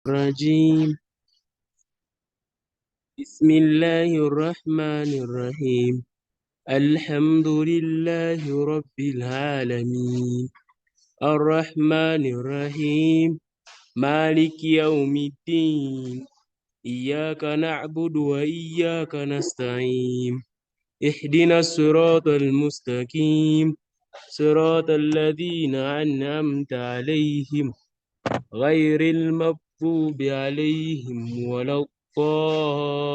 الرجيم بسم الله الرحمن الرحيم الحمد لله رب العالمين الرحمن الرحيم مالك يوم الدين إياك نعبد وإياك نستعين اهدنا الصراط المستقيم صراط الذين أنعمت عليهم غير المغضوب عليهم ولا الضالين.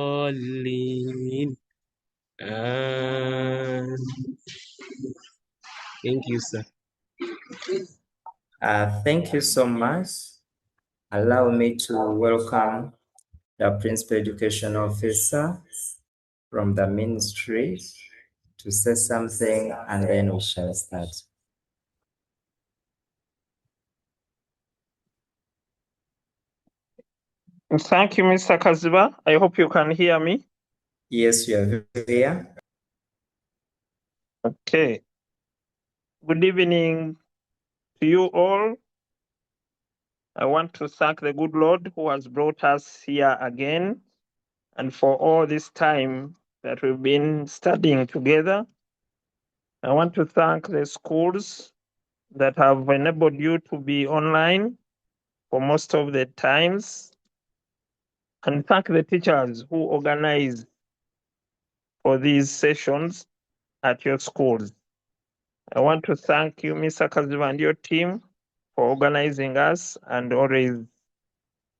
Thank you, sir. Thank you so much. Allow me to welcome the Principal Education Officer from the ministry to say something, and then we shall start. Thank you, Mr. Kaziba. I hope you can hear me. Yes, you are here. Okay. Good evening to you all. I want to thank the good Lord who has brought us here again and for all this time that we've been studying together. I want to thank the schools that have enabled you to be online for most of the times, and thank the teachers who organize for these sessions at your schools. I want to thank you, Mr. Kaziva, and your team for organizing us and always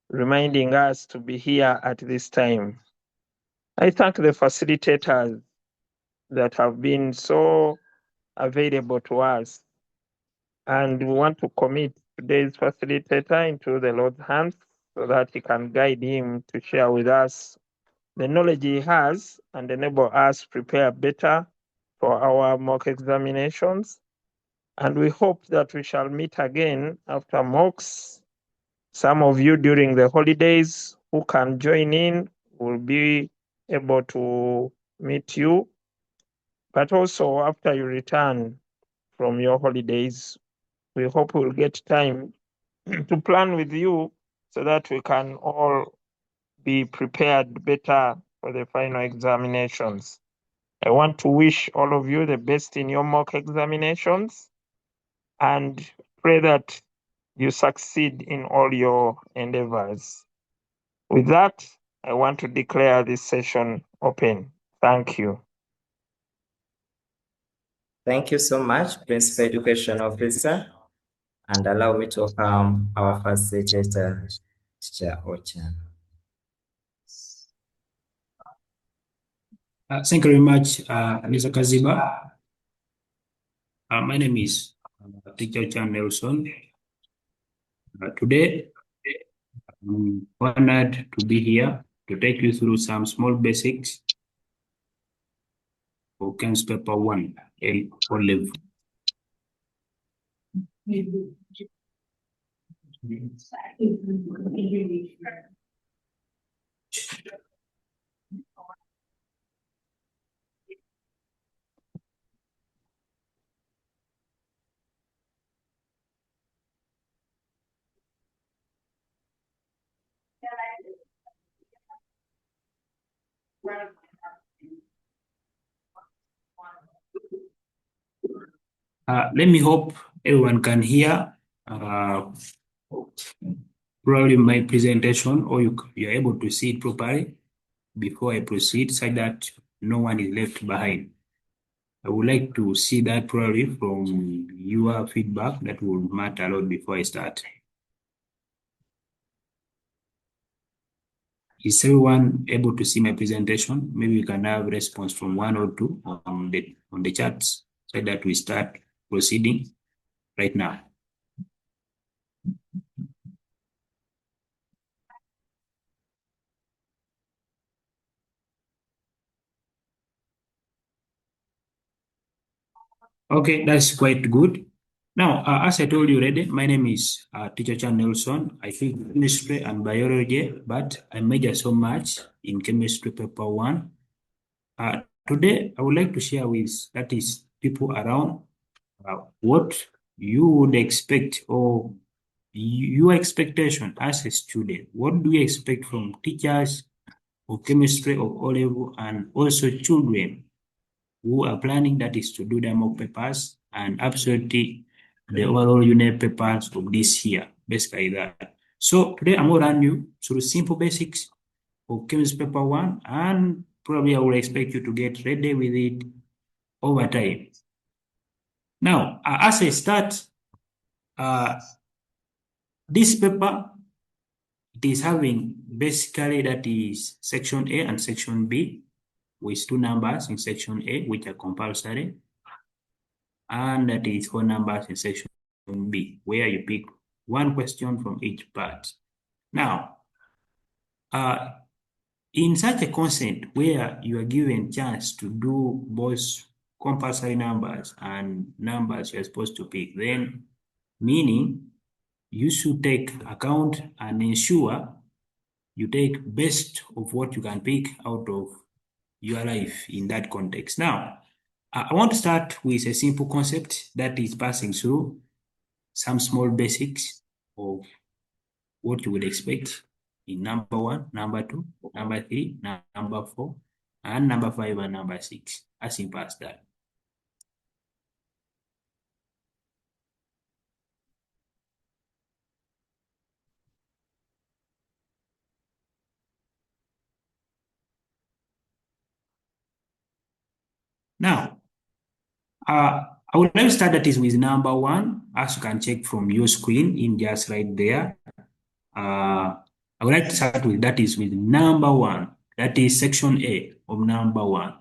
reminding us to be here at this time. I thank the facilitators that have been so available to us. And we want to commit today's facilitator into the Lord's hands so that he can guide him to share with us the knowledge he has and enable us prepare better for our mock examinations. And we hope that we shall meet again after mocks. Some of you during the holidays who can join in will be able to meet you. But also after you return from your holidays, we hope we'll get time to plan with you so that we can all be prepared better for the final examinations. I want to wish all of you the best in your mock examinations and pray that you succeed in all your endeavors. With that, I want to declare this session open. Thank you. Thank you so much, Principal Education Officer. And allow me to welcome our facilitator, Teacher Ochan. Thank you very much, Mr. Kaziba. My name is Teacher Chan Nelson. Today, I'm honored to be here to take you through some small basics for chemistry paper 1, A4 level. Let me hope everyone can hear probably my presentation, or you're able to see it properly before I proceed, so that no one is left behind. I would like to see that probably from your feedback. That will matter a lot before I start. Is everyone able to see my presentation? Maybe we can have response from one or two on the charts so that we start proceeding right now. Okay, that's quite good. Now, as I told you already, my name is Teacher Chan Nelson. I teach chemistry and biology, but I major so much in chemistry paper 1. Today, I would like to share with, that is, people around what you would expect or your expectation as a student, what do you expect from teachers of chemistry of O level and also children who are planning that is to do the mock papers and absolutely the overall unit papers of this year, basically that. So today I'm going to run you through simple basics of chemistry paper 1 and probably I will expect you to get ready with it over time. Now, as I start, this paper, it is having basically that is section A and section B with 2 numbers in section A, which are compulsory, and that is 4 numbers in section B, where you pick 1 question from each part. Now, in such a concept where you are given chance to do both compulsory numbers and numbers you're supposed to pick, then meaning you should take account and ensure you take best of what you can pick out of your life in that context. Now, I want to start with a simple concept that is passing through some small basics of what you would expect in number 1, number 2, number 3, number 4, and number 5 and number 6. As simple as that. Now, I would like to start that is with number 1, as you can check from your screen in just right there. I would like to start with that is with number 1. That is section A of number 1.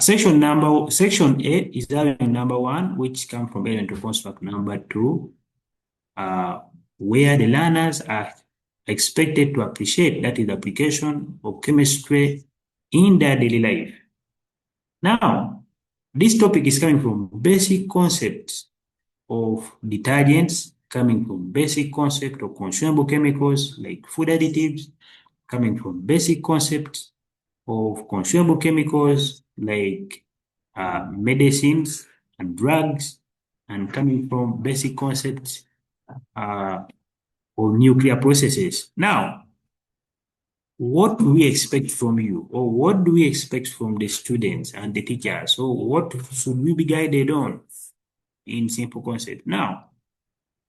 Section A is having number 1, which comes from element to construct number 2, where the learners are expected to appreciate that is the application of chemistry in their daily life. Now, this topic is coming from basic concepts of detergents, coming from basic concept of consumable chemicals like food additives, coming from basic concepts of consumable chemicals like medicines and drugs, and coming from basic concepts of nuclear processes. Now, what do we expect from you, or what do we expect from the students and the teachers? So what should we be guided on in simple concept? Now,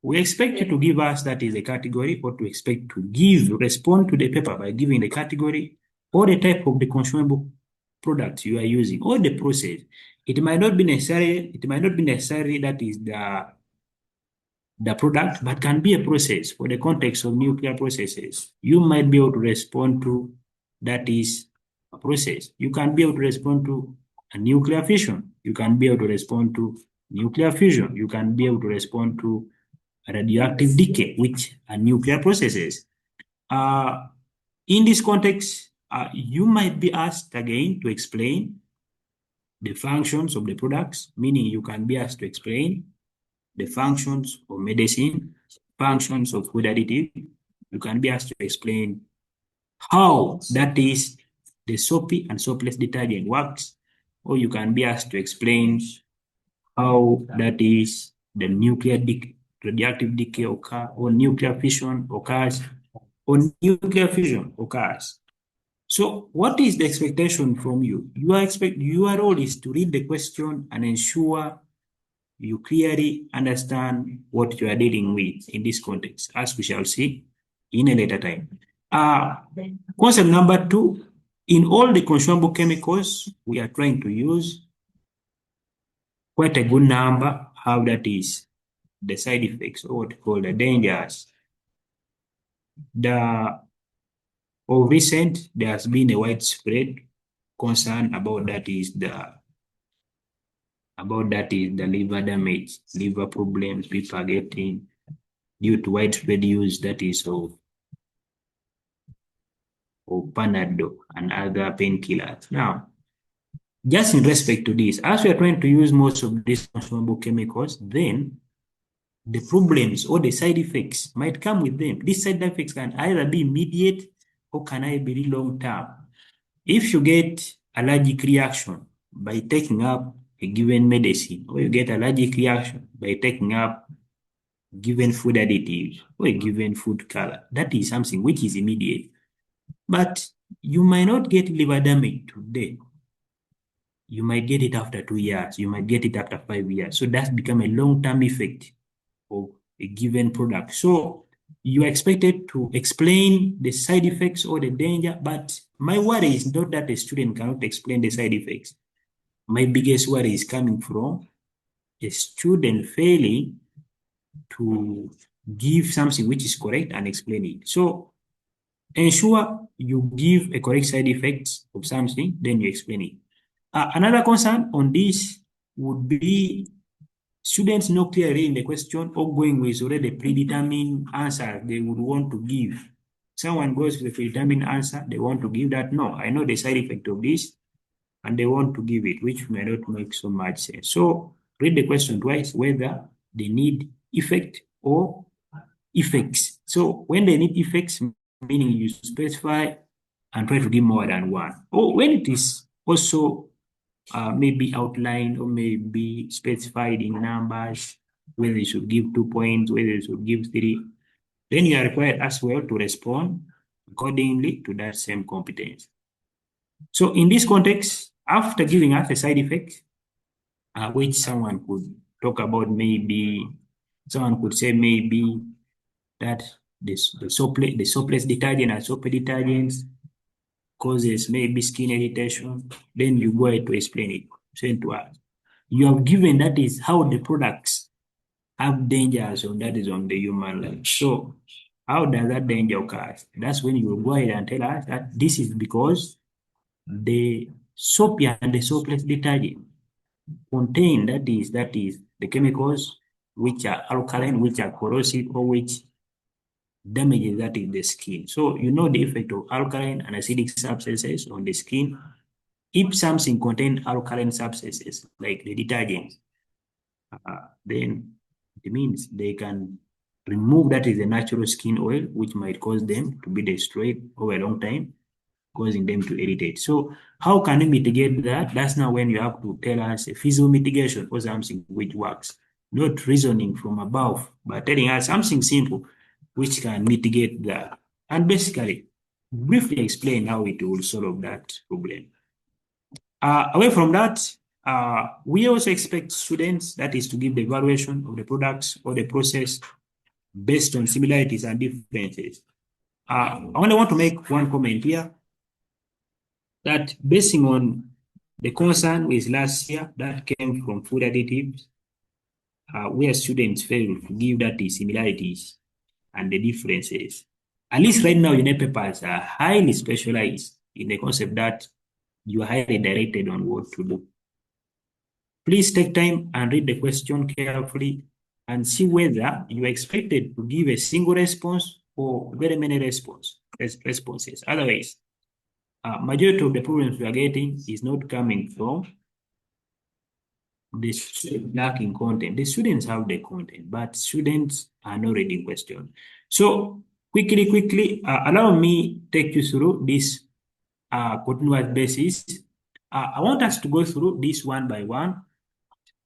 we expect you to give us that is a category, or to expect to respond to the paper by giving the category or the type of the consumable product you are using or the process. It might not be necessary that is the product, but can be a process for the context of nuclear processes. You might be able to respond to that is a process. You can be able to respond to a nuclear fission. You can be able to respond to nuclear fusion. You can be able to respond to radioactive decay, which are nuclear processes. In this context, you might be asked again to explain the functions of the products, meaning you can be asked to explain the functions of medicine, functions of food additive. You can be asked to explain how that is the soapy and soapless detergent works, or you can be asked to explain how that is the radioactive decay occurs, or nuclear fission occurs, or nuclear fusion occurs. So what is the expectation from you? Your role is to read the question and ensure you clearly understand what you are dealing with in this context, as we shall see in a later time. Concept number 2, in all the consumable chemicals we are trying to use, quite a good number, how that is the side effects, or what we call the dangers. Of recent, there has been a widespread concern about that is the liver damage, liver problems people are getting due to widespread use that is of Panadol and other painkillers. Now, just in respect to this, as we are trying to use most of these consumable chemicals, then the problems or the side effects might come with them. These side effects can either be immediate or can either be long term. If you get allergic reaction by taking up a given medicine, or you get allergic reaction by taking up given food additives or a given food color. That is something which is immediate. But you might not get liver damage today. You might get it after 2 years. You might get it after 5 years. So that's become a long-term effect of a given product. So you are expected to explain the side effects or the danger, but my worry is not that a student cannot explain the side effects. My biggest worry is coming from a student failing to give something which is correct and explain it. So ensure you give a correct side effects of something, then you explain it. Another concern on this would be students not clearly in the question or going with already predetermined answer they would want to give. Someone goes with a predetermined answer, they want to give that. No, I know the side effect of this, and they want to give it, which may not make so much sense. So read the question twice whether they need effect or effects. So when they need effects, meaning you specify and try to give more than one. Or when it is also maybe outlined or maybe specified in numbers, whether you should give 2 points, whether you should give three, then you are required as well to respond accordingly to that same competence. So in this context, after giving us a side effect, which someone could talk about, maybe someone could say maybe that the soapless detergent and soapy detergents causes maybe skin irritation, then you go ahead to explain it, send to us. You have given that is how the products have dangers on that is on the human life. So how does that danger occur? That's when you will go ahead and tell us that this is because the soapy and the soapless detergent contain that is the chemicals which are alkaline, which are corrosive, or which damages that is the skin. So you know the effect of alkaline and acidic substances on the skin. If something contains alkaline substances like the detergent, then it means they can remove that is the natural skin oil, which might cause them to be destroyed over a long time, causing them to irritate. So how can you mitigate that? That's now when you have to tell us a physical mitigation or something which works, not reasoning from above, but telling us something simple which can mitigate that. And basically, briefly explain how it will solve that problem. Away from that, we also expect students, that is to give the evaluation of the products or the process based on similarities and differences. I only want to make one comment here that basing on the concern with last year that came from food additives, where students failed to give that the similarities and the differences. At least right now, your papers are highly specialized in the concept that you are highly directed on what to do. Please take time and read the question carefully and see whether you are expected to give a single response or very many responses. Otherwise, majority of the problems we are getting is not coming from the student lacking content. The students have the content, but students are not reading question. So quickly, allow me take you through this continuous basis. I want us to go through this one by one.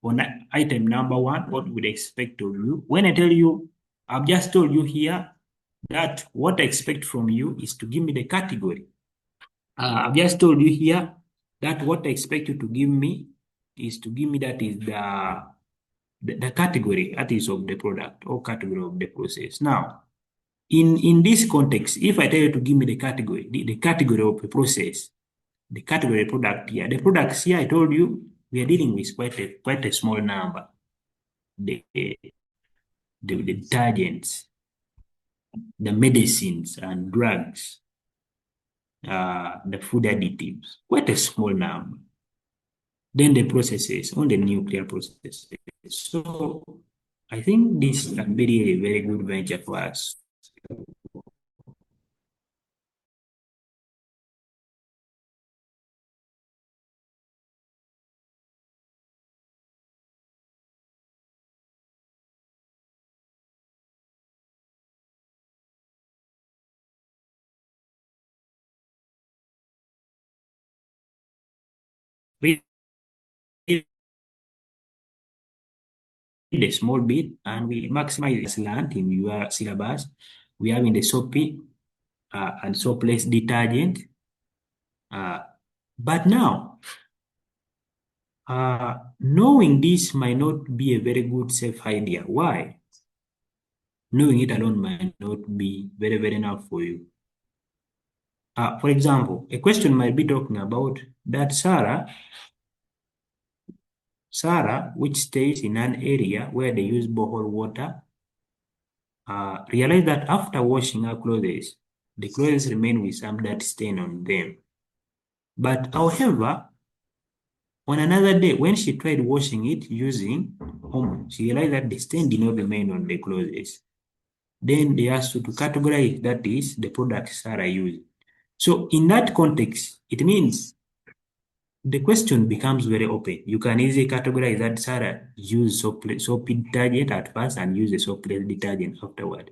On item number one, what would expect of you? When I tell you, I've just told you here that what I expect from you is to give me the category. I've just told you here that what I expect you to give me is to give me that is the category that is of the product or category of the process. Now, in this context, if I tell you to give me the category, the category of the process, the category product here, the products here, I told you we are dealing with quite a small number. The detergents, the medicines and drugs, the food additives, quite a small number. Then the processes on the nuclear processes. So I think this can be a very good venture for us. Really a small bit and we maximize this land in your syllabus. We have in the soapy and soapless detergent. But now, knowing this might not be a very good safe idea. Why? Knowing it alone might not be very, very enough for you. For example, a question might be talking about that Sarah, which stays in an area where they use borehole water, realized that after washing her clothes, the clothes remain with some dirt stain on them. But however, on another day, when she tried washing it using Omo, she realized that the stain did not remain on the clothes. Then they asked you to categorize that is the product Sarah used. So in that context, it means the question becomes very open. You can easily categorize that Sarah used soapy detergent at first and use a soapless detergent afterward.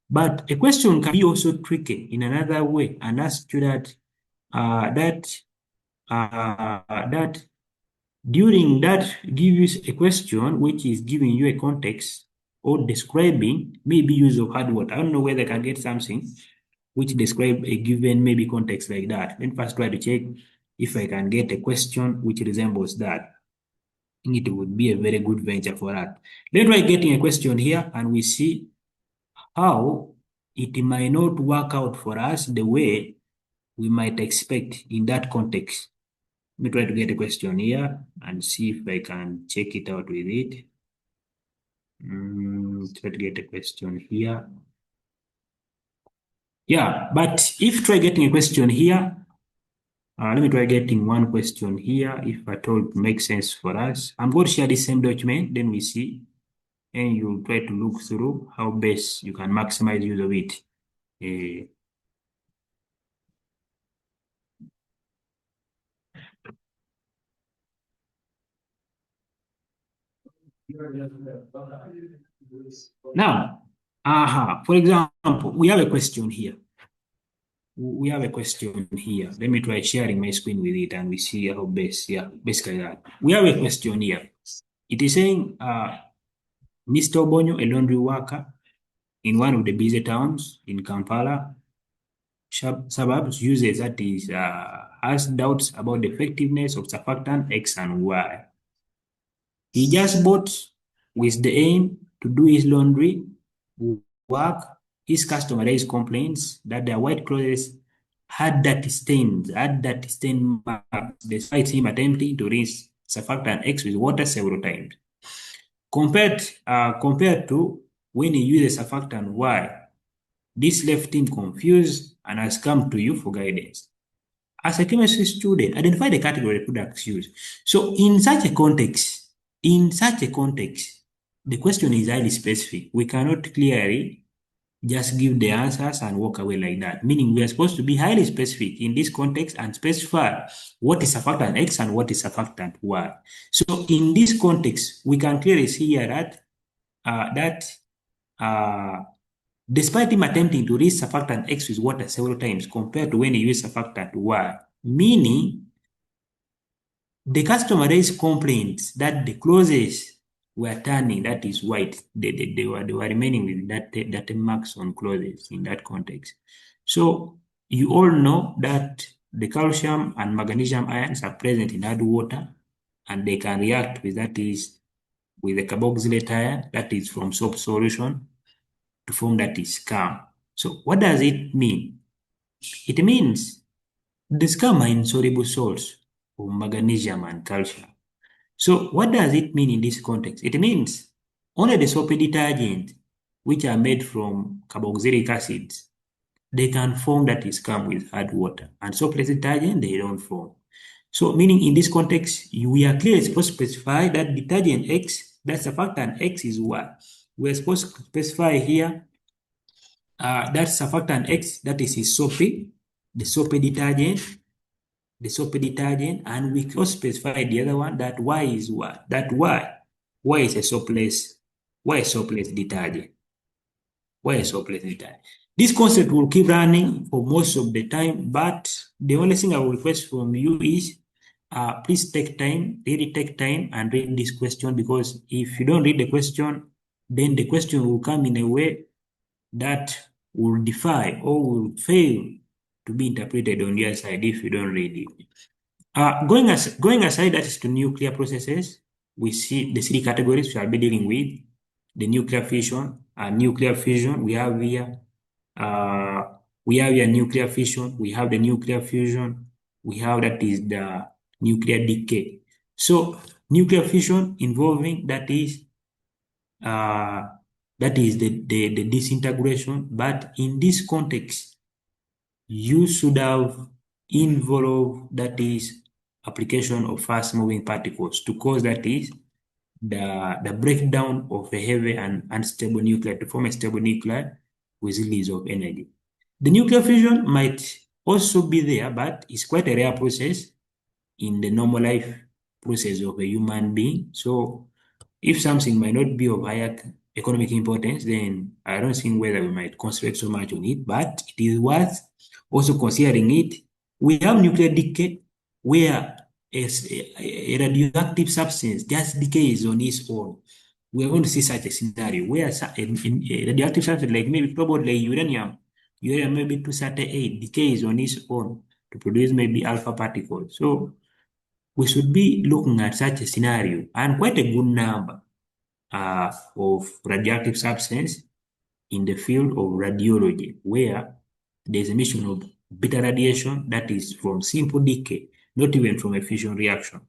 But a question can be also tricky in another way and ask you that during that give you a question which is giving you a context or describing maybe use of hard water. I don't know whether I can get something which describe a given maybe context like that. Let me first try to check if I can get a question which resembles that. I think it would be a very good venture for us. Let's try getting a question here and we see how it might not work out for us the way we might expect in that context. Let me try to get a question here and see if I can check it out with it. Try to get a question here. Yeah, but if try getting a question here, let me try getting one question here, if at all it makes sense for us. I'm going to share the same document, then we see, and you try to look through how best you can maximize use of it. Now, for example, we have a question here. We have a question here. Let me try sharing my screen with it and we see how best, yeah, basically that. We have a question here. It is saying, Mr. Obonyo, a laundry worker in one of the busy towns in Kampala suburbs, uses that is has doubts about the effectiveness of surfactant X and Y. He just bought with the aim to do his laundry work. His customer raised complaints that their white clothes had dirty stains, marks, despite him attempting to rinse surfactant X with water several times. Compared to when he uses surfactant Y, this left him confused and has come to you for guidance. As a chemistry student, identify the category of products used. So in such a context, the question is highly specific. We cannot clearly just give the answers and walk away like that. Meaning we are supposed to be highly specific in this context and specify what is surfactant X and what is surfactant Y. So in this context, we can clearly see here that despite him attempting to rinse surfactant X with water several times compared to when he used surfactant Y, meaning the customer raised complaints that the clothes were turning, that is white. They were remaining with that marks on clothes in that context. So you all know that the calcium and magnesium ions are present in hard water and they can react with with the carboxylate ion that is from soap solution to form that is scum. So what does it mean? It means the scum are insoluble salts of magnesium and calcium. So what does it mean in this context? It means only the soapy detergents, which are made from carboxylic acids, they can form that is scum with hard water. And soapless detergent, they don't form. So meaning in this context, we are clearly supposed to specify that detergent X, that's surfactant X is what? We're supposed to specify here that surfactant X, that is his soapy, the soapy detergent, and we also specify the other one that Y is what? That Y is a soapless detergent. Y is soapless detergent. This concept will keep running for most of the time, but the only thing I will request from you is please take time, really take time and read this question, because if you don't read the question, then the question will come in a way that will defy or will fail to be interpreted on your side if you don't read it. Going aside, that is to nuclear processes, we see the three categories we will be dealing with. The nuclear fission, we have here, nuclear fission, we have the nuclear fusion, we have that is the nuclear decay. So nuclear fission involving that is the disintegration, but in this context, you should have involved that is application of fast moving particles to cause that is the breakdown of a heavy and unstable nuclide to form a stable nuclide with release of energy. The nuclear fusion might also be there, but it's quite a rare process in the normal life process of a human being. So if something might not be of higher economic importance, then I don't think whether we might concentrate so much on it, but it is worth also considering it. We have nuclear decay, where a radioactive substance just decays on its own. We are going to see such a scenario where a radioactive substance, like maybe probably uranium maybe 238 decays on its own to produce maybe alpha particles. So we should be looking at such a scenario, and quite a good number of radioactive substance in the field of radiology, where there's emission of beta radiation that is from simple decay, not even from a fission reaction.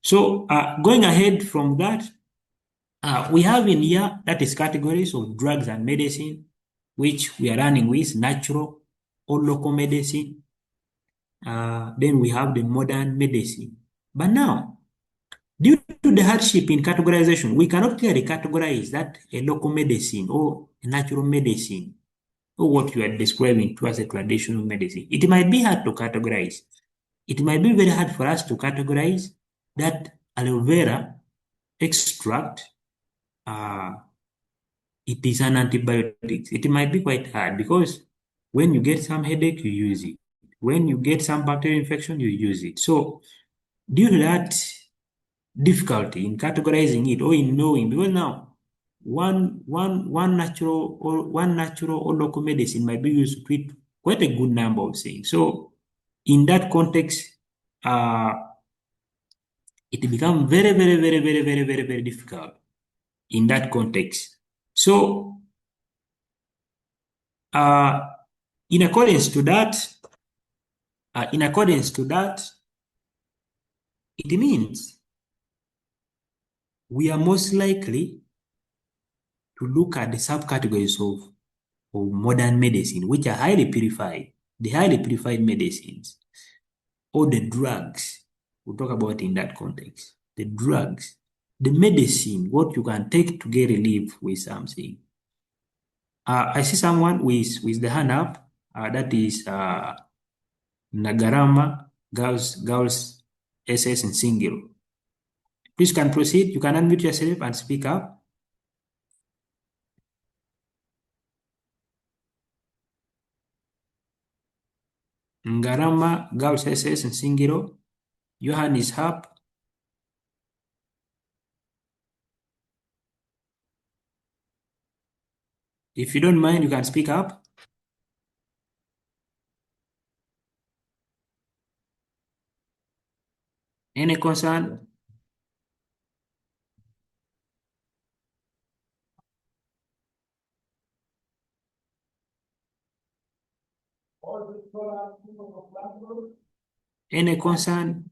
So going ahead from that, we have in here that is categories of drugs and medicine, which we are running with natural or local medicine. Then we have the modern medicine. But now, due to the hardship in categorization, we cannot clearly categorize that a local medicine or a natural medicine or what you are describing to as a traditional medicine. It might be hard to categorize. It might be very hard for us to categorize that aloe vera extract, it is an antibiotic. It might be quite hard because when you get some headache, you use it. When you get some bacterial infection, you use it. So due to that difficulty in categorizing it or in knowing, because now one natural or local medicine might be used to treat quite a good number of things. So in that context, it becomes very, very, very, very, very, very, very difficult in that context. So in accordance to that, it means we are most likely to look at the subcategories of modern medicine, which are highly purified, the highly purified medicines, or the drugs. We'll talk about in that context. The drugs, the medicine, what you can take to get relief with something. I see someone with the hand up. That is Nagarama Girls SS in single. Please can proceed. You can unmute yourself and speak up. Ngarama Girls SS in single. Your hand is up. If you don't mind, you can speak up. Any concern? Any concern?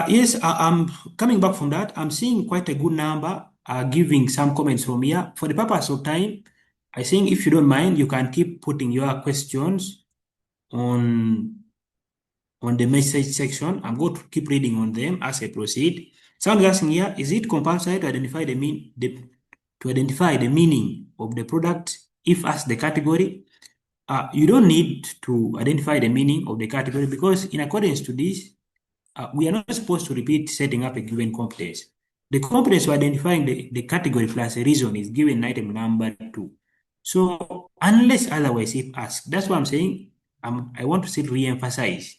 Yes, I'm coming back from that. I'm seeing quite a good number giving some comments from here. For the purpose of time, I think if you don't mind, you can keep putting your questions on on the message section. I'm going to keep reading on them as I proceed. Someone is asking here, is it compulsory to identify the meaning of the product if asked the category? You don't need to identify the meaning of the category because in accordance to this, we are not supposed to repeat setting up a given competence. The competence for identifying the category plus a reason is given in item number 2. So unless otherwise if asked, that's what I'm saying. I want to still re-emphasize.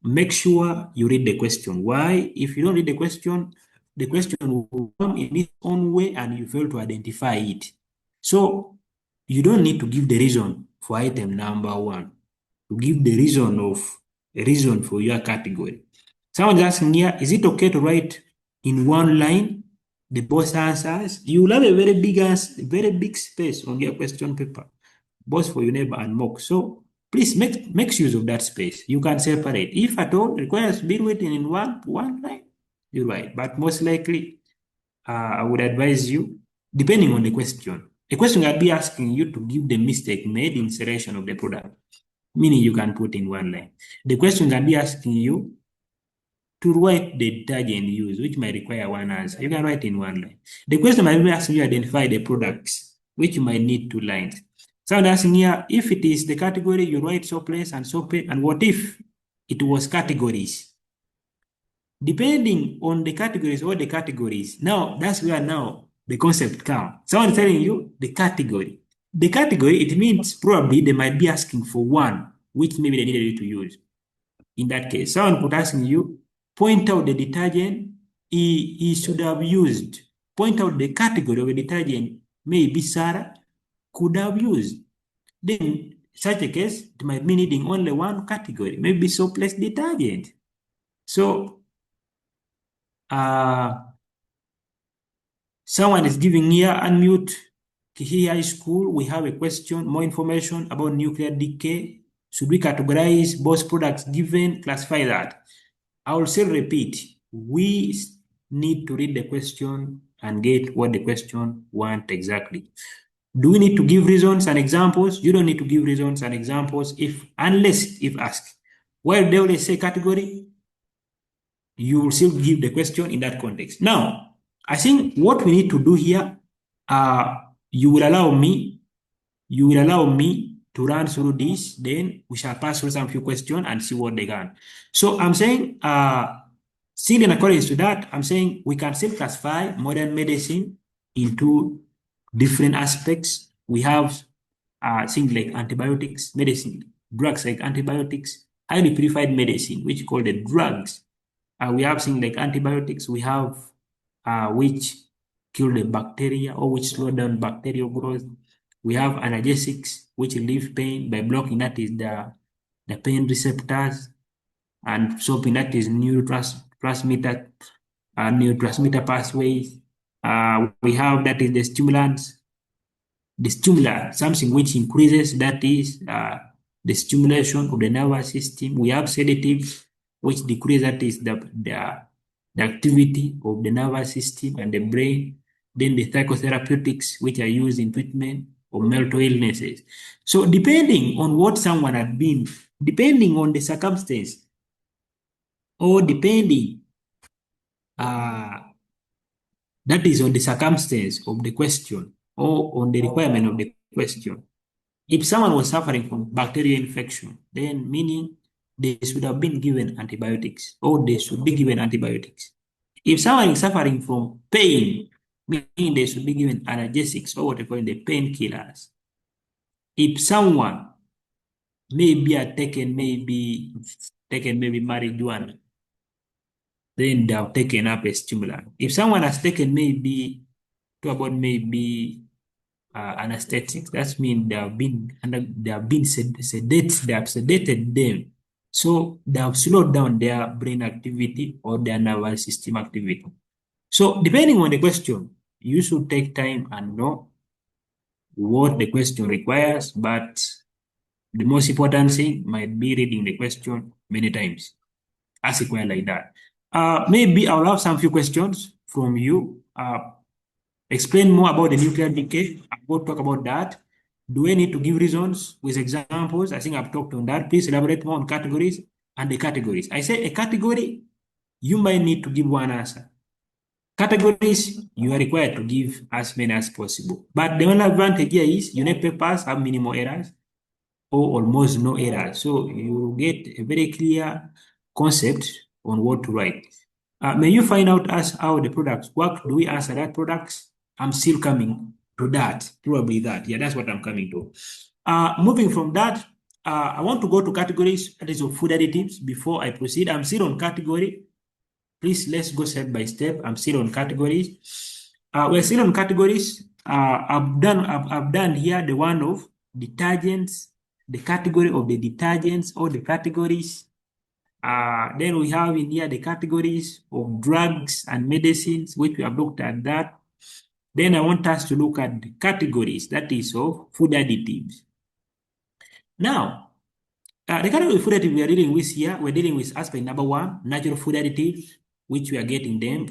Make sure you read the question. Why? If you don't read the question will come in its own way and you fail to identify it. So you don't need to give the reason for item number 1. To give the reason for your category. Someone is asking here, is it okay to write in one line the both answers? You will have a very big space on your question paper, both for your neighbor and mock. So please make use of that space. You can separate. If at all requires to be written in one line, you write. But most likely, I would advise you, depending on the question. A question I'd be asking you to give the mistake made in selection of the product, meaning you can put in one line. The question can be asking you to write the detergent used, which might require one answer. You can write in one line. The question might be asking you to identify the products, which you might need 2 lines. So I'm asking here, if it is the category, you write soapless and soapy, and what if it was categories? Depending on the categories or the categories, now that's where now the concept comes. Someone telling you the category. The category, it means probably they might be asking for one, which maybe they needed you to use. In that case, someone could ask you, point out the detergent he should have used. Point out the category of a detergent maybe Sarah could have used. Then, such a case, it might be needing only one category, maybe soapless detergent. So, someone is giving here, unmute. Kihi High School, we have a question, more information about nuclear decay. Should we categorize both products given? Classify that. I will still repeat, we need to read the question and get what the question wants exactly. Do we need to give reasons and examples? You don't need to give reasons and examples unless asked. While they always say category, you will still give the question in that context. Now, I think what we need to do here, you will allow me to run through this, then we shall pass through some few questions and see what they can. So I'm saying, still in accordance to that, I'm saying we can still classify modern medicine into different aspects. We have things like antibiotics, medicine, drugs like antibiotics, highly purified medicine, which we call the drugs. We have things like antibiotics, we have which kill the bacteria or which slow down bacterial growth. We have analgesics, which relieve pain by blocking, that is the pain receptors, and stopping, that is neurotransmitter pathways. We have, that is the stimulants, something which increases, that is the stimulation of the nervous system. We have sedatives, which decrease, that is the activity of the nervous system and the brain. Then the psychotherapeutics, which are used in treatment of mental illnesses. So depending on what someone had been, depending on the circumstance, or depending, that is on the circumstance of the question or on the requirement of the question. If someone was suffering from bacterial infection, then meaning they should have been given antibiotics or they should be given antibiotics. If someone is suffering from pain, meaning they should be given analgesics or what they call the painkillers. If someone maybe had taken maybe marijuana, then they have taken up a stimulant. If someone has taken maybe anesthetics, that means they have sedated them. So they have slowed down their brain activity or their nervous system activity. So depending on the question, you should take time and know what the question requires, but the most important thing might be reading the question many times. As required like that. Maybe I'll have some few questions from you. Explain more about the nuclear decay. I'm going to talk about that. Do I need to give reasons with examples? I think I've talked on that. Please elaborate more on categories. and the categories. I say a category, you might need to give one answer. Categories, you are required to give as many as possible. But the only advantage here is unit papers have minimal errors or almost no errors. So you get a very clear concept on what to write. May you find out as how the products work? Do we answer that products? I'm still coming to that, probably that. Yeah, that's what I'm coming to. Moving from that, I want to go to categories, that is of food additives. Before I proceed, I'm still on category. Please, let's go step by step. I'm still on categories. We're still on categories. I've done here the one of detergents, the category of the detergents or the categories. Then we have in here the categories of drugs and medicines, which we have looked at that. Then I want us to look at the categories, that is of food additives. Now, the category of food additives we are dealing with here, we're dealing with aspect number one, natural food additives, which we are getting them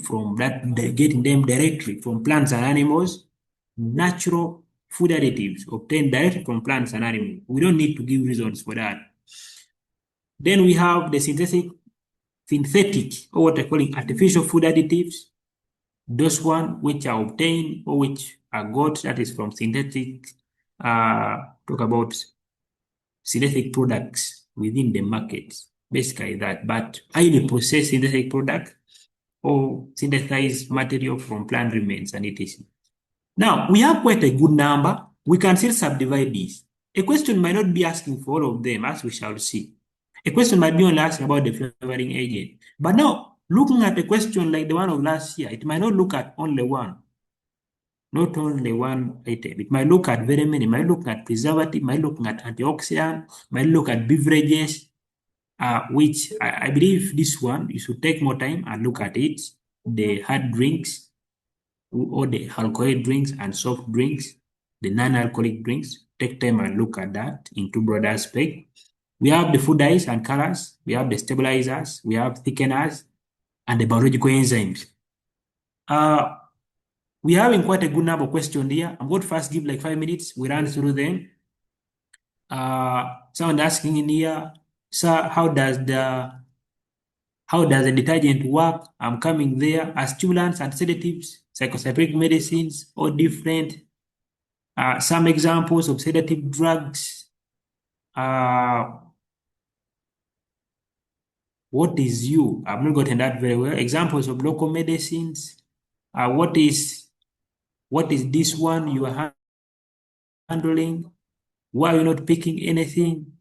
directly from plants and animals. Natural food additives obtained directly from plants and animals. We don't need to give reasons for that. Then we have the synthetic, or what I call artificial food additives. Those ones which are obtained or which are got, that is from synthetic, talk about synthetic products within the market, basically that, but highly processed synthetic product or synthesized material from plant remains and etc. Now, we have quite a good number. We can still subdivide this. A question might not be asking for all of them, as we shall see. A question might be only asking about the flavoring agent. But now, looking at a question like the one of last year, it might not look at only one. Not only one item. It might look at very many. It might look at preservative, might look at antioxidant, might look at beverages, which I believe this one, you should take more time and look at it. The hard drinks, or the alcoholic drinks and soft drinks, the non-alcoholic drinks, take time and look at that in two broad aspects. We have the food dyes and colors, we have the stabilizers, we have thickeners, and the biological enzymes. We are having quite a good number of questions here. I'm going to first give like 5 minutes. We run through them. Someone asking in here, sir, how does the detergent work? I'm coming there. As stimulants and sedatives, psychoseptic medicines, all different. Some examples of sedative drugs. What is you? I've not gotten that very well. Examples of local medicines. What is this one you are handling? Why are you not picking anything?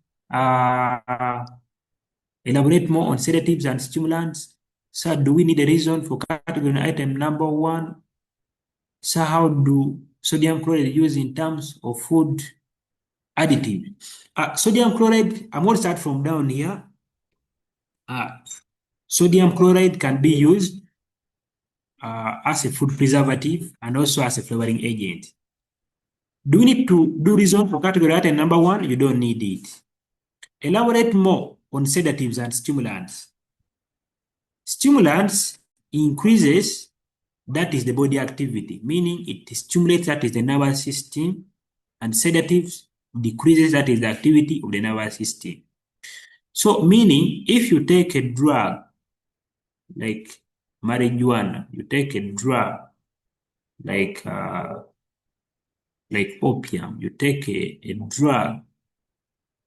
Elaborate more on sedatives and stimulants. Sir, do we need a reason for category item number one? Sir, how do sodium chloride used in terms of food additive? Sodium chloride, I'm going to start from down here. Sodium chloride can be used as a food preservative and also as a flavoring agent. Do we need to do reason for category item number one? You don't need it. Elaborate more on sedatives and stimulants. Stimulants increases, that is the body activity, meaning it stimulates, that is the nervous system, and sedatives decreases, that is the activity of the nervous system. So meaning if you take a drug like marijuana, you take a drug like opium, you take a drug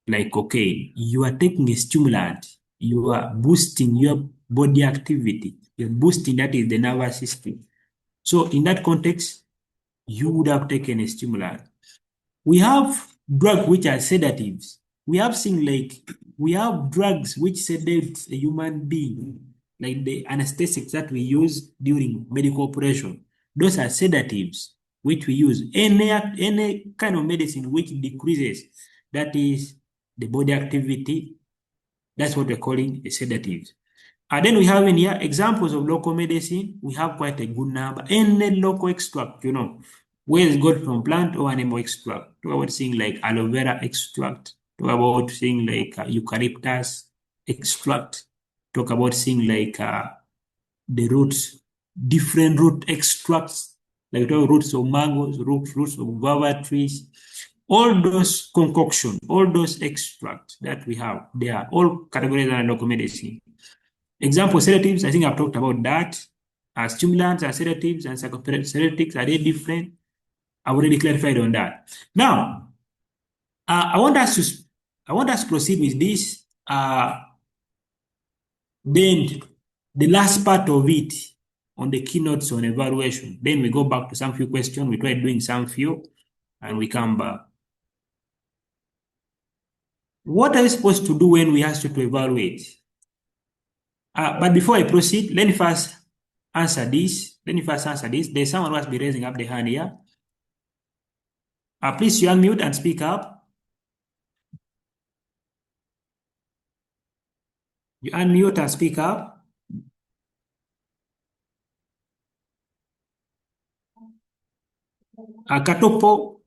like cocaine, you are taking a stimulant, you are boosting your body activity, you're boosting, that is the nervous system. So in that context, you would have taken a stimulant. We have drugs which are sedatives. We have drugs which sedate a human being, like the anesthetics that we use during medical operation. Those are sedatives which we use. Any kind of medicine which decreases, that is the body activity, that's what we're calling a sedative. And then we have in here examples of local medicine. We have quite a good number. Any local extract, where it's got from plant or animal extract. Talk about things like aloe vera extract. Talk about things like eucalyptus extract. Talk about things like the roots, different root extracts, like roots of mangoes, roots of guava trees. all those concoction, all those extracts that we have, they are all categorized under local medicine. Example, sedatives, I think I've talked about that. Stimulants and sedatives and psychoserotics, are they different? I've already clarified on that. Now, I want us to proceed with this. Then the last part of it on the keynotes on evaluation. Then we go back to some few questions. We try doing some few, and we come back. What are we supposed to do when we ask you to evaluate? But before I proceed, let me first answer this. There's someone who has been raising up the hand here. Please you unmute and speak up. You unmute and speak up. Katopo,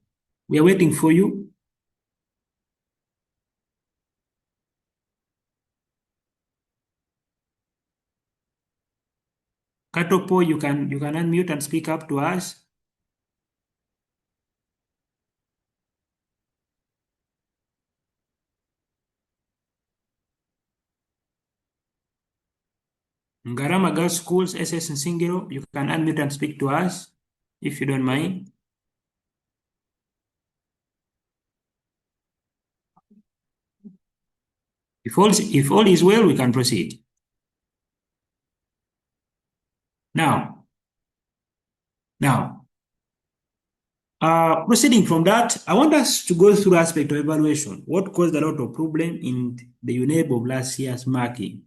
we are waiting for you. Katopo, you can unmute and speak up to us. Ngarama Girls Schools, SS Nsingiro, you can unmute and speak to us, if you don't mind. If all is well, we can proceed. Now, proceeding from that, I want us to go through aspect of evaluation. What caused a lot of problem in the UNEB of last year's marking?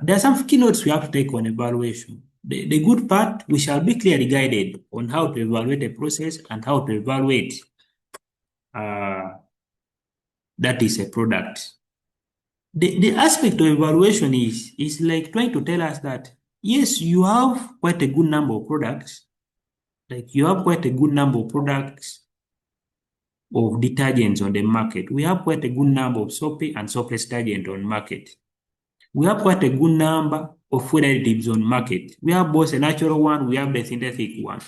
There are some keynotes we have to take on evaluation. The good part, we shall be clearly guided on how to evaluate a process and how to evaluate that is a product. The aspect of evaluation is like trying to tell us that, yes, you have quite a good number of products, like you have quite a good number of products of detergents on the market. We have quite a good number of soapy and soapless detergent on market. We have quite a good number of food additives on market. We have both a natural one, we have the synthetic one.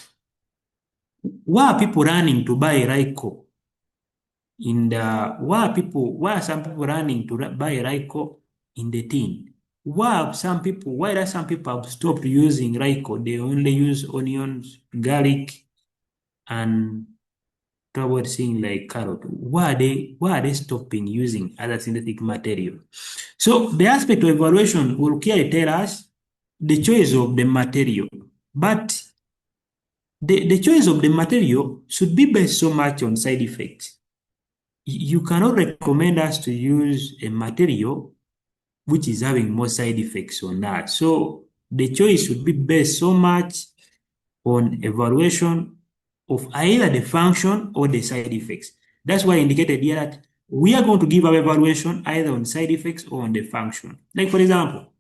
Why are people running to buy Ryco? Why are some people running to buy Ryco in the tin? Why do some people have stopped using Ryco? They only use onions, garlic, and toward things like carrot. Why are they stopping using other synthetic material? So the aspect of evaluation will clearly tell us the choice of the material, but the choice of the material should be based so much on side effects. You cannot recommend us to use a material which is having more side effects on that. So the choice should be based so much on evaluation of either the function or the side effects. That's why I indicated here that we are going to give our evaluation either on side effects or on the function. Like for example,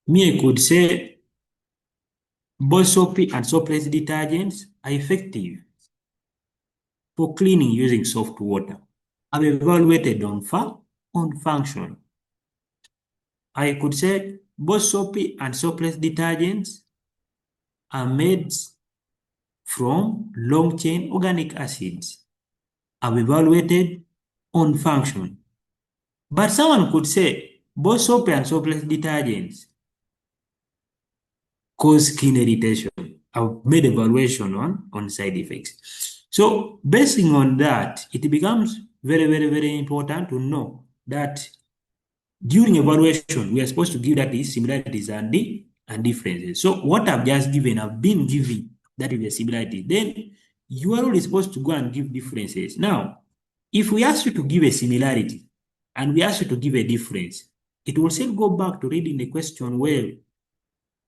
me I could say both soapy and soapless detergents are effective for cleaning using soft water. I've evaluated on function. I could say both soapy and soapless detergents are made from long-chain organic acids. I've evaluated on function. But someone could say both soapy and soapless detergents cause skin irritation. I've made evaluation on side effects. So basing on that, it becomes very, very, very important to know that during evaluation, we are supposed to give that is similarities and differences. So what I've just given, I've been giving that is a similarity. Then you are only supposed to go and give differences. Now, if we ask you to give a similarity and we ask you to give a difference, it will still go back to reading the question well.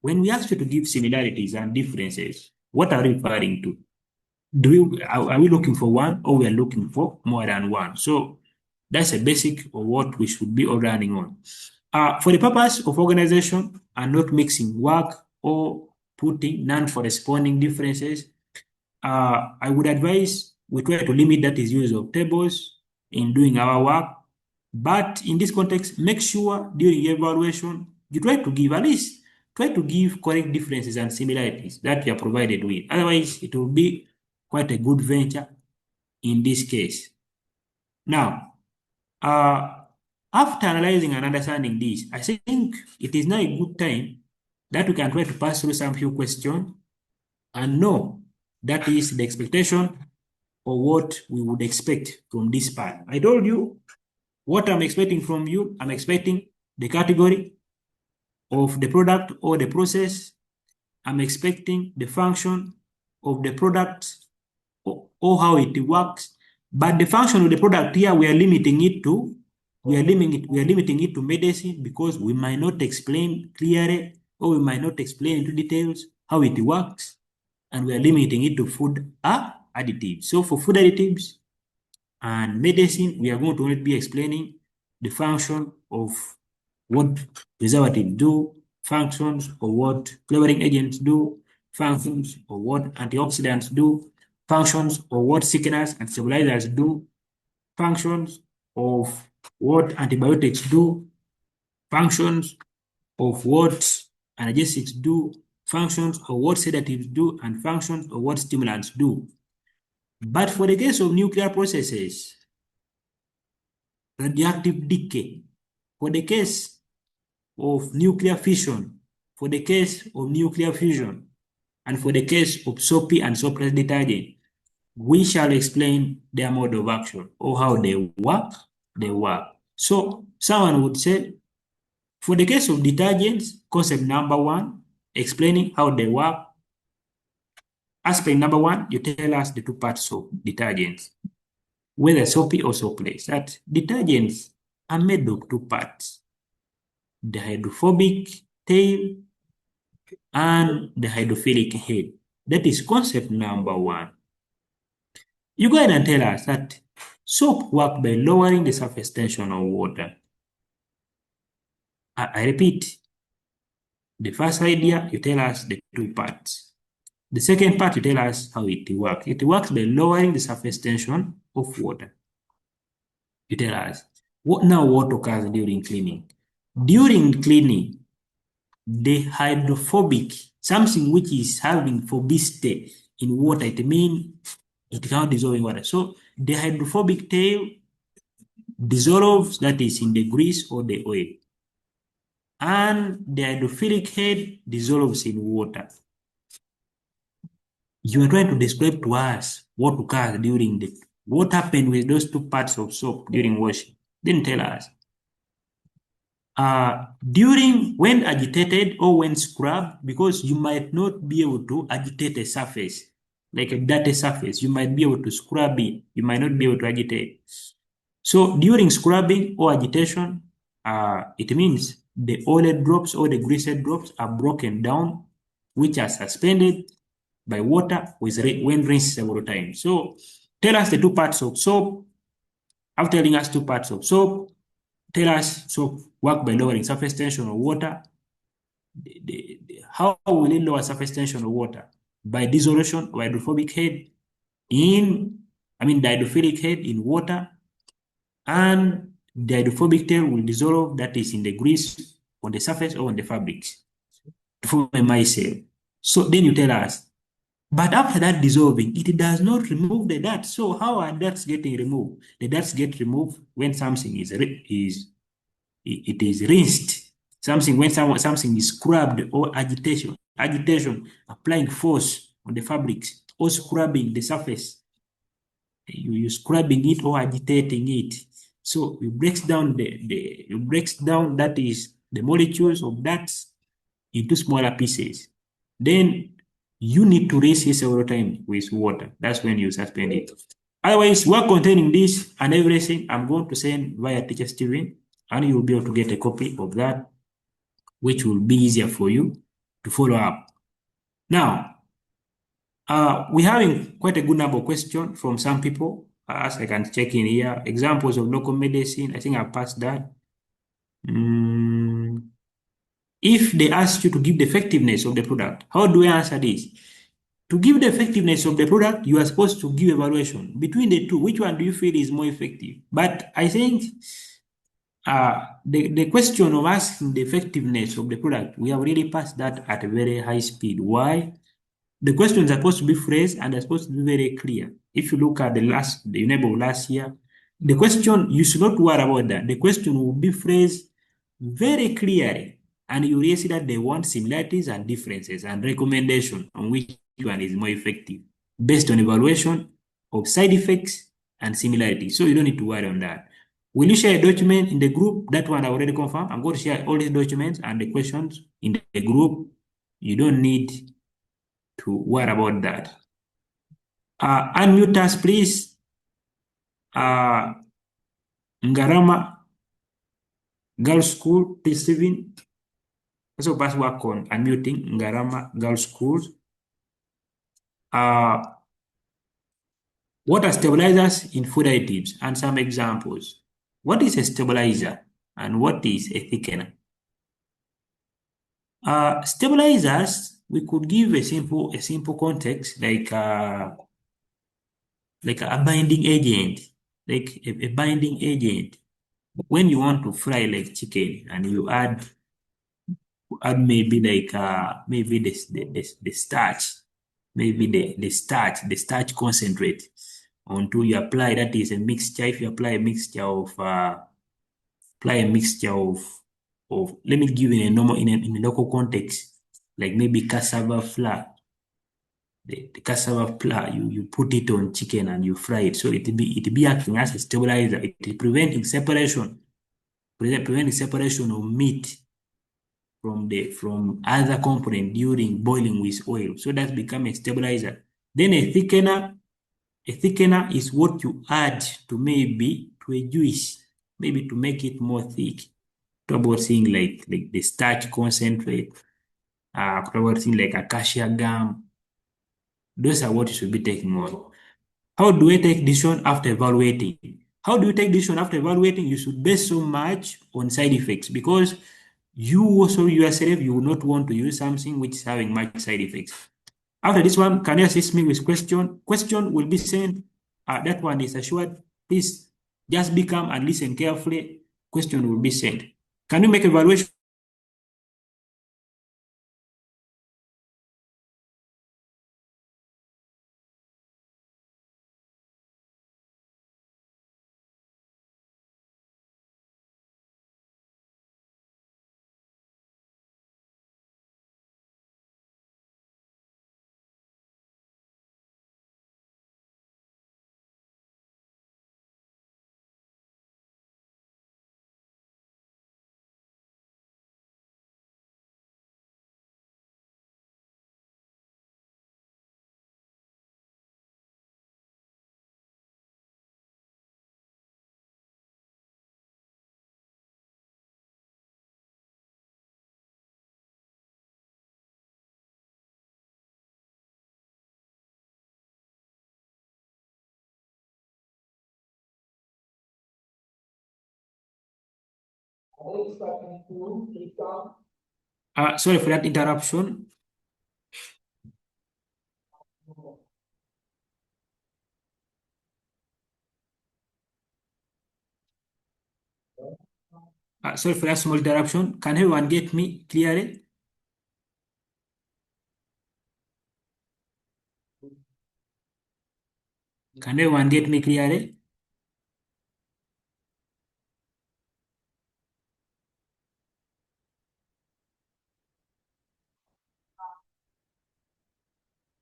When we ask you to give similarities and differences, what are we referring to? Are we looking for one or we are looking for more than one? So that's a basic of what we should be all running on. For the purpose of organization and not mixing work or putting non-corresponding differences, I would advise we try to limit that is use of tables in doing our work. But in this context, make sure during evaluation, you try to give at least correct differences and similarities that you are provided with. Otherwise, it will be quite a good venture in this case. Now, after analyzing and understanding this, I think it is now a good time that we can try to pass through some few questions and know that is the expectation or what we would expect from this part. I told you what I'm expecting from you. I'm expecting the category of the product or the process. I'm expecting the function of the product or how it works. But the function of the product here, we are limiting it to medicine because we might not explain clearly or we might not explain into details how it works, and we are limiting it to food additives. So for food additives and medicine, we are going to only be explaining the function of what preservatives do, functions of what flavoring agents do, functions of what antioxidants do, functions of what thickeners and stabilizers do, functions of what antibiotics do, functions of what analgesics do, functions of what sedatives do, and functions of what stimulants do. But for the case of nuclear processes, radioactive decay, for the case of nuclear fission, for the case of nuclear fusion, and for the case of soapy and soapless detergent, we shall explain their mode of action or how they work. So someone would say, for the case of detergents, concept number one, explaining how they work. Aspect number one, you tell us the two parts of detergents, whether soapy or soapless. That detergents are made of two parts, the hydrophobic tail and the hydrophilic head. That is concept number one. You go ahead and tell us that soap works by lowering the surface tension of water. I repeat, the first idea, you tell us the two parts. The second part, you tell us how it works. It works by lowering the surface tension of water. You tell us, what occurs during cleaning? During cleaning, the hydrophobic, something which is having phobicity in water, it means it cannot dissolve in water. So the hydrophobic tail dissolves, that is in the grease or the oil. And the hydrophilic head dissolves in water. You are trying to describe to us what occurs during what happened with those two parts of soap during washing. Then tell us. During when agitated or when scrubbed, because you might not be able to agitate a surface, like a dirty surface, you might be able to scrub it, you might not be able to agitate. So during scrubbing or agitation, it means the oiled drops or the greased drops are broken down, which are suspended by water when rinsed several times. So tell us the two parts of soap. After telling us two parts of soap, tell us soap work by lowering surface tension of water. How will it lower surface tension of water? By dissolution of hydrophobic head the hydrophilic head in water, and the hydrophobic tail will dissolve, that is in the grease on the surface or on the fabrics to form a micelle. So then you tell us, but after that dissolving, it does not remove the dirt. So how are dirts getting removed? The dirts get removed when something is rinsed. When something is scrubbed or agitation, applying force on the fabrics or scrubbing the surface. You scrubbing it or agitating it. So it breaks down that is the molecules of that into smaller pieces. Then you need to rinse it several times with water. That's when you suspend it. Otherwise, work containing this and everything, I'm going to send via Teacher Steven, and you'll be able to get a copy of that, which will be easier for you to follow up. Now, we're having quite a good number of questions from some people. As I can check in here, examples of local medicine, I think I passed that. If they ask you to give the effectiveness of the product, how do I answer this? To give the effectiveness of the product, you are supposed to give evaluation between the two. Which one do you feel is more effective? But I think the question of asking the effectiveness of the product, we have really passed that at a very high speed. Why? The questions are supposed to be phrased and they're supposed to be very clear. If you look at the neighbor last year, the question, you should not worry about that. The question will be phrased very clearly, and you will see that they want similarities and differences and recommendation on which one is more effective based on evaluation of side effects and similarities. So you don't need to worry on that. Will you share a document in the group? That one I already confirmed. I'm going to share all these documents and the questions in the group. You don't need to worry about that. Unmute us, please. Ngarama Girls School, please, Steven. Also, pass work on unmuting Ngarama Girls School. What are stabilizers in food additives and some examples? What is a stabilizer and what is a thickener? Stabilizers, we could give a simple context like a binding agent, like a binding agent. When you want to fry like chicken and you add maybe like maybe the starch, maybe the starch concentrate onto you apply, that is a mixture. If you apply a mixture of let me give you a normal in a local context, like maybe cassava flour. The cassava flour, you put it on chicken and you fry it. So it be acting as a stabilizer. It preventing separation of meat from other component during boiling with oil. So that become a stabilizer. Then a thickener is what you add to a juice, maybe to make it more thick. Talk about things like the starch concentrate, talk about things like acacia gum. Those are what you should be taking on. How do we take decision after evaluating? How do you take decision after evaluating? You should base so much on side effects, because you also yourself, you will not want to use something which is having much side effects. After this one, can you assist me with question? Question will be sent. That one is assured. Please just be calm and listen carefully. Question will be sent. Can you make evaluation? Sorry for that interruption. Sorry for that small interruption. Can everyone get me clearly? Can everyone get me clearly?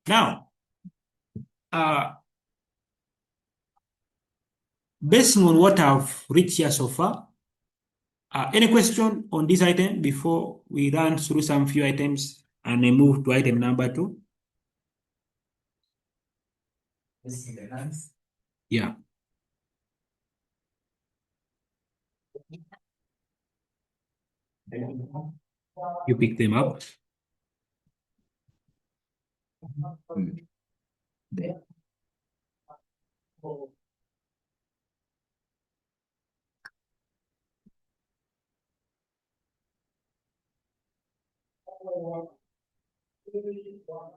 Now, based on what I've reached here so far, any question on this item before we run through some few items and then move to item number 2? Yeah. You pick them up.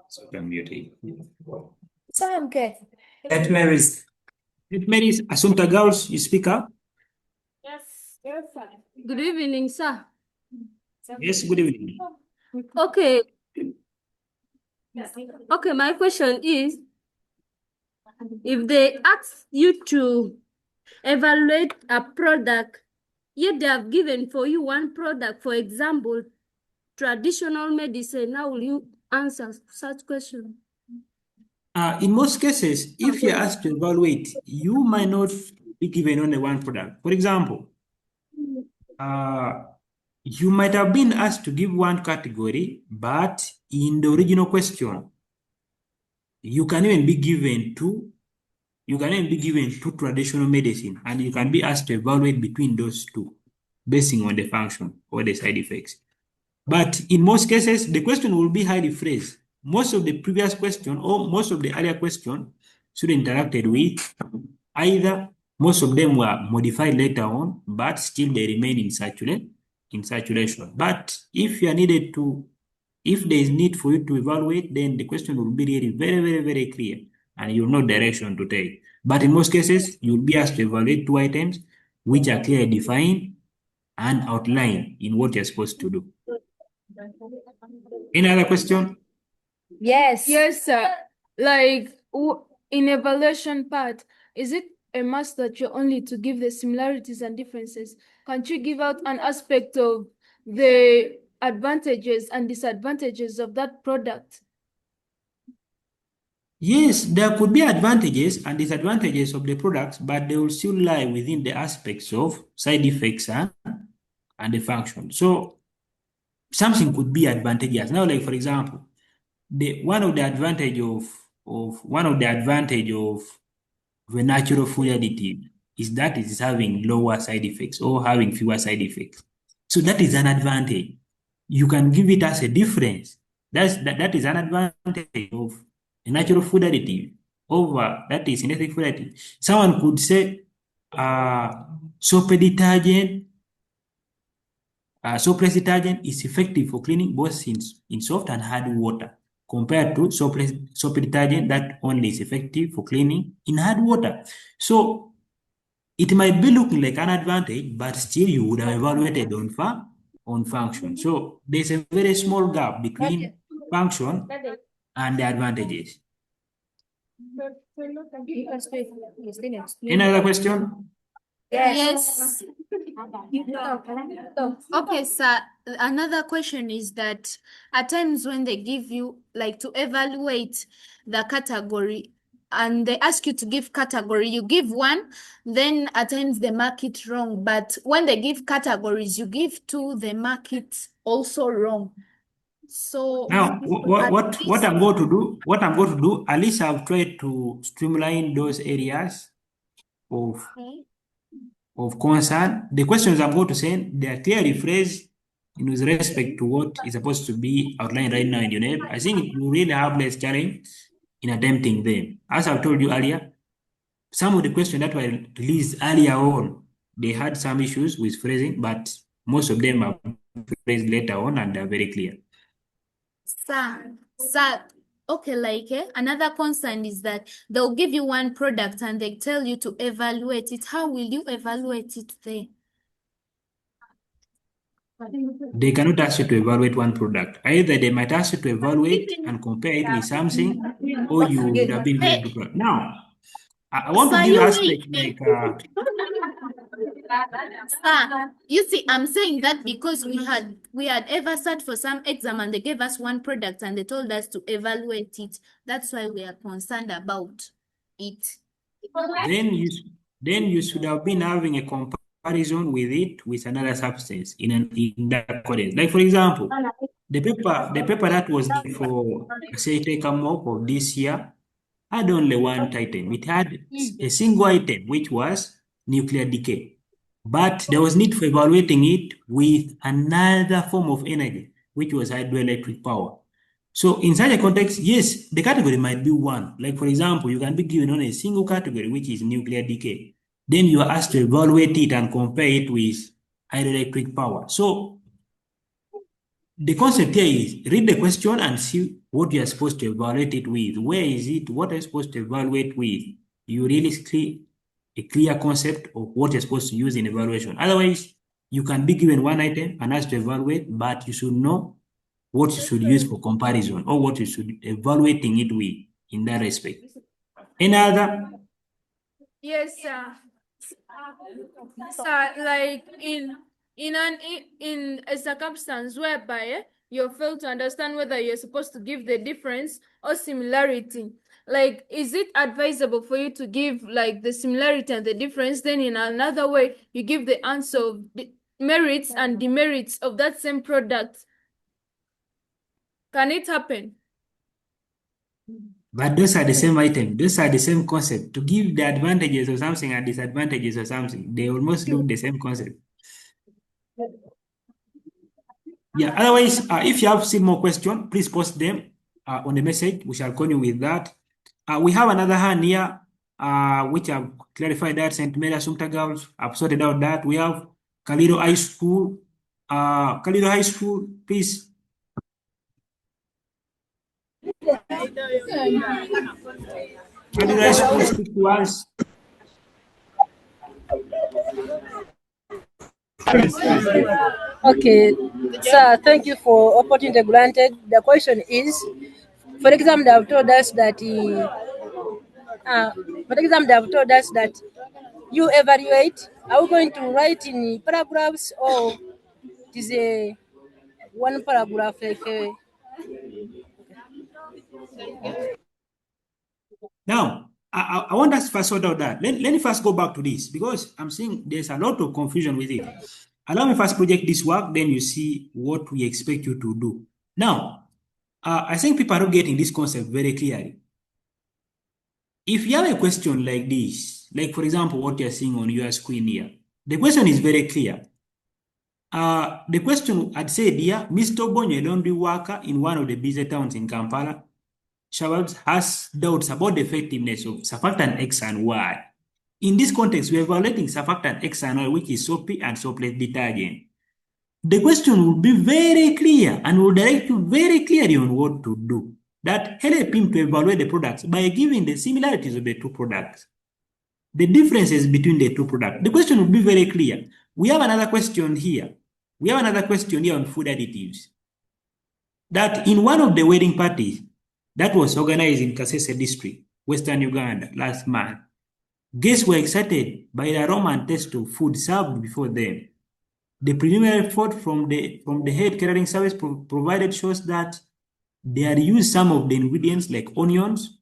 So I'm muting. So I'm good. St. Mary's. St. Mary's, Assumpta Girls, you speak up. Yes, sir. Good evening, sir. Yes, good evening. Okay. Okay, my question is, if they ask you to evaluate a product, yet they have given for you one product, for example, traditional medicine, how will you answer such question? In most cases, if you're asked to evaluate, you might not be given only one product. For example, you might have been asked to give one category, but in the original question, you can even be given two. You can even be given two traditional medicine, and you can be asked to evaluate between those two, based on the function or the side effects. But in most cases, the question will be highly phrased. Most of the previous question or most of the earlier question students interacted with, either most of them were modified later on, but still they remain in saturation. But if you are needed to, if there is need for you to evaluate, then the question will be really very clear, and you'll know direction to take. But in most cases, you'll be asked to evaluate two items which are clearly defined and outlined in what you're supposed to do. Any other question? Yes. Yes, sir. Like in evaluation part, is it a must that you're only to give the similarities and differences? Can't you give out an aspect of the advantages and disadvantages of that product? Yes, there could be advantages and disadvantages of the products, but they will still lie within the aspects of side effects and the function. So something could be advantageous. Now, like for example, one of the advantage of the natural food additive is that it is having lower side effects or having fewer side effects. So that is an advantage. You can give it as a difference. That is an advantage of a natural food additive over that is synthetic food additive. Someone could say soap detergent is effective for cleaning both in soft and hard water, compared to soap detergent that only is effective for cleaning in hard water. So it might be looking like an advantage, but still you would have evaluated on function. So there's a very small gap between function and the advantages. Any other question? Yes. Okay, sir. Another question is that at times when they give you like to evaluate the category and they ask you to give category, you give one, then at times they mark it wrong. But when they give categories, you give two, they mark it also wrong. So Now, what I'm going to do, at least I've tried to streamline those areas of concern. The questions I'm going to send, they are clearly phrased with respect to what is supposed to be outlined right now in UNEP. I think it will really have less challenge in attempting them. As I've told you earlier, some of the questions that were released earlier on, they had some issues with phrasing, but most of them are phrased later on and they're very clear. Sir, okay, like another concern is that they'll give you one product and they tell you to evaluate it. How will you evaluate it there? They cannot ask you to evaluate one product. Either they might ask you to evaluate and compare it with something, or you would have been given to product. Now, I want to give aspects like you see, I'm saying that because we had ever sat for some exam and they gave us one product and they told us to evaluate it. That's why we are concerned about it. then you should have been having a comparison with it with another substance in that accordance. Like for example, the paper that was due for say take a mock of this year had only one item. It had a single item, which was nuclear decay. But there was need for evaluating it with another form of energy, which was hydroelectric power. So in such a context, yes, the category might be one. Like for example, you can be given on a single category, which is nuclear decay. Then you are asked to evaluate it and compare it with hydroelectric power. So the concept here is read the question and see what you are supposed to evaluate it with. Where is it? What are you supposed to evaluate with? You really see a clear concept of what you're supposed to use in evaluation. Otherwise, you can be given one item and asked to evaluate, but you should know what you should use for comparison or what you should evaluating it with in that respect. Any other? Yes, sir. Sir, like in a circumstance whereby you fail to understand whether you're supposed to give the difference or similarity, like is it advisable for you to give like the similarity and the difference, then in another way you give the answer of the merits and demerits of that same product? Can it happen? But those are the same item. Those are the same concept. To give the advantages of something and disadvantages of something, they almost look the same concept. Yeah. Otherwise, if you have still more questions, please post them on the message. We shall continue with that. We have another hand here, which I've clarified that St. Mary Assumpta Girls. I've sorted out that. We have Kalido High School. Kalido High School, please. Kalido High School, speak to us. Okay, sir, thank you for opportunity granted. The question is, for example, they have told us that, for example, they have told us that you evaluate. Are we going to write in paragraphs or it is a one paragraph like Now, I want us to first sort out that. Let me first go back to this because I'm seeing there's a lot of confusion with it. Allow me first project this work, then you see what we expect you to do. Now, I think people are not getting this concept very clearly. If you have a question like this, like for example, what you're seeing on your screen here, the question is very clear. The question had said here, Mr. Bonyo, a laundry worker in one of the busy towns in Kampala, Shabab has doubts about the effectiveness of surfactant X and Y. In this context, we are evaluating surfactant X and Y, which is soapy and soapless detergent. The question will be very clear and will direct you very clearly on what to do. That help him to evaluate the products by giving the similarities of the two products, the differences between the two products. The question will be very clear. We have another question here. We have another question here on food additives. That in one of the wedding parties that was organized in Kasese district, Western Uganda, last month, guests were excited by the aroma and taste of food served before them. The preliminary report from the head catering service provided shows that they had used some of the ingredients like onions,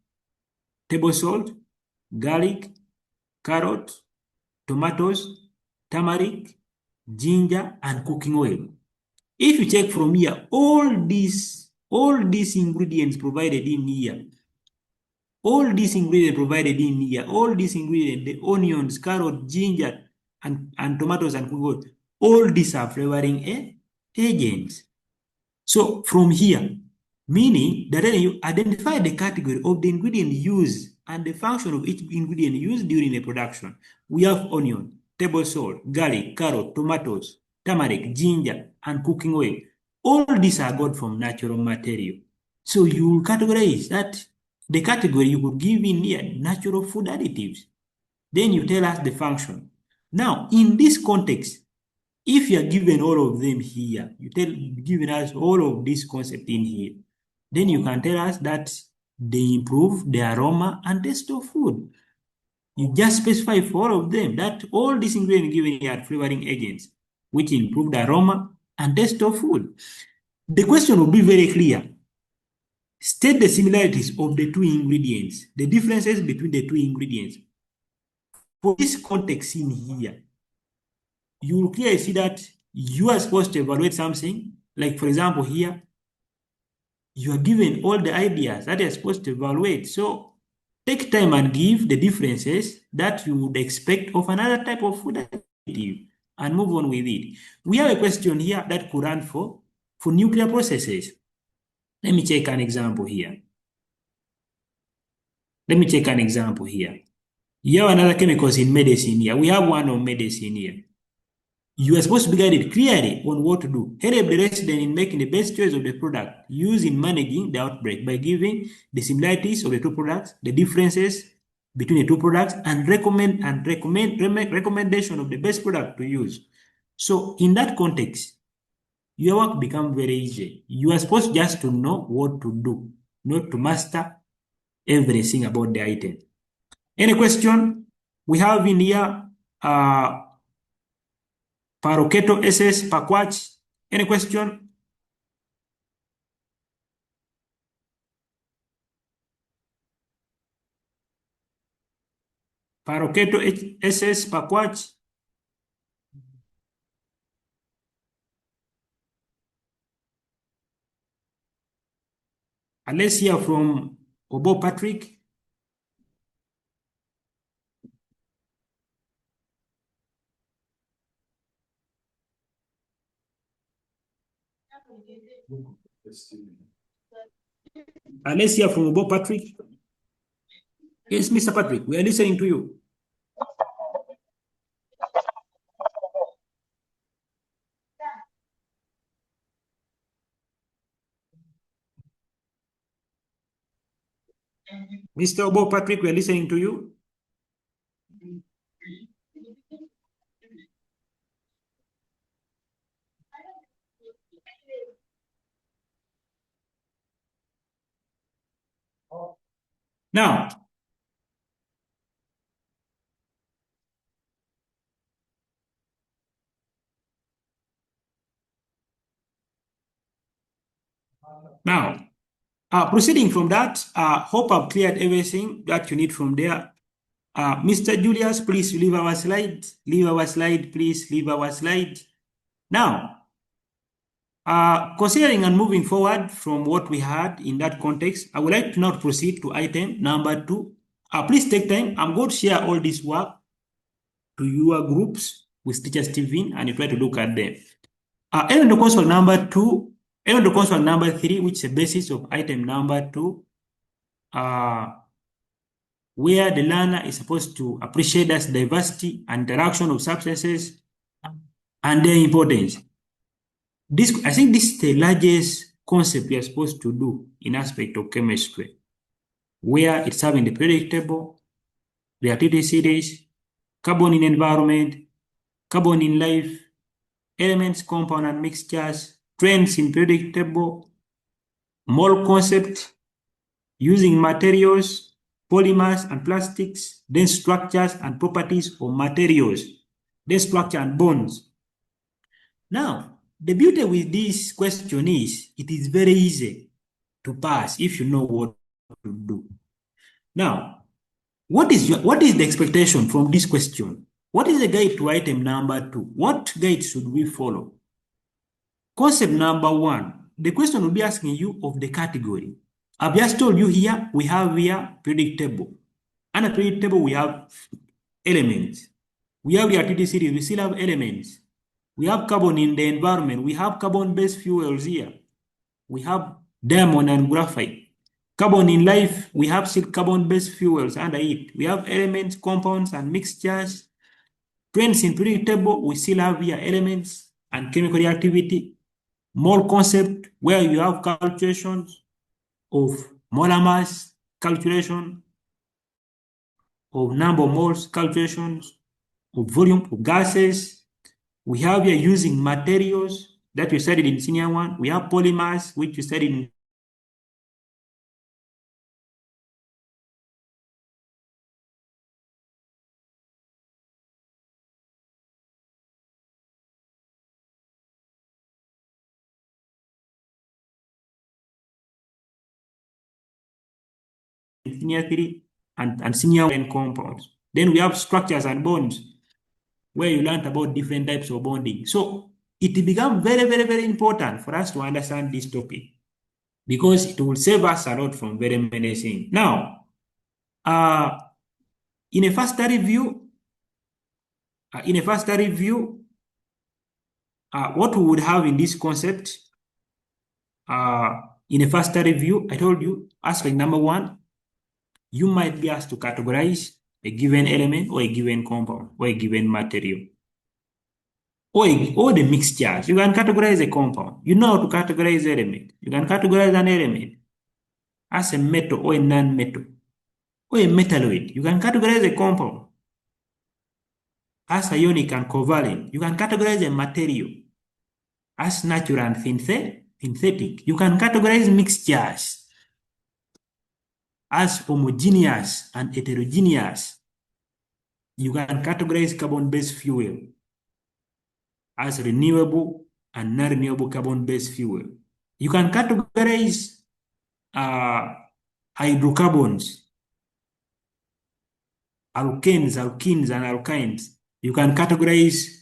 table salt, garlic, carrot, tomatoes, turmeric, ginger, and cooking oil. If you check from here, all these ingredients provided in here, all these ingredients, the onions, carrot, ginger, and tomatoes and cooking oil, all these are flavoring agents. So from here, meaning that you identify the category of the ingredient used and the function of each ingredient used during the production. We have onion, table salt, garlic, carrot, tomatoes, turmeric, ginger, and cooking oil. All these are got from natural material. So you categorize that the category you could give in here, natural food additives. Then you tell us the function. Now, in this context, if you are given all of them here, giving us all of this concept in here, then you can tell us that they improve the aroma and taste of food. You just specify for all of them that all these ingredients given here are flavoring agents, which improve the aroma and taste of food. The question will be very clear. State the similarities of the two ingredients, the differences between the two ingredients. For this context in here, you will clearly see that you are supposed to evaluate something. Like, for example, here, you are given all the ideas that you're supposed to evaluate. So take time and give the differences that you would expect of another type of food additive and move on with it. We have a question here that could run for nuclear processes. Let me take an example here. You have another chemicals in medicine here. We have one on medicine here. You are supposed to be guided clearly on what to do. Help the resident in making the best choice of the product used in managing the outbreak by giving the similarities of the two products, the differences between the two products, and recommendation of the best product to use. So in that context, your work becomes very easy. You are supposed just to know what to do, not to master everything about the item. Any question? We have in here Paroketo SS Pakwach. Any question? Paroketo SS Pakwach. Alessia from Obo Patrick. Alessia from Obo Patrick. Yes, Mr. Patrick, we are listening to you. Mr. Obo Patrick, we are listening to you. Now, proceeding from that, hope I've cleared everything that you need from there. Mr. Julius, please leave our slide. Leave our slide, please leave our slide. Now, considering and moving forward from what we had in that context, I would like to now proceed to item number 2. Please take time. I'm going to share all this work to your groups with Teacher Stephen, and you try to look at them. Element console number 2, element console number 3, which is the basis of item number 2, where the learner is supposed to appreciate the diversity and interaction of substances and their importance. I think this is the largest concept we are supposed to do in aspect of chemistry, where it's having the periodic table, reactivity series, carbon in environment, carbon in life, elements, compound and mixtures, trends in periodic table, mole concept, using materials, polymers and plastics, then structures and properties of materials, then structure and bonds. Now, the beauty with this question is it is very easy to pass if you know what to do. Now, what is the expectation from this question? What is the guide to item number 2? What guide should we follow? Concept number 1, the question will be asking you of the category. I've just told you here, we have here periodic table. And a periodic table, we have elements. We have reactivity series, we still have elements. We have carbon in the environment. We have carbon-based fuels here. We have diamond and graphite. Carbon in life, we have still carbon-based fuels under it. We have elements, compounds, and mixtures. Trends in periodic table, we still have here elements and chemical reactivity. Mole concept, where you have calculations of molar mass, calculation of number of moles, calculations of volume of gases. We have here using materials that we studied in senior 1. We have polymers, which we studied in senior 3 and senior 1 compounds. Then we have structures and bonds, where you learned about different types of bonding. So it becomes very, very, very important for us to understand this topic because it will save us a lot from very many things. Now, in a faster review, what we would have in this concept, in a faster review, I told you, aspect number 1, you might be asked to categorize a given element or a given compound or a given material or the mixtures. You can categorize a compound. You know how to categorize element. You can categorize an element as a metal or a non-metal or a metalloid. You can categorize a compound as ionic and covalent. You can categorize a material as natural and synthetic. You can categorize mixtures as homogeneous and heterogeneous. You can categorize carbon-based fuel as renewable and non-renewable carbon-based fuel. You can categorize hydrocarbons, alkanes, alkenes, and alkynes. You can categorize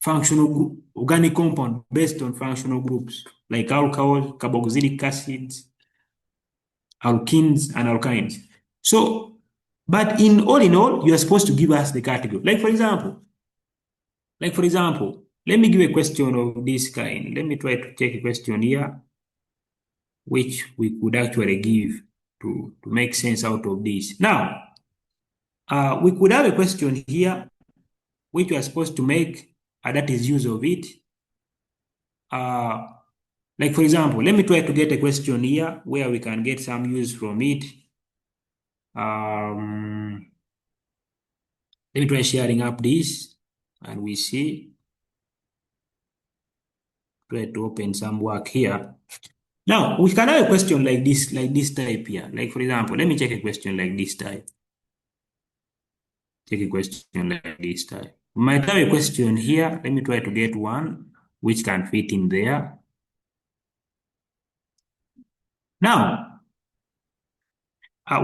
functional organic compound based on functional groups like alcohol, carboxylic acids, alkenes, and alkynes. So, but in all, you are supposed to give us the category. Like for example, let me give a question of this kind. Let me try to take a question here, which we could actually give to make sense out of this. Now, we could have a question here, which we are supposed to make, that is use of it. Like for example, let me try to get a question here where we can get some use from it. Let me try sharing up this and we see. Try to open some work here. Now, we can have a question like this type here. Like for example, let me check a question like this type. Take a question like this type. We might have a question here. Let me try to get one which can fit in there. Now,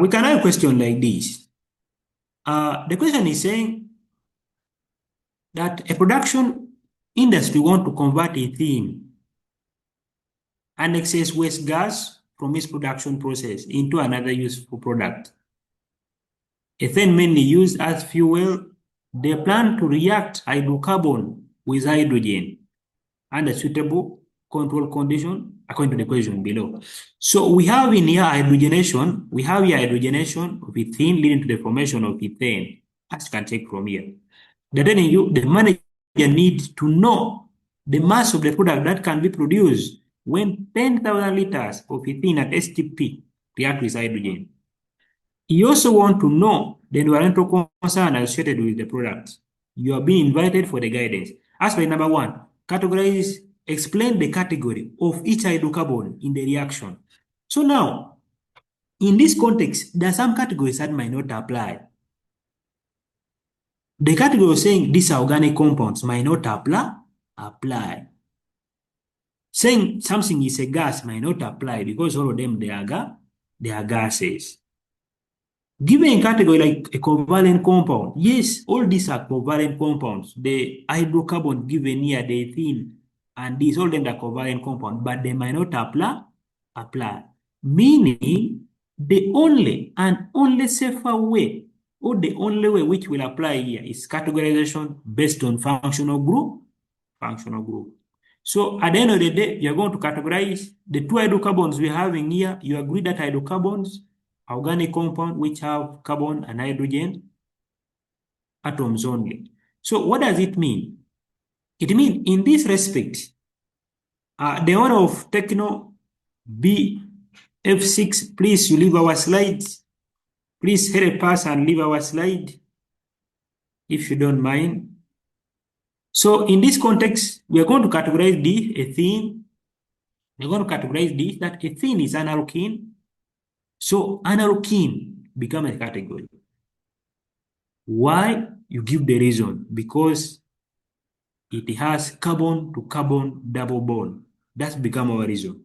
we can have a question like this. The question is saying that a production industry want to convert ethene and excess waste gas from its production process into another useful product. Ethane mainly used as fuel. They plan to react hydrocarbon with hydrogen under suitable control condition according to the question below. So we have in here hydrogenation. We have here hydrogenation of ethene leading to the formation of ethane, as you can check from here. They're telling you the manager needs to know the mass of the product that can be produced when 10,000 liters of ethene at STP react with hydrogen. You also want to know the environmental concern associated with the product. You are being invited for the guidance. Aspect number 1, categorize, explain the category of each hydrocarbon in the reaction. So now, in this context, there are some categories that might not apply. The category of saying these are organic compounds might not apply. Saying something is a gas might not apply because all of them they are gases. Given a category like a covalent compound, yes, all these are covalent compounds. The hydrocarbon given here, the ethene, and these, all them are covalent compounds, but they might not apply. Meaning, the only and only safer way, or the only way which will apply here is categorization based on functional group. So at the end of the day, you're going to categorize the two hydrocarbons we're having here. You agree that hydrocarbons are organic compounds which have carbon and hydrogen atoms only. So what does it mean? It means in this respect, the owner of Techno BF6, please you leave our slides. Please help us and leave our slide if you don't mind. So in this context, we are going to categorize the ethene. We're going to categorize this, that ethene is an alkene. So an alkene become a category. Why? You give the reason. Because it has carbon to carbon double bond. That's become our reason.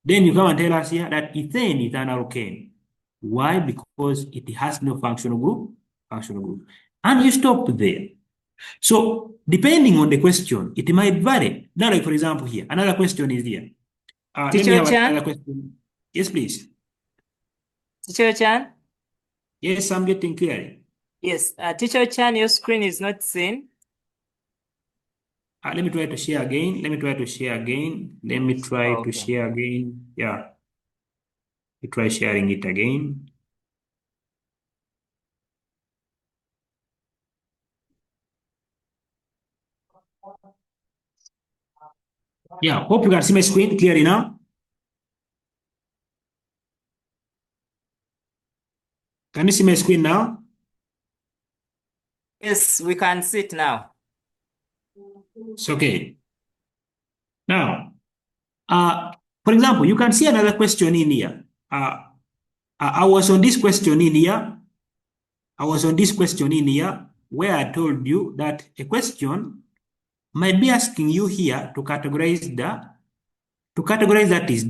Then you come and tell us here that ethane is an alkane. Why? Because it has no functional group. And you stop there. So depending on the question, it might vary. Now, like for example here, another question is here. Let me Teacher have Chan? another question. Yes, please. Teacher Chan? Yes, I'm getting clear. Yes, Teacher Chan, your screen is not seen. Let me try to share again. Let me try to share again. Yeah. We try sharing it again. Yeah, hope you can see my screen clearly now. Can you see my screen now? Yes, we can see it now. It's okay. Now, For example, you can see another question in here. I was on this question in here. I was on this question in here where I told you that a question might be asking you here to categorize that is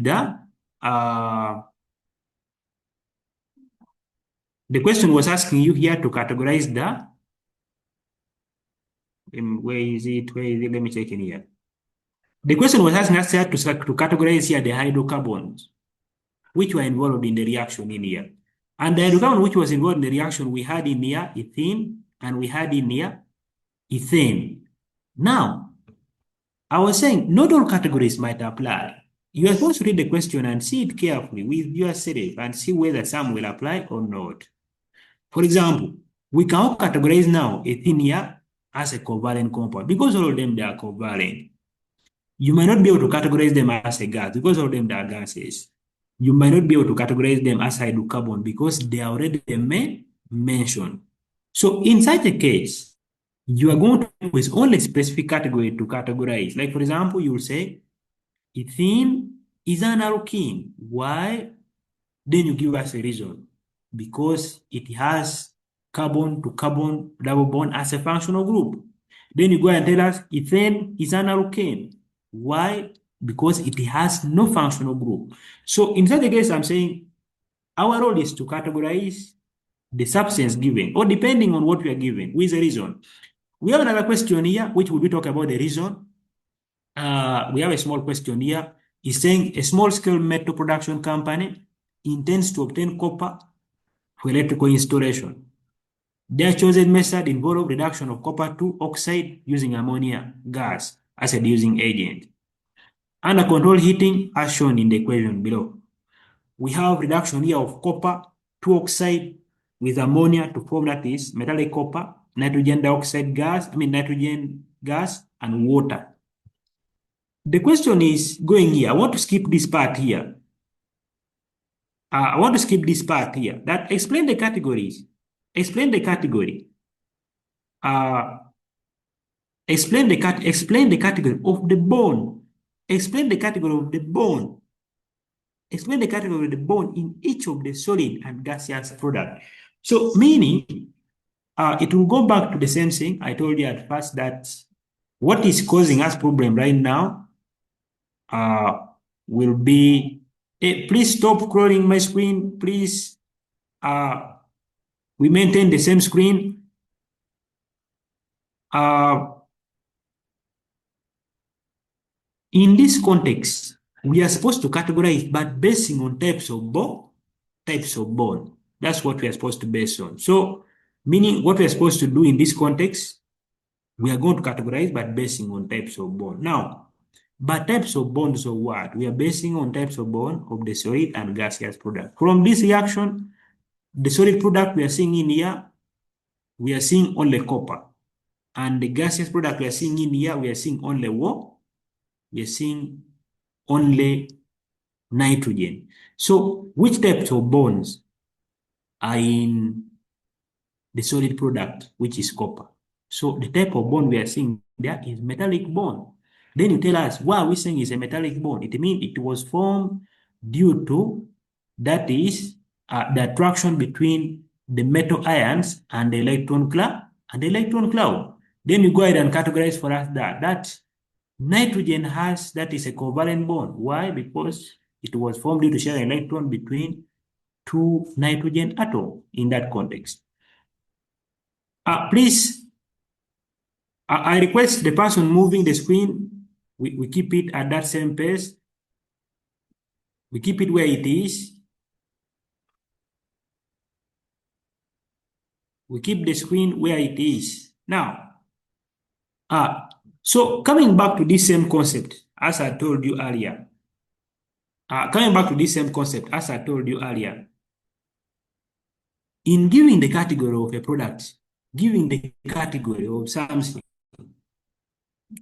the question was asking you here to categorize where is it? Let me check in here. The question was asking us here to categorize here the hydrocarbons which were involved in the reaction in here. And the hydrocarbon which was involved in the reaction, we had in here ethene and we had in here ethane. Now, I was saying not all categories might apply. You are supposed to read the question and see it carefully with yourself and see whether some will apply or not. For example, we can categorize now ethene here as a covalent compound because all of them they are covalent. You might not be able to categorize them as a gas because all of them they are gases. You might not be able to categorize them as hydrocarbon because they are already mentioned. So in such a case, you are going to use only specific category to categorize. Like for example, you will say ethene is an alkene. Why? Then you give us a reason. Because it has carbon to carbon double bond as a functional group. Then you go and tell us ethane is an alkane. Why? Because it has no functional group. So in such a case, I'm saying our role is to categorize the substance given, or depending on what we are given, with a reason. We have another question here, which will be talking about the reason. We have a small question here. It's saying a small-scale metal production company intends to obtain copper for electrical installation. Their chosen method involves reduction of copper to oxide using ammonia gas as a reducing agent. Under controlled heating, as shown in the equation below, we have reduction here of copper to oxide with ammonia to form that is metallic copper, nitrogen gas, and water. The question is going here. I want to skip this part here. That explain the categories. Explain the category. Explain the category of the bond. Explain the category of the bond. Explain the category of the bond in each of the solid and gaseous product. So meaning, it will go back to the same thing I told you at first, that what is causing us problem right now will be, please stop scrolling my screen, please. We maintain the same screen. In this context, we are supposed to categorize, but basing on types of bond. That's what we are supposed to base on. So, meaning what we are supposed to do in this context, we are going to categorize, but basing on types of bond. Now, but types of bonds of what? We are basing on types of bond of the solid and gaseous product. From this reaction, the solid product we are seeing in here, we are seeing only copper. And the gaseous product we are seeing in here, we are seeing only what? We are seeing only nitrogen. So, which types of bonds are in the solid product, which is copper? So, the type of bond we are seeing there is metallic bond. Then you tell us, why are we saying it's a metallic bond? It means it was formed due to, that is, the attraction between the metal ions and the electron cloud. Then you go ahead and categorize for us that nitrogen has, that is a covalent bond. Why? Because it was formed due to share an electron between two nitrogen atoms in that context. Please, I request the person moving the screen, we keep it at that same pace. We keep it where it is. We keep the screen where it is. Now, so coming back to this same concept, as I told you earlier, in giving the category of a product, giving the category of something,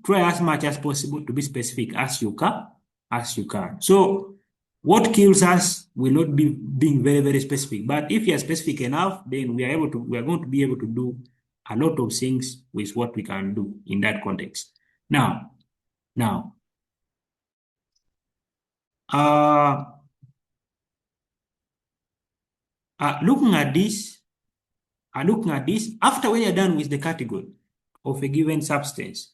try as much as possible to be specific as you can. So what kills us will not be being very, very specific. But if you are specific enough, then we are going to be able to do a lot of things with what we can do in that context. Now, Uh, looking at this, after when you're done with the category of a given substance,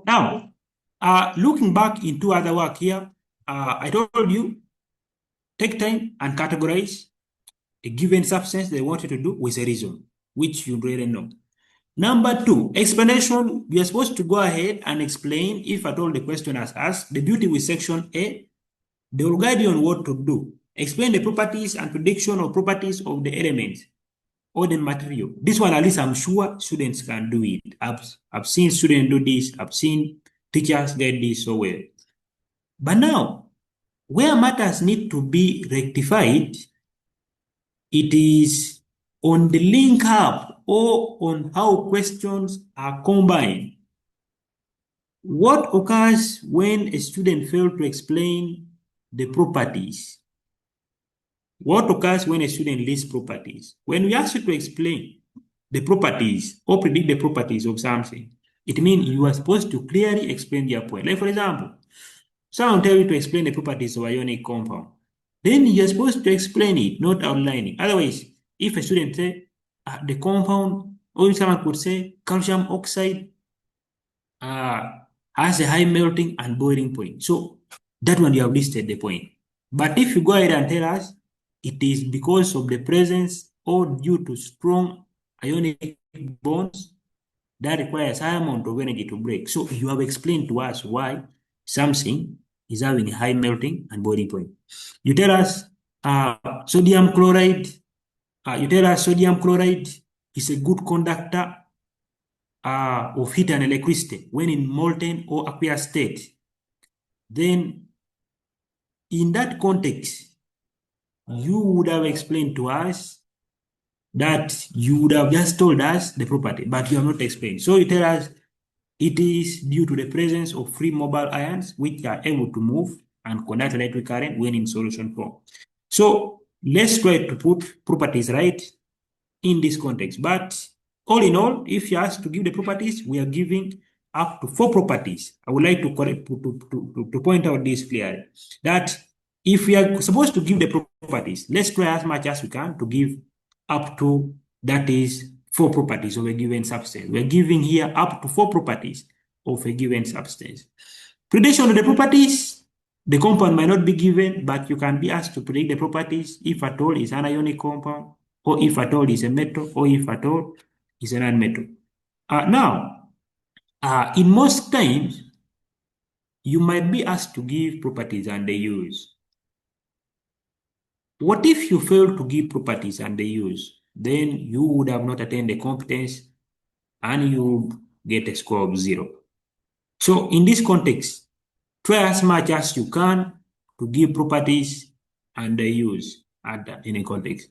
now, looking back into other work here, I told you, take time and categorize a given substance they wanted to do with a reason, which you really know. Number two, explanation. You are supposed to go ahead and explain if at all the question has asked. The beauty with section A, they will guide you on what to do. Explain the properties and prediction of properties of the elements or the material. This one, at least I'm sure students can do it. I've seen students do this. I've seen teachers get this so well. But now, where matters need to be rectified, it is on the link up or on how questions are combined. What occurs when a student fails to explain the properties? What occurs when a student lists properties? When we ask you to explain the properties or predict the properties of something, it means you are supposed to clearly explain their point. Like, for example, someone tell you to explain the properties of ionic compound. Then you're supposed to explain it, not outline it. Otherwise, if a student say the compound, or someone could say calcium oxide has a high melting and boiling point. So that one you have listed the point. But if you go ahead and tell us it is because of the presence or due to strong ionic bonds that requires high amount of energy to break. So you have explained to us why something is having a high melting and boiling point. You tell us sodium chloride. You tell us sodium chloride is a good conductor of heat and electricity when in molten or aqueous state. Then in that context, you would have explained to us that you would have just told us the property, but you have not explained. So you tell us it is due to the presence of free mobile ions which are able to move and conduct electric current when in solution form. So let's try to put properties right in this context. But all in all, if you ask to give the properties, we are giving up to 4 properties. I would like to point out this clearly, that if we are supposed to give the properties, let's try as much as we can to give up to, that is, 4 properties of a given substance. We're giving here up to 4 properties of a given substance. Prediction of the properties, the compound might not be given, but you can be asked to predict the properties if at all is an ionic compound, or if at all is a metal, or if at all is a non-metal. Now, in most times, you might be asked to give properties and the use. What if you fail to give properties and the use? Then you would have not attained the competence and you get a score of 0. So in this context, try as much as you can to give properties and the use in a context.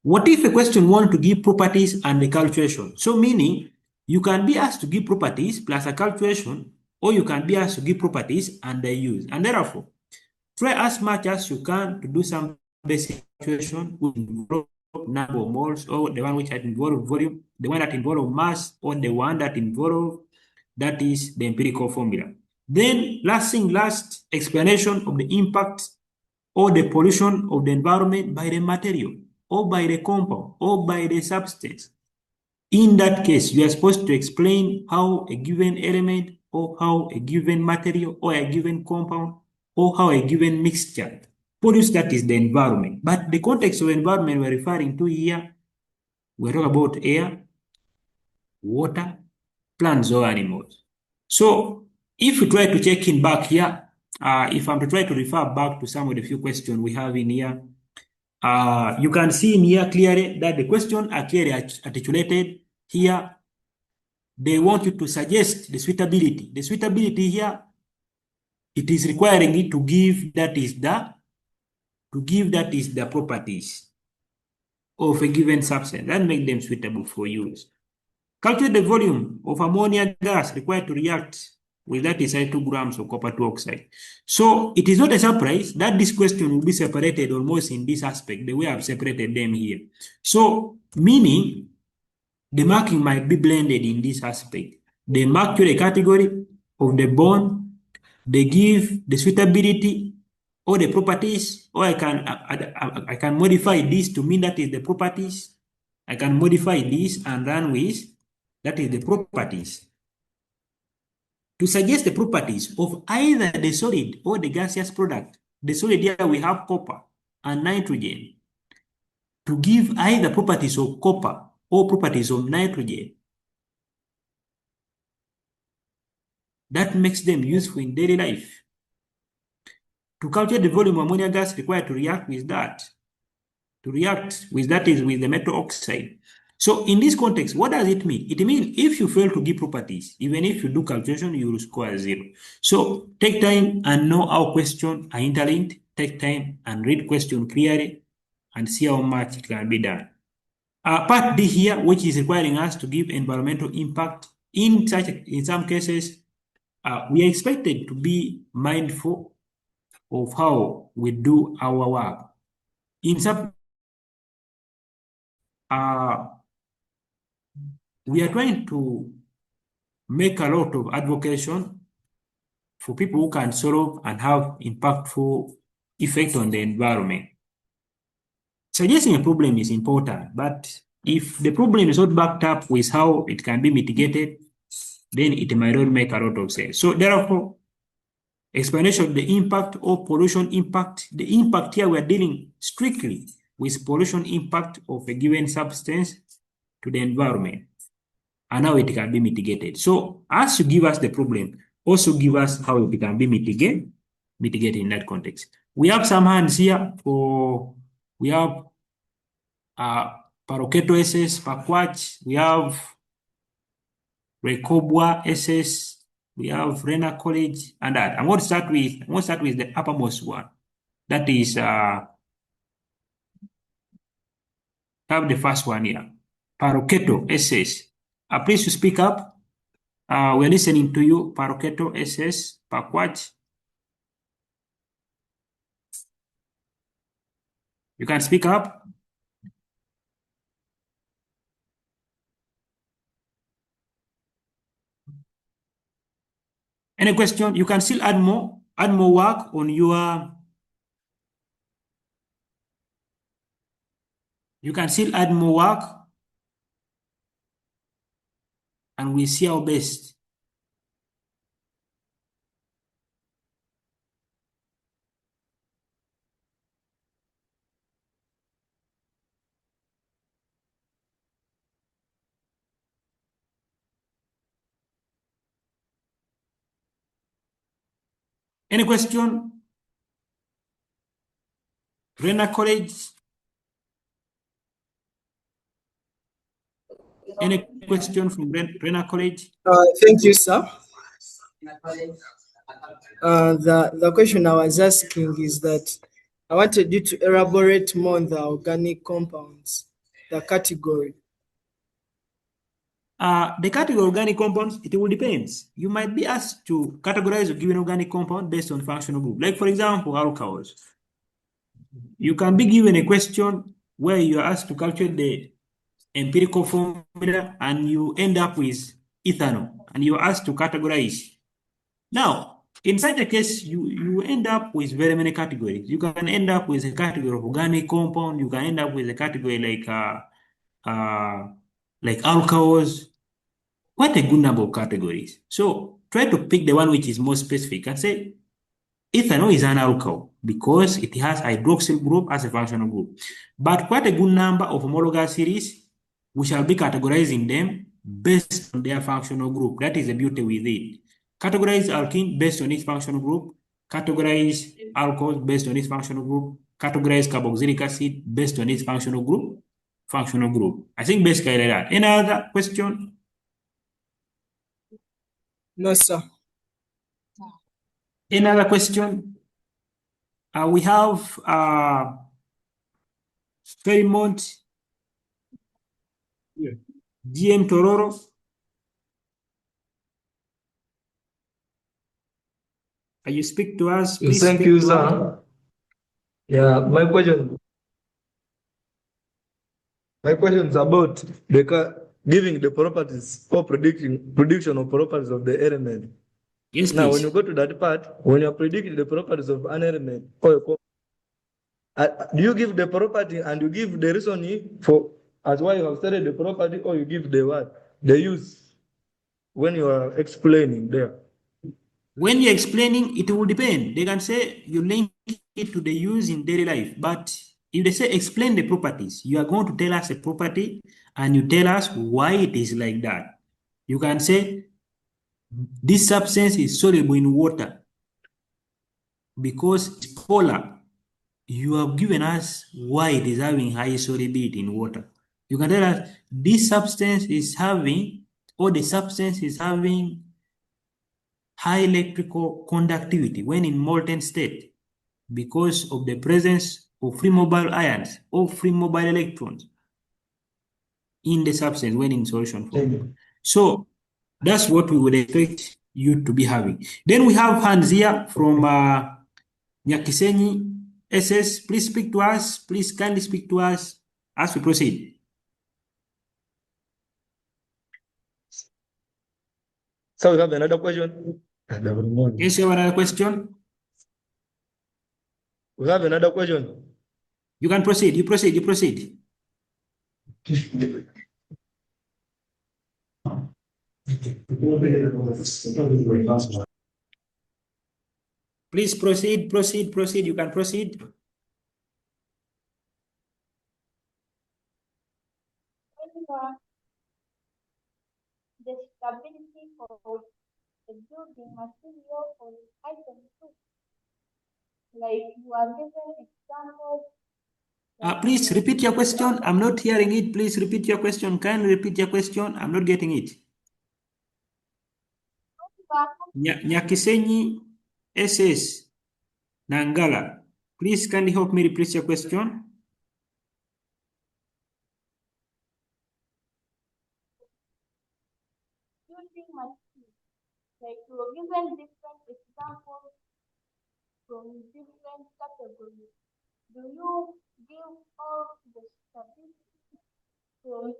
What if a question wants to give properties and a calculation? So meaning you can be asked to give properties plus a calculation, or you can be asked to give properties and the use. And therefore, try as much as you can to do some basic calculation which involve number of moles, or the one which involve volume, the one that involve mass, or the one that involve, that is the empirical formula. Then last explanation of the impact or the pollution of the environment by the material, or by the compound, or by the substance. In that case, you are supposed to explain how a given element, or how a given material, or a given compound, or how a given mixture produce, that is the environment. But the context of environment we're referring to here, we're talking about air, water, plants, or animals. So if we try to check in back here, if I'm to try to refer back to some of the few questions we have in here, You can see in here clearly that the question are clearly articulated here. They want you to suggest the suitability. The suitability here, it is requiring it to give that is the properties of a given substance that make them suitable for use. Calculate the volume of ammonia gas required to react with that is 2 grams of copper 2 oxide. So it is not a surprise that this question will be separated almost in this aspect, the way I've separated them here. So meaning the marking might be blended in this aspect. They mark you the category of the bond, they give the suitability or the properties, or I can modify this to mean that is the properties. I can modify this and run with that is the properties. To suggest the properties of either the solid or the gaseous product. The solid here we have copper and nitrogen. To give either properties of copper or properties of nitrogen, that makes them useful in daily life. To calculate the volume of ammonia gas required to react with that, is with the metal oxide. So in this context, what does it mean? It means if you fail to give properties, even if you do calculation, you will score 0. So take time and know how questions are interlinked. Take time and read question clearly and see how much it can be done. Part D here, which is requiring us to give environmental impact. In some cases, we are expected to be mindful of how we do our work. In some we are trying to make a lot of advocation for people who can solve and have impactful effect on the environment. Suggesting a problem is important, but if the problem is not backed up with how it can be mitigated, then it might not make a lot of sense. So therefore, explanation of the impact or pollution impact. The impact here we are dealing strictly with pollution impact of a given substance to the environment and how it can be mitigated. So as you give us the problem, also give us how it can be mitigated in that context. We have some hands here we have Paroketo SS, Pakwach, we have Rekobwa SS, we have Rena College, and that. I'm going to start with the uppermost one. That is have the first one here. Paroketo SS. Please to speak up. We're listening to you, Paroketo SS, Pakwach. You can speak up. Any question? You can still add more work on your. You can still add more work, and we see our best. Any question? Rena College? Any question from Rena College? Thank you, sir. The question I was asking is that I wanted you to elaborate more on the organic compounds, the category. The category of organic compounds, it will depend. You might be asked to categorize a given organic compound based on functional group. Like for example, alcohols. You can be given a question where you are asked to calculate the empirical formula and you end up with ethanol and you're asked to categorize. Now, in such a case, you end up with very many categories. You can end up with a category of organic compound. You can end up with a category like alcohols. Quite a good number of categories. So try to pick the one which is more specific and say ethanol is an alcohol because it has hydroxyl group as a functional group. But quite a good number of homologous series, we shall be categorizing them based on their functional group. That is the beauty with it. Categorize alkene based on its functional group. Categorize alcohol based on its functional group. categorize carboxylic acid based on its functional group. Functional group. I think basically like that. Any other question? No, sir. Any other question? We have Fairmont, GM Tororo. You speak to us, please. Thank you, sir. Yeah, my question is about giving the properties or prediction of properties of the element. Yes, now, please. when you go to that part, when you're predicting the properties of an element, do you give the property and you give the reasoning for as why you have studied the property, or you give the what? The use when you are explaining there? When you're explaining, it will depend. They can say you link it to the use in daily life, but if they say explain the properties, you are going to tell us a property and you tell us why it is like that. You can say this substance is soluble in water because it's polar. You have given us why it is having high solubility in water. You can tell us this substance is having, or the substance is having high electrical conductivity when in molten state because of the presence of free mobile ions or free mobile electrons in the substance when in solution form. So that's what we would expect you to be having. Then we have Hans here from Nyakisenyi SS. Please speak to us. Please kindly speak to us as we proceed. So we have another question. Yes, you have another question? We have another question. You can proceed. You proceed. You proceed. Please proceed, proceed, proceed. You can proceed. The stability of the building material or item too. Like you are given examples. Please repeat your question. I'm not hearing it. Please repeat your question. Kindly repeat your question. I'm not getting it. Nyakisenyi SS Nangala. Please kindly help me repeat your question. Using material. Like you are given different examples from different categories. Do you give all the statistics from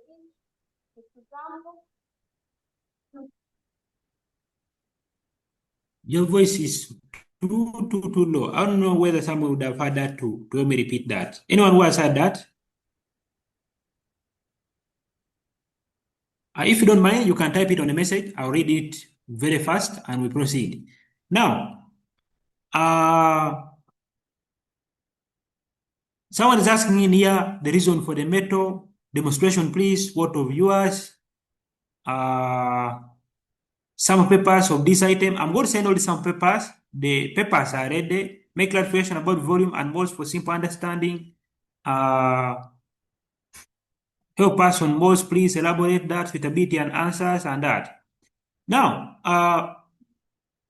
each example? Your voice is too low. I don't know whether someone would have had that to help me repeat that. Anyone who has had that? If you don't mind, you can type it on a message. I'll read it very fast and we proceed. Now, someone is asking in here the reason for the metal demonstration, please. What of yours? Some papers of this item. I'm going to send all the some papers. The papers are ready. Make clarification about volume and moles for simple understanding. Help us on moles, please elaborate that, suitability and answers and that. Now,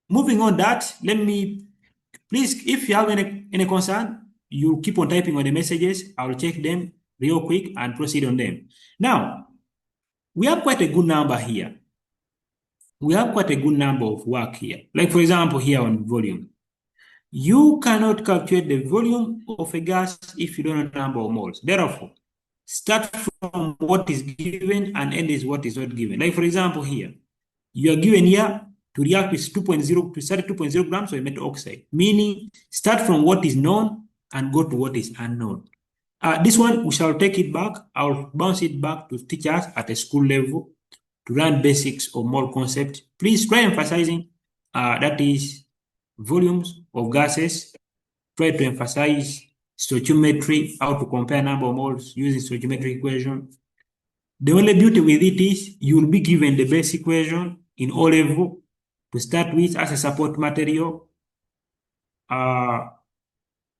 moving on that, let me, please, if you have any concern, you keep on typing on the messages. I will check them real quick and proceed on them. Now, we have quite a good number here. We have quite a good number of work here. Like for example, here on volume. You cannot calculate the volume of a gas if you don't know the number of moles. Therefore, start from what is given and end is what is not given. Like for example, here, you are given here to react with 2.0 to 32.0 grams of metal oxide, meaning start from what is known and go to what is unknown. This one, we shall take it back. I'll bounce it back to teachers at a school level to learn basics of mole concept. Please try emphasizing that is volumes of gases. Try to emphasize stoichiometry, how to compare number of moles using stoichiometric equation. The only beauty with it is you will be given the base equation in O level to start with as a support material.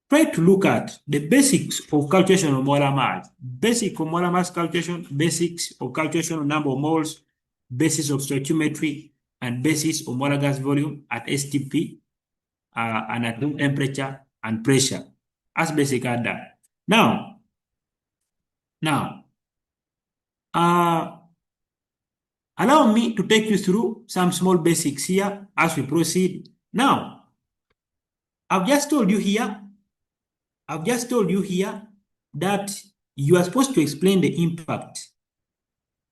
try to look at the basics of calculation of molar mass. Basic of molar mass calculation, basics of calculation of number of moles, basis of stoichiometry, and basis of molar gas volume at STP, and at room temperature and pressure. As basic as that. Now, allow me to take you through some small basics here as we proceed. Now, I've just told you here that you are supposed to explain the impact.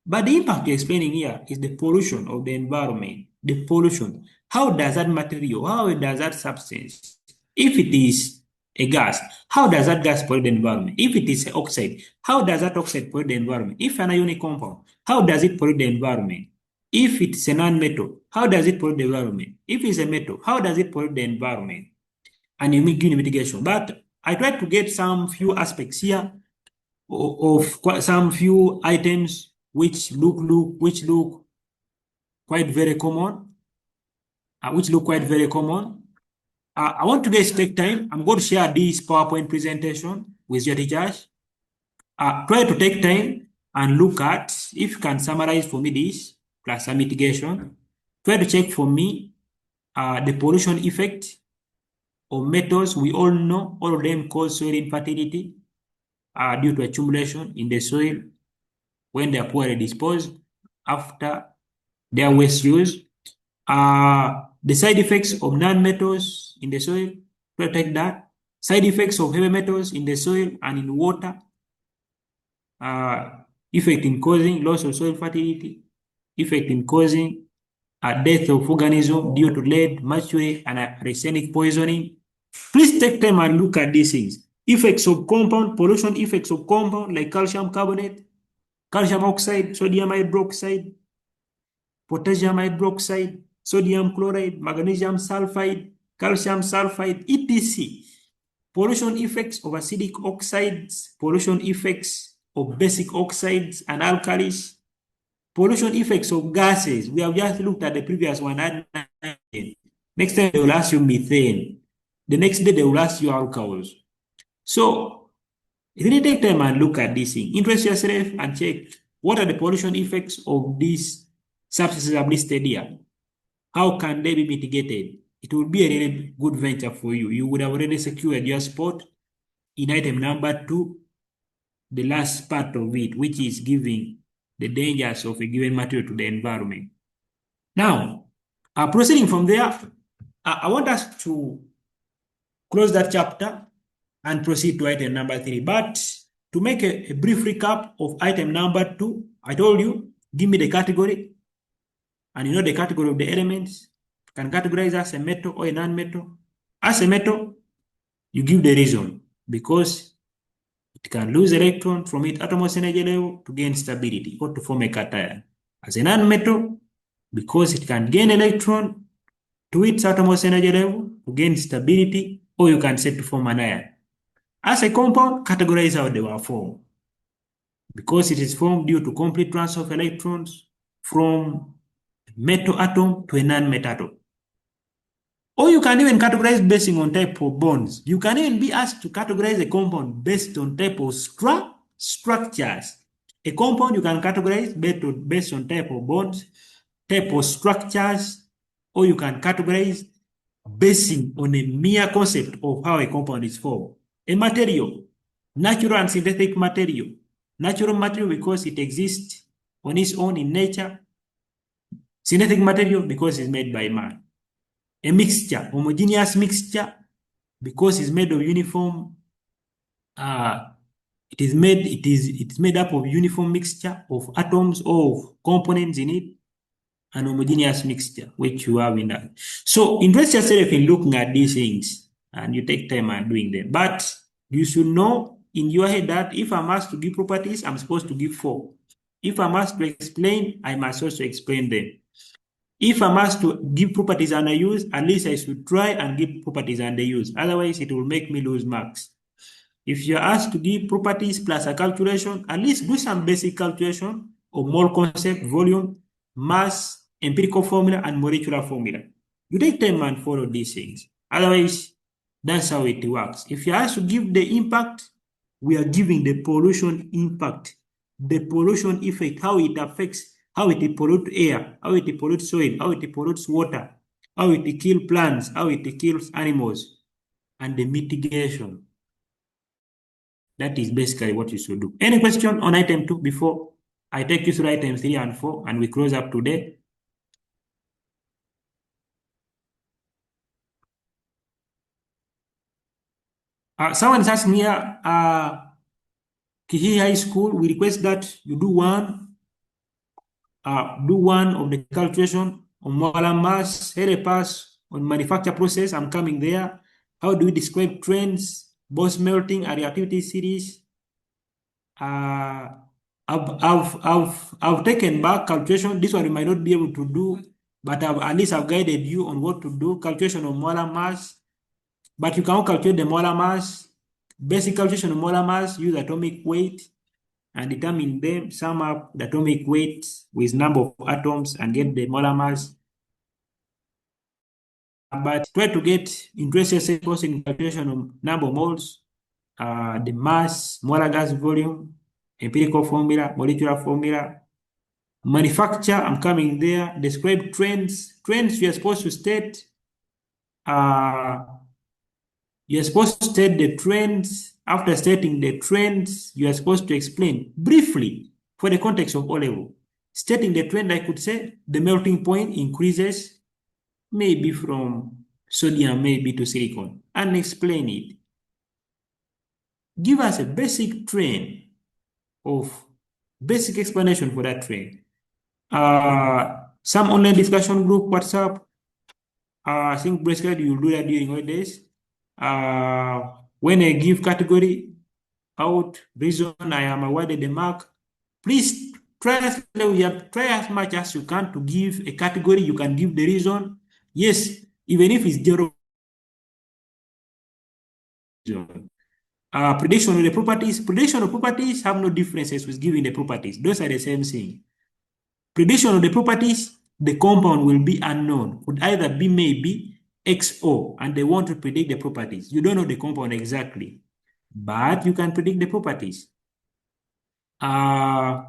But the impact you're explaining here is the pollution of the environment. The pollution. How does that material, how does that substance, if it is a gas, how does that gas pollute the environment? If it is an oxide, how does that oxide pollute the environment? If an ionic compound, how does it pollute the environment? If it's a non-metal, how does it pollute the environment? If it's a metal, how does it pollute the environment? And you give mitigation. But I try to get some few aspects here of some few items which look quite very common. I want to guys take time. I'm going to share this PowerPoint presentation with your teachers. Try to take time and look at, if you can summarize for me this, plus some mitigation. Try to check for me the pollution effect of metals. We all know all of them cause soil infertility due to accumulation in the soil when they are poorly disposed after their waste use. The side effects of non-metals in the soil, protect that. Side effects of heavy metals in the soil and in water, effect in causing loss of soil fertility, effect in causing death of organism due to lead, mercury, and arsenic poisoning. Please take time and look at these things. Effects of compound, pollution effects of compound like calcium carbonate, calcium oxide, sodium hydroxide, potassium hydroxide, sodium chloride, magnesium sulfide, calcium sulfide, etc. Pollution effects of acidic oxides, pollution effects of basic oxides and alkalis, pollution effects of gases. We have just looked at the previous one. Next time they will ask you methane. The next day they will ask you alcohols. So really take time and look at this thing. Interest yourself and check what are the pollution effects of these substances I've listed here. How can they be mitigated? It would be a really good venture for you. You would have already secured your spot in item number 2, the last part of it, which is giving the dangers of a given material to the environment. Now, proceeding from there, I want us to close that chapter and proceed to item number 3. But to make a brief recap of item number 2, I told you, give me the category. And you know the category of the elements. You can categorize as a metal or a non-metal. As a metal, you give the reason. Because it can lose electron from its atomos energy level to gain stability or to form a cation. As a non-metal, because it can gain electron to its atomos energy level to gain stability, or you can set to form an ion. As a compound, categorize how they were formed. Because it is formed due to complete transfer of electrons from metal atom to a non-metal atom. Or you can even categorize based on type of bonds. You can even be asked to categorize a compound based on type of structures. A compound you can categorize based on type of bonds, type of structures, or you can categorize based on a mere concept of how a compound is formed. A material, natural and synthetic material. Natural material because it exists on its own in nature. Synthetic material because it's made by man. A mixture, homogeneous mixture, because it's made of uniform. It is made up of uniform mixture of atoms or of components in it, and homogeneous mixture, which you have in that. So invest yourself in looking at these things, and you take time and doing them. But you should know in your head that if I'm asked to give properties, I'm supposed to give 4. If I'm asked to explain, I must also explain them. If I'm asked to give properties and I use, at least I should try and give properties and I use. Otherwise, it will make me lose marks. If you're asked to give properties plus a calculation, at least do some basic calculation of mole concept, volume, mass, empirical formula, and molecular formula. You take time and follow these things. Otherwise, That's how it works. If you ask to give the impact, we are giving the pollution impact, the pollution effect, how it affects, how it pollutes air, how it pollutes soil, how it pollutes water, how it kills plants, how it kills animals, and the mitigation. That is basically what you should do. Any question on item 2 before I take you through items 3 and 4 and we close up today? Someone is asking here, Kihi High School, we request that you do one of the calculation on molar mass, help us on manufacture process. I'm coming there. How do we describe trends, both melting and reactivity series? I've taken back calculation. This one you might not be able to do, but at least I've guided you on what to do. Calculation of molar mass, but you cannot calculate the molar mass. Basic calculation of molar mass, use atomic weight and determine them, sum up the atomic weight with number of atoms and get the molar mass. But try to get interest in calculation of number of moles, the mass, molar gas volume, empirical formula, molecular formula. Manufacture, I'm coming there. Describe trends. Trends, you're supposed to state, the trends. After stating the trends, you are supposed to explain briefly for the context of O level. Stating the trend, I could say the melting point increases, maybe from sodium, maybe to silicon, and explain it. Give us a basic trend of basic explanation for that trend. Some online discussion group, WhatsApp. I think basically you'll do that during holidays. When I give category out reason I am awarded the mark, please try as much as you can to give a category. You can give the reason. Yes, even if it's 0. Prediction of the properties. Prediction of properties have no differences with giving the properties. Those are the same thing. Prediction of the properties, the compound will be unknown. Could either be maybe XO, and they want to predict the properties. You don't know the compound exactly, but you can predict the properties. Yeah,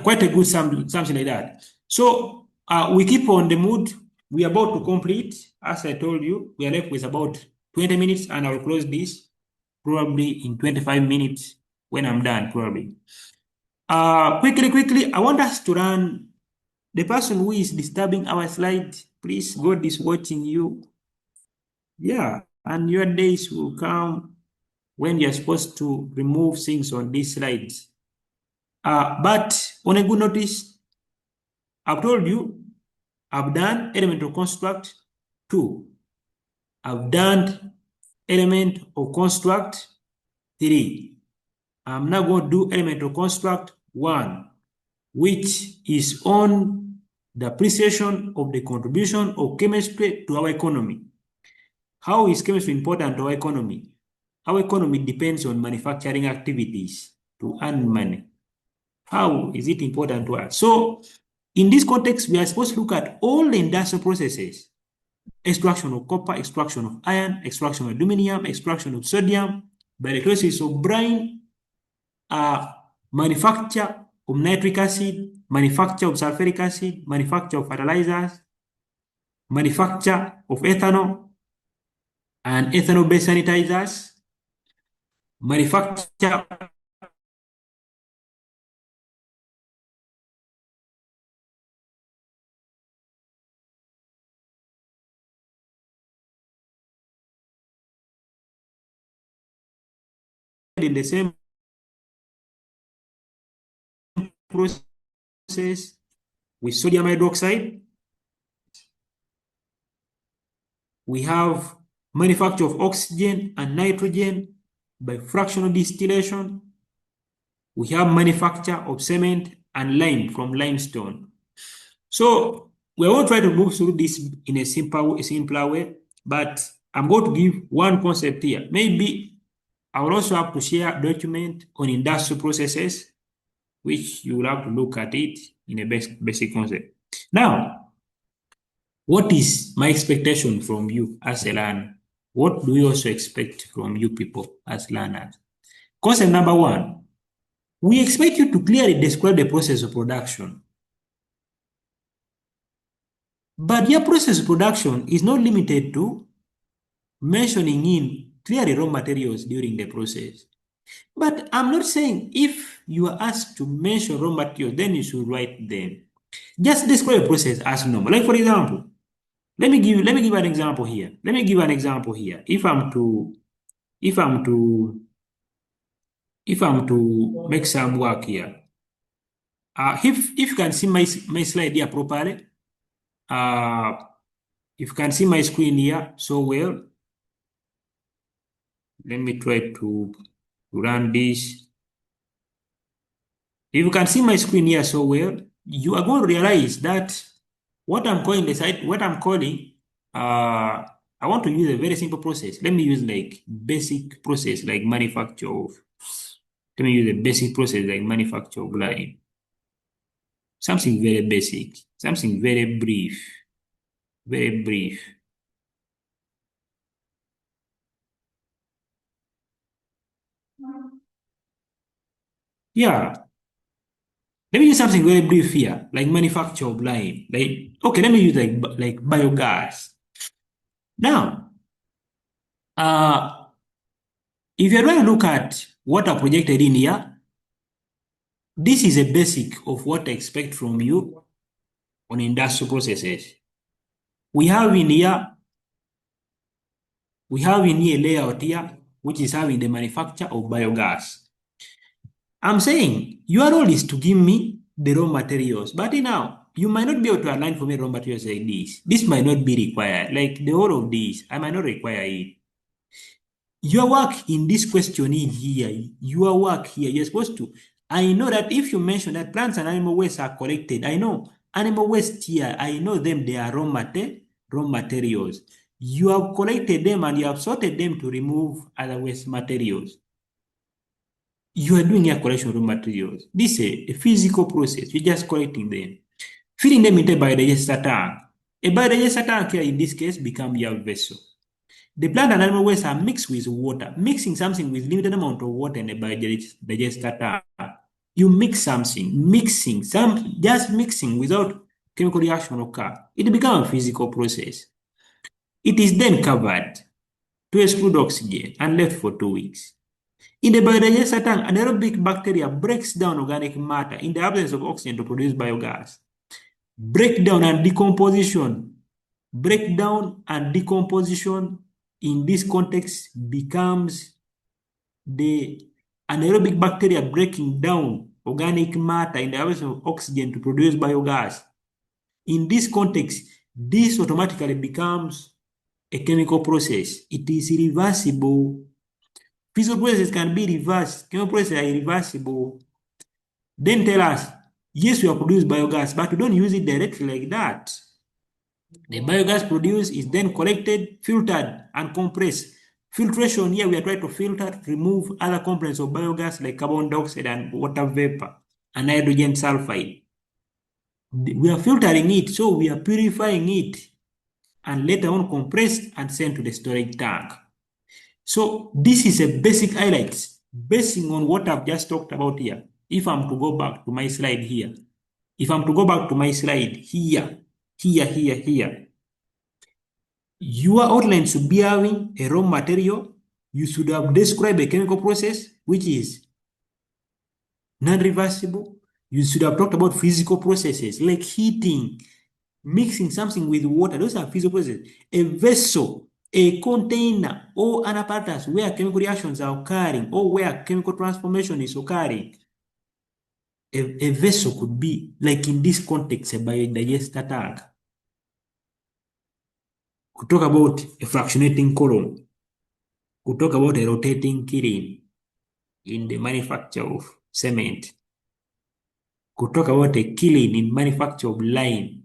quite a good something like that. So we keep on the mood. We are about to complete. As I told you, we are left with about 20 minutes, and I'll close this probably in 25 minutes when I'm done, probably. Quickly, I want us to run. The person who is disturbing our slide, please, God is watching you. Yeah, and your days will come when you're supposed to remove things on these slides. But on a good notice, I've told you, I've done element of construct 2. I've done element of construct 3. I'm now going to do element of construct 1, which is on the appreciation of the contribution of chemistry to our economy. How is chemistry important to our economy? Our economy depends on manufacturing activities to earn money. How is it important to us? So, in this context, we are supposed to look at all the industrial processes: extraction of copper, extraction of iron, extraction of aluminum, extraction of sodium, by the process of brine, manufacture of nitric acid, manufacture of sulfuric acid, manufacture of fertilizers, manufacture of ethanol and ethanol-based sanitizers, manufacture in the same process with sodium hydroxide. We have manufacture of oxygen and nitrogen by fractional distillation. We have manufacture of cement and lime from limestone. So we won't try to move through this in a simpler way, but I'm going to give one concept here. Maybe I will also have to share a document on industrial processes, which you will have to look at it in a basic concept. Now, What is my expectation from you as a learner? What do we also expect from you people as learners? Concept number one, we expect you to clearly describe the process of production. But your process of production is not limited to mentioning in clearly raw materials during the process. But I'm not saying if you are asked to mention raw materials, then you should write them. Just describe the process as normal. Like for example, let me give an example here. Let me give an example here. If I'm to make some work here, if you can see my slide here properly, if you can see my screen here so well, let me try to run this. If you can see my screen here so well, you are going to realize that what I'm calling the site, what I'm calling, I want to use a very simple process. Let me use like basic process like manufacture of, let me use a basic process like manufacture of line. Something very basic, something very brief, very brief. Yeah, let me use something very brief here, like manufacture of line. Like, okay, let me use like biogas. Now, if you're going to look at what are projected in here, this is a basic of what I expect from you on industrial processes. We have in here a layout here, which is having the manufacture of biogas. I'm saying your role is to give me the raw materials, but now you might not be able to align for me raw materials like this. This might not be required. Like the whole of this, I might not require it. Your work in this questioning here, your work here, you're supposed to. I know that if you mention that plants and animal waste are collected, I know animal waste here, I know them, they are raw materials. You have collected them and you have sorted them to remove other waste materials. You are doing a collection of raw materials. This is a physical process. You're just collecting them, filling them into a biodigester tank. A biodigester tank here in this case become your vessel. The plant and animal waste are mixed with water. Mixing something with limited amount of water in a biodigester tank. You mix something, just mixing without chemical reaction occur. It becomes a physical process. It is then covered to exclude oxygen and left for 2 weeks. In the biodigester tank, anaerobic bacteria breaks down organic matter in the absence of oxygen to produce biogas. Breakdown and decomposition in this context becomes the anaerobic bacteria breaking down organic matter in the absence of oxygen to produce biogas. In this context, this automatically becomes a chemical process. It is reversible. Physical processes can be reversed. Chemical processes are irreversible. Then tell us, yes, we have produced biogas, but we don't use it directly like that. The biogas produced is then collected, filtered, and compressed. Filtration here, we are trying to filter, remove other components of biogas like carbon dioxide and water vapor and hydrogen sulfide. We are filtering it, so we are purifying it and later on compressed and sent to the storage tank. So this is a basic highlights basing on what I've just talked about here. If I'm to go back to my slide here, here, your outline should be having a raw material. You should have described a chemical process, which is non-reversible. You should have talked about physical processes like heating, mixing something with water. Those are physical processes. A vessel, a container, or an apparatus where chemical reactions are occurring or where chemical transformation is occurring. A vessel could be, like in this context, a biodigester tank. Could talk about a fractionating column. Could talk about a rotating kiln in the manufacture of cement. Could talk about a kiln in manufacture of lime.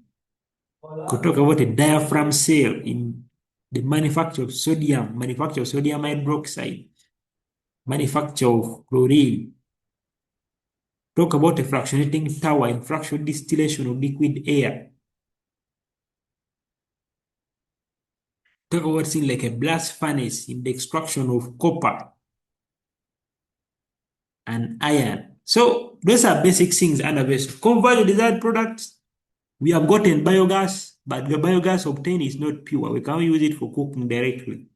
Could talk about a diaphragm cell in the manufacture of sodium hydroxide, manufacture of chlorine. Talk about a fractionating tower in fractional distillation of liquid air. Talk about things like a blast furnace in the extraction of copper and iron. So those are basic things under vessel. Convert the desired products. We have gotten biogas, but the biogas obtained is not pure. We can't use it for cooking directly.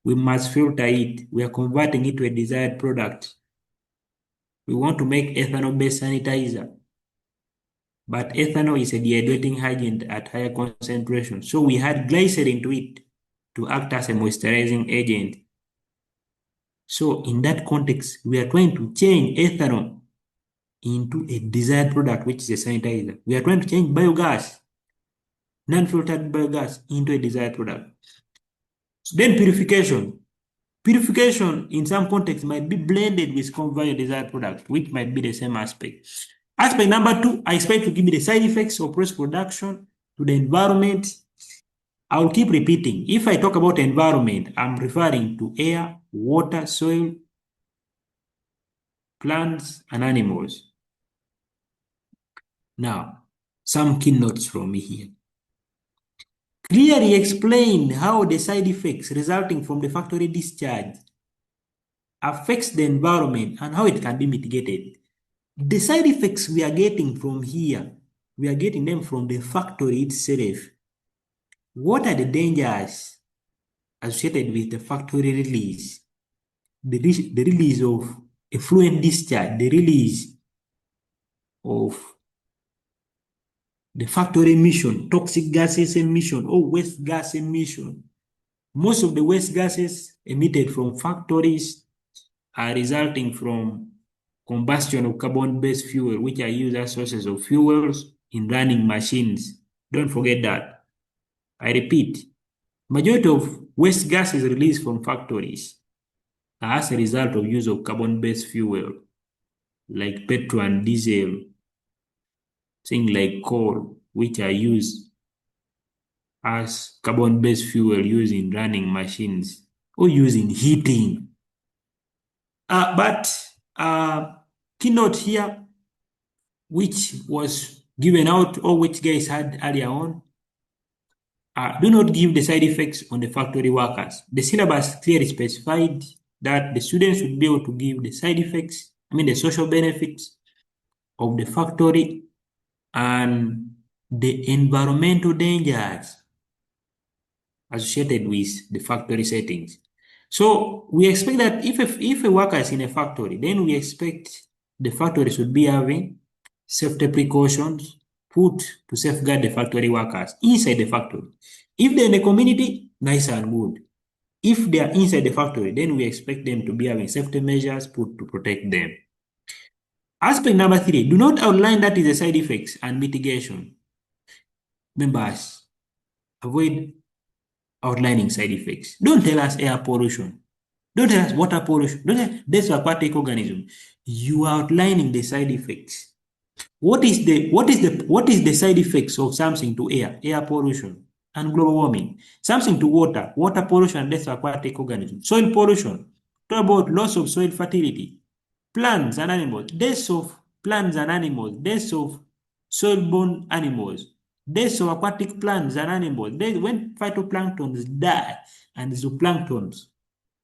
We must filter it. We are converting it to a desired product. We want to make ethanol-based sanitizer, but ethanol is a dehydrating agent at higher concentration. So we add glycerin to it to act as a moisturizing agent. So in that context, we are trying to change ethanol into a desired product, which is a sanitizer. We are trying to change biogas, non-filtered biogas, into a desired product. So then purification. Purification in some contexts might be blended with converted desired product, which might be the same aspect. Aspect number 2, I expect to give me the side effects of process production to the environment. I will keep repeating. If I talk about environment, I'm referring to air, water, soil, plants, and animals. Now, some keynotes from me here. Clearly explain how the side effects resulting from the factory discharge affects the environment and how it can be mitigated. The side effects we are getting from here, we are getting them from the factory itself. What are the dangers associated with the factory release? The release of effluent discharge, the release of the factory emission, toxic gases emission, or waste gas emission. Most of the waste gases emitted from factories are resulting from combustion of carbon-based fuel, which are used as sources of fuels in running machines. Don't forget that. I repeat, majority of waste gases released from factories are as a result of use of carbon-based fuel, like petrol and diesel, things like coal, which are used as carbon-based fuel used in running machines or used in heating. But keynote here, which was given out or which guys had earlier on, do not give the side effects on the factory workers. The syllabus clearly specified that the students should be able to give the side effects, the social benefits of the factory and the environmental dangers associated with the factory settings. So we expect that if a worker is in a factory, then we expect the factory should be having safety precautions put to safeguard the factory workers inside the factory. If they're in the community, nice and good. If they are inside the factory, then we expect them to be having safety measures put to protect them. Aspect number 3, do not outline that is the side effects and mitigation. Members, avoid outlining side effects. Don't tell us air pollution. Don't tell us water pollution. Don't tell us this aquatic organism. You are outlining the side effects. What is the side effects of something to air pollution and global warming? Something to water pollution and death of aquatic organisms. Soil pollution, talk about loss of soil fertility, plants and animals, deaths of plants and animals, deaths of soil-borne animals, deaths of aquatic plants and animals. When phytoplanktons die and zooplanktons,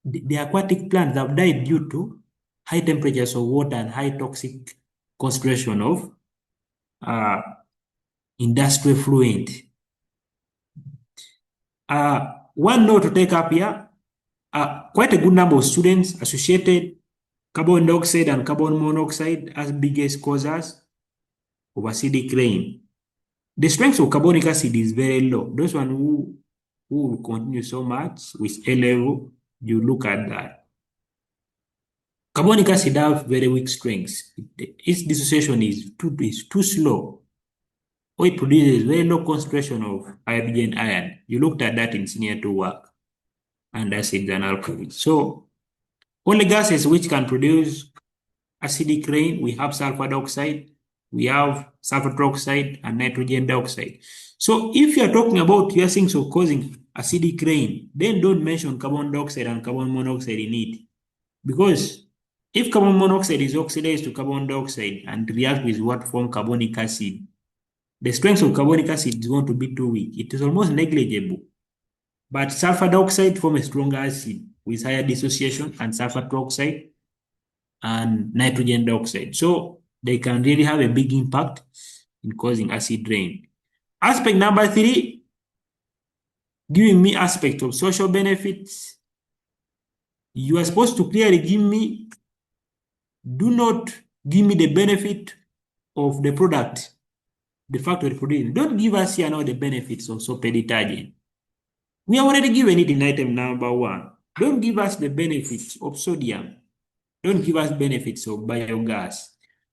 the aquatic plants have died due to high temperatures of water and high toxic concentration of industrial fluid. One note to take up here, quite a good number of students associated carbon dioxide and carbon monoxide as biggest causes of acidic rain. The strength of carbonic acid is very low. Those one who will continue so much with A level, you look at that. Carbonic acid have very weak strengths. Its dissociation is too slow, or it produces very low concentration of hydrogen ion. You looked at that in senior 2 work, and acids and alcohols. So only gases which can produce acidic rain, we have sulfur dioxide, we have sulfur trioxide, and nitrogen dioxide. So if you're talking about your things of causing acidic rain, then don't mention carbon dioxide and carbon monoxide in it. Because if carbon monoxide is oxidized to carbon dioxide and reacts with what form carbonic acid, the strength of carbonic acid is going to be too weak. It is almost negligible. But sulfur dioxide forms a stronger acid with higher dissociation and sulfur dioxide and nitrogen dioxide. So they can really have a big impact in causing acid rain. Aspect number 3, giving me aspect of social benefits. You are supposed to clearly give me, do not give me the benefit of the product, the factory producing. Don't give us here now the benefits of soap detergent. We have already given it in item number 1. Don't give us the benefits of sodium. Don't give us benefits of biogas.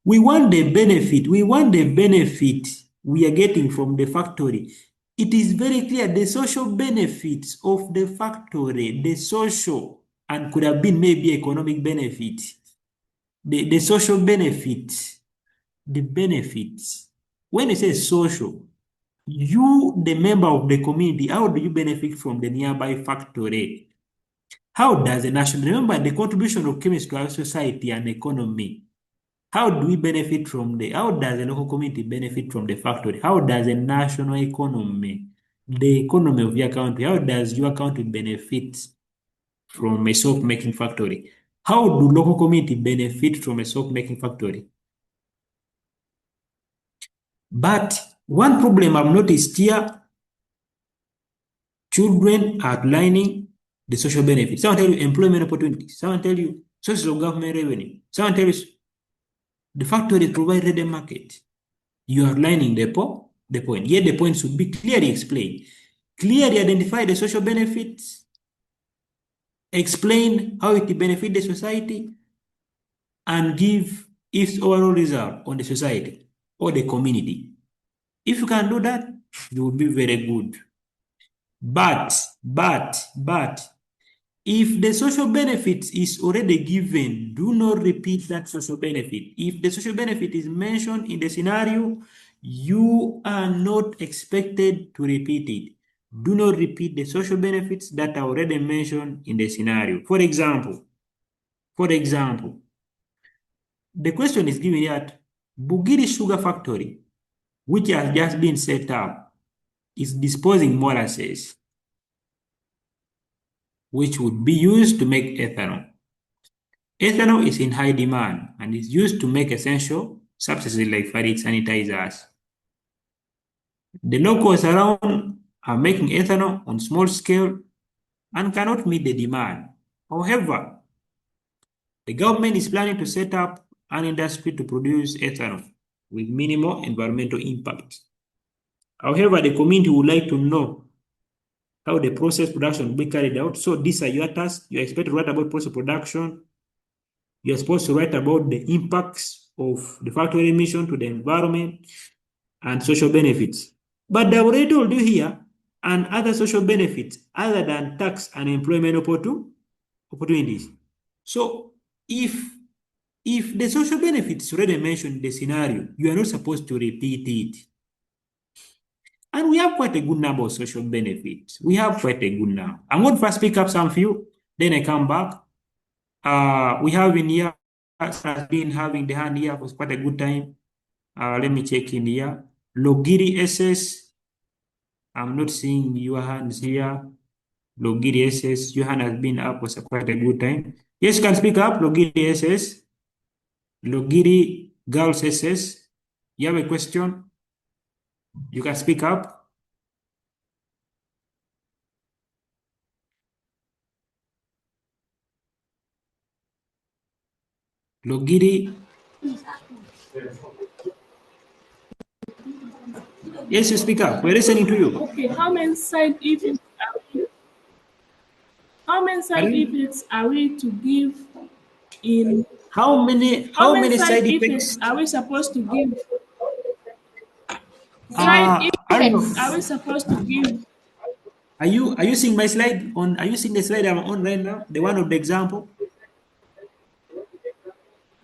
We want the benefit. We want the benefit we are getting from the factory. It is very clear the social benefits of the factory, the social, and could have been maybe economic benefit. The social benefits, the benefits. When you say social, you, the member of the community, how do you benefit from the nearby factory? How does the national, remember the contribution of chemists to our society and economy? How do we benefit from how does the local community benefit from the factory? How does the national economy, the economy of your country, how does your country benefit from a soap making factory? How do local community benefit from a soap making factory? But one problem I've noticed here, children are outlining the social benefits. Someone tell you employment opportunities. Someone tell you sources of government revenue. Someone tell you the factory provided a market. You are outlining the point. Yet the point should be clearly explained. Clearly identify the social benefits, explain how it benefits the society, and give its overall result on the society or the community. If you can do that, you will be very good. But, if the social benefit is already given, do not repeat that social benefit. If the social benefit is mentioned in the scenario, you are not expected to repeat it. Do not repeat the social benefits that are already mentioned in the scenario. For example, the question is given at Bugiri Sugar Factory, which has just been set up, is disposing molasses, which would be used to make ethanol. Ethanol is in high demand and is used to make essential substances like fabric sanitizers. The locals around are making ethanol on small scale and cannot meet the demand. However, the government is planning to set up an industry to produce ethanol with minimal environmental impact. However, the community would like to know how the process production will be carried out. So these are your tasks. You expect to write about process production. You're supposed to write about the impacts of the factory emission to the environment and social benefits. But they already told you here, and other social benefits other than tax and employment opportunities. So if the social benefits already mentioned in the scenario, you are not supposed to repeat it. And we have quite a good number of social benefits. We have quite a good number. I'm going to first pick up some few, then I come back. We have in here, has been having the hand here for quite a good time. Let me check in here. Logiri SS. I'm not seeing your hands here. Logiri SS. Your hand has been up for quite a good time. Yes, you can speak up. Logiri SS. Logiri Girls SS. You have a question? You can speak up. Logiri. Yes, you speak up. We're listening to you. Okay, how many side effects are we to give in How many side effects are we supposed to give? I don't know. Are we supposed to give? Are you seeing my slide on? Are you seeing the slide I'm on right now? The one of the example.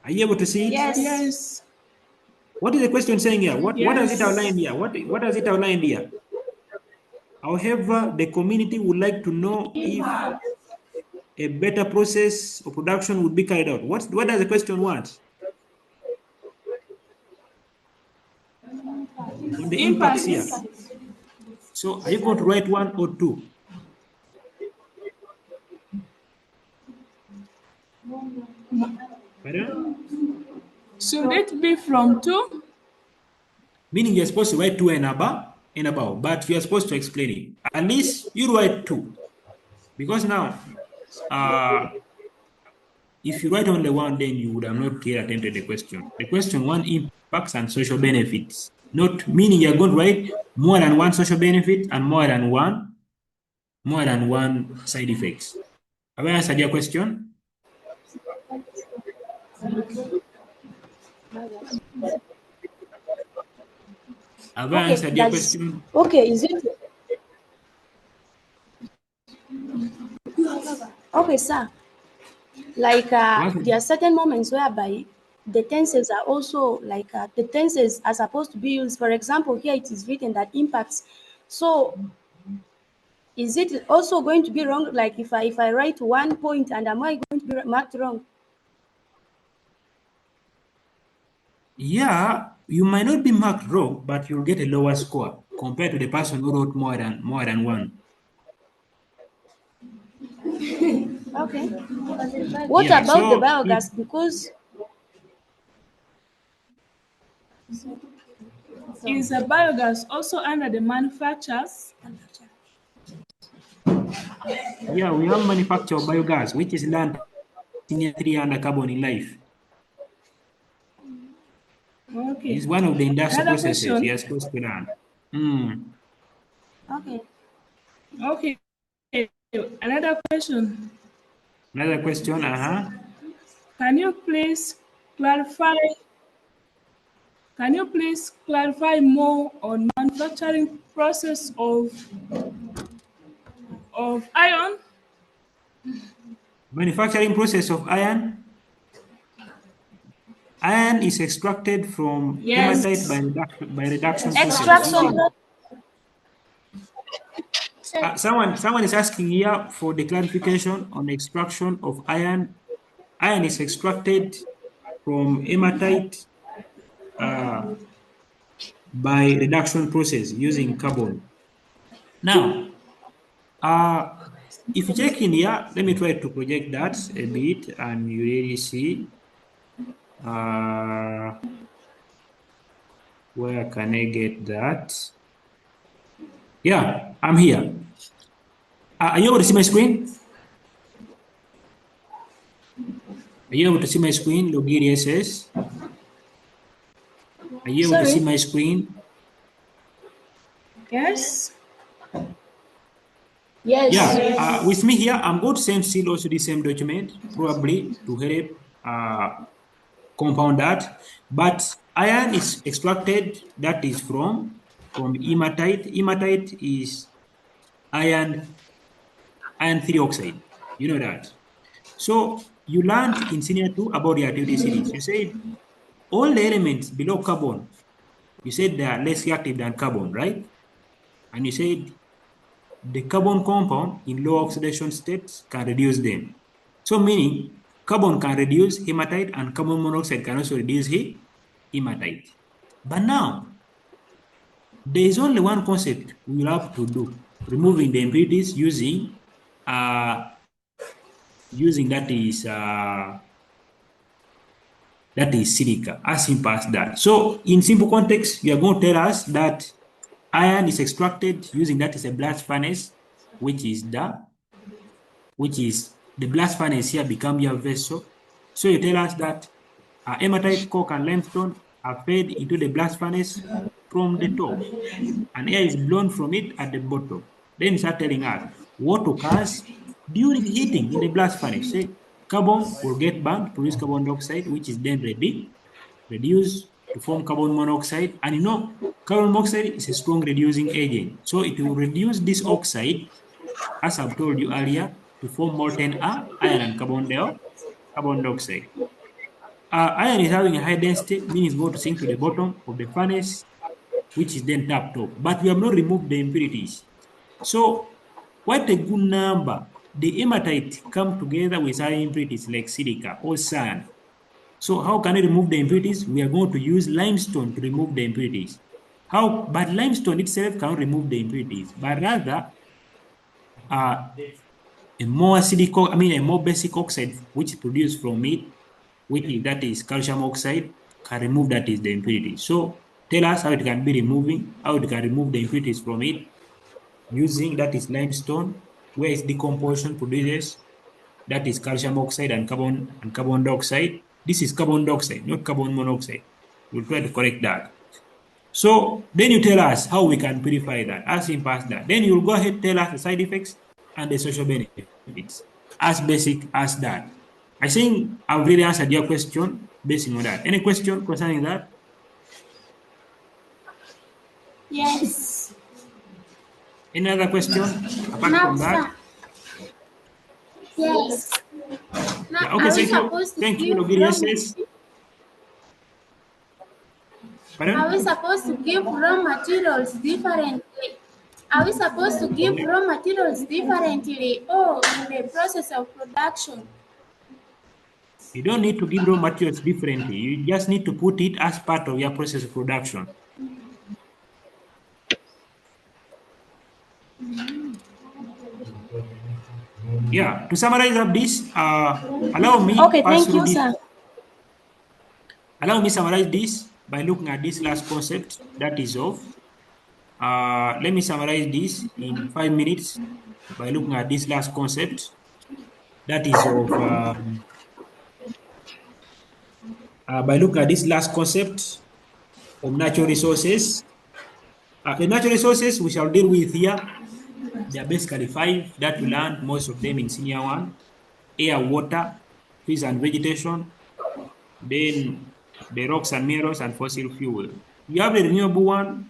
Are you able to see it? Yes. What is the question saying here? What does it Yes. outline here? What does it outline here? However, the community would like to know if a better process of production would be carried out. What does the question want? On the impacts here. So are you going to write 1 or 2? Pardon? Should it be from 2? Meaning you're supposed to write 2 and above, but you're supposed to explain it. At least you write 2. Because now, if you write only 1, then you would have not clear attended the question. The question 1 impacts and social benefits. Not meaning you're going to write more than 1 social benefit and more than one side effects. Have I answered your question? Have I Okay, answered your that's question? okay. Is it okay, sir? Like What? there are certain moments whereby the tenses are also like the tenses are supposed to be used. For example, here it is written that impacts. So is it also going to be wrong? Like if I write 1 point and am I going to be marked wrong? Yeah, you might not be marked wrong, but you'll get a lower score compared to the person who wrote more than 1. Okay. What Yeah, about the so if biogas? Because Is a biogas also under the manufacturers? yeah, we have manufacture of biogas, which is learned in year 3 under carbon in life. Okay. It's one of the industrial Another processes you question. are supposed to learn. Hmm. okay. Okay. Another question. Another question, Can you please clarify more on manufacturing process of iron? Manufacturing process of iron. Iron is extracted from hematite Yes. by reduction process Extraction. using. Someone is asking here for the clarification on extraction of iron. Iron is extracted from hematite uh, by reduction process using carbon. Now, if you check in here, let me try to project that a bit, and you really see where can I get that? Yeah, I'm here. Are you able to see my screen? Are you able to see my screen, Logiri SS? Are you able to see Sorry. my screen? Yes. Yes. Yeah, Yes. with me here, I'm going to send still also the same document, probably to help compound that. But iron is extracted, that is from hematite. Hematite is iron, iron 3 oxide. You know that. So you learned in senior 2 about the activity series. You said all the elements below carbon, you said they are less reactive than carbon, right? And you said the carbon compound in low oxidation states can reduce them. So meaning carbon can reduce hematite and carbon monoxide can also reduce hematite. But now there is only one concept we will have to do, removing the impurities using that is silica, as simple as that. So in simple context, you are going to tell us that iron is extracted using that is a blast furnace, which is the blast furnace here become your vessel. So you tell us that hematite, coke, and limestone are fed into the blast furnace from the top, and air is blown from it at the bottom. Then you start telling us what occurs during heating in the blast furnace. Say carbon will get burned, produce carbon dioxide, which is then reduced to form carbon monoxide. And you know, carbon monoxide is a strong reducing agent. So it will reduce this oxide, as I've told you earlier, to form molten iron and carbon dioxide. Iron is having a high density, meaning it's going to sink to the bottom of the furnace, which is then tapped off. But we have not removed the impurities. So, quite a good number. The hematite come together with high impurities like silica or sand. So, how can we remove the impurities? We are going to use limestone to remove the impurities. How? But limestone itself cannot remove the impurities, but rather, uh, a more acidic, a more basic oxide which is produced from it, that is calcium oxide, can remove that is the impurity. So tell us how it can be removing, how it can remove the impurities from it using that is limestone, where its decomposition produces that is calcium oxide and carbon dioxide. This is carbon dioxide, not carbon monoxide. We'll try to correct that. So then you tell us how we can purify that, as simple as that. Then you'll go ahead tell us the side effects and the social benefits, as basic as that. I think I've really answered your question based on that. Any question concerning that? Yes. Any other question apart Now, from that? sir. Yes. Now, Yeah, okay, are we thank you. supposed to Thank you, give Logiria says. Are we Pardon? supposed to give raw materials differently? Are we supposed to give raw materials differently or in the process of production? You don't need to give raw materials differently. You just need to put it as part of your process of production. Yeah, to summarize up this, allow me Okay, pass thank through you, this. sir. Allow me summarize this by looking at this last concept that is of. Let me summarize this in 5 minutes by looking at this last concept that is of. By looking at this last concept of natural resources. The natural resources we shall deal with here, they are basically five that we learned, most of them in senior one: air, water, trees and vegetation, then the rocks and minerals and fossil fuel. You have the renewable one,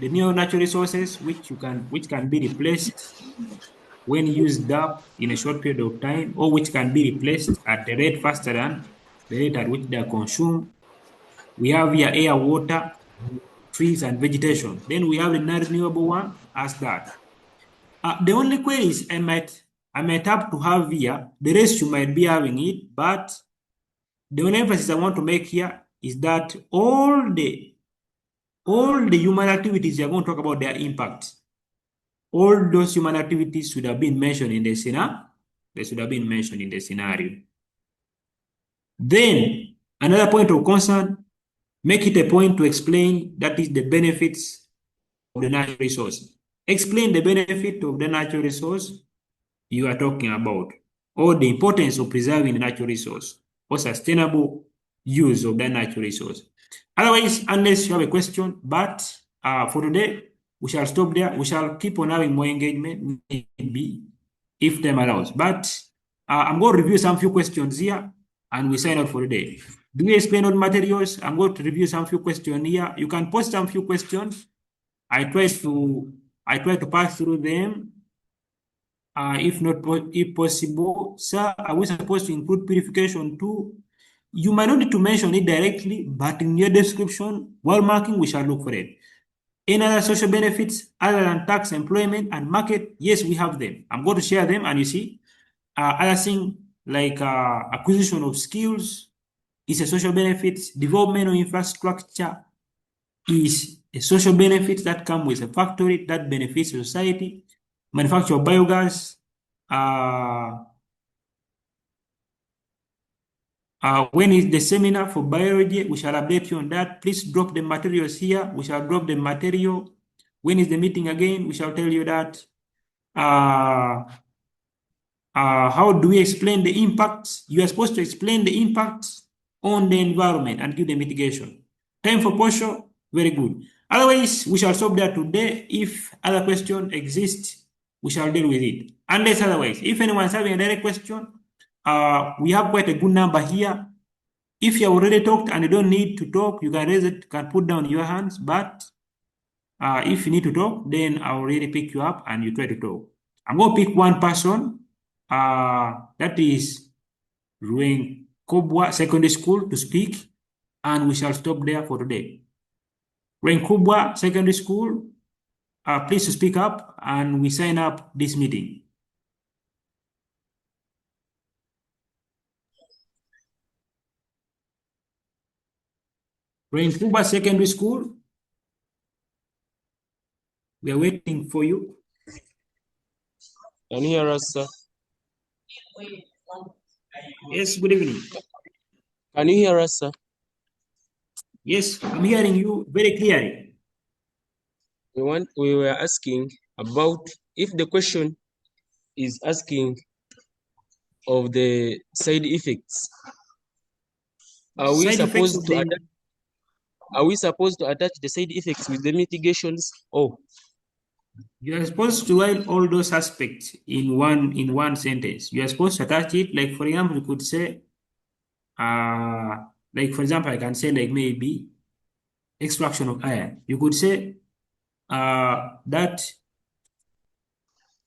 the new natural resources which can be replaced when used up in a short period of time, or which can be replaced at the rate faster than the rate at which they are consumed. We have here air, water, trees and vegetation. Then we have the non-renewable one as that. The only queries I might have to have here, the rest you might be having it, but the only emphasis I want to make here is that all the human activities you are going to talk about their impact. All those human activities should have been mentioned in the scenario. They should have been mentioned in the scenario. Then another point of concern, make it a point to explain that is the benefits of the natural resource. Explain the benefit of the natural resource you are talking about, or the importance of preserving the natural resource, or sustainable use of that natural resource. Otherwise, unless you have a question, but for today, we shall stop there. We shall keep on having more engagement, maybe, if time allows. But I'm going to review some few questions here, and we sign out for the day. Do we explain all materials? I'm going to review some few questions here. You can post some few questions. I try to pass through them. If possible, sir, are we supposed to include purification too? You might not need to mention it directly, but in your description, while marking, we shall look for it. Any other social benefits other than tax, employment, and market? Yes, we have them. I'm going to share them, and you see, other thing like acquisition of skills is a social benefits. Development of infrastructure is a social benefit that come with a factory that benefits society. Manufacture of biogas. When is the seminar for biology? We shall update you on that. Please drop the materials here. We shall drop the material. When is the meeting again? We shall tell you that. How do we explain the impacts? You are supposed to explain the impacts on the environment and give the mitigation. Time for posture, very good. Otherwise, we shall stop there today. If other question exists, we shall deal with it. Unless otherwise, if anyone's having a direct question, we have quite a good number here. If you already talked and you don't need to talk, you can raise it, can put down your hands. But if you need to talk, then I'll really pick you up and you try to talk. I'm going to pick one person. That is Rueng Kobwa Secondary School to speak, and we shall stop there for today. Rueng Kobwa Secondary School, please speak up, and we sign up this meeting. Rueng Kobwa Secondary School, we are waiting for you. Can you hear us, sir? Yes, good evening. Can you hear us, sir? Yes, I'm hearing you very clearly. We were asking about if the question is asking of the side effects. Are we Side effects supposed of to the attach, are we supposed to attach the side effects with the mitigations? Oh, you are supposed to write all those aspects in one sentence. You are supposed to attach it. Like for example, you could say, like for example, I can say like maybe extraction of iron. You could say that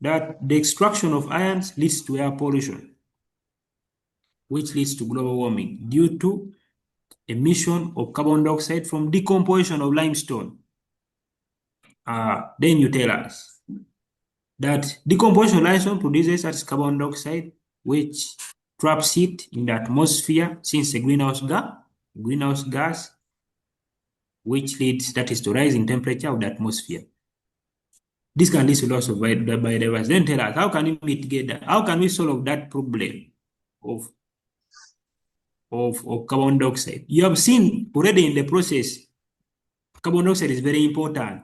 the extraction of ions leads to air pollution, which leads to global warming due to emission of carbon dioxide from decomposition of limestone. Then you tell us that decomposition of limestone produces as carbon dioxide, which traps heat in the atmosphere since a greenhouse gas, which leads that is to rising temperature of the atmosphere. This can lead to loss of biodiversity. Then tell us how can we mitigate that? How can we solve that problem of carbon dioxide? You have seen already in the process, carbon dioxide is very important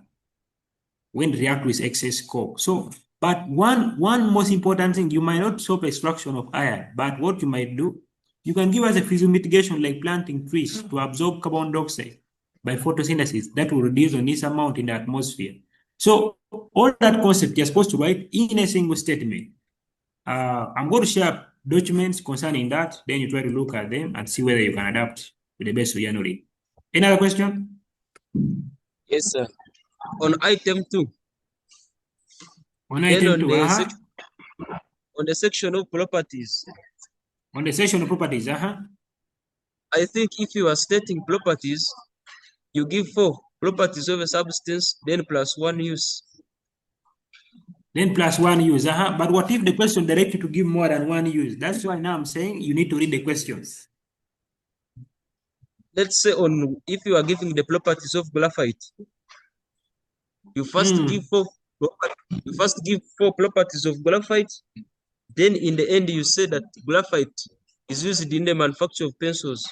when react with excess coke. So, but one most important thing, you might not stop extraction of iron, but what you might do, you can give us a physical mitigation like planting trees to absorb carbon dioxide by photosynthesis. That will reduce on this amount in the atmosphere. So all that concept you're supposed to write in a single statement. I'm going to share documents concerning that. Then you try to look at them and see whether you can adapt with the best of your knowledge. Any other question? yes, sir. On item 2, On then item two, on the section of properties, on the section of properties, I think if you are stating properties, you give 4 properties of a substance, then plus 1 use. then plus one use. But what if the question directs you to give more than one use? That's why now I'm saying you need to read the questions. Let's say on if you are giving the properties of graphite, you first give 4 you first give 4 properties of graphite, then in the end you say that graphite is used in the manufacture of pencils.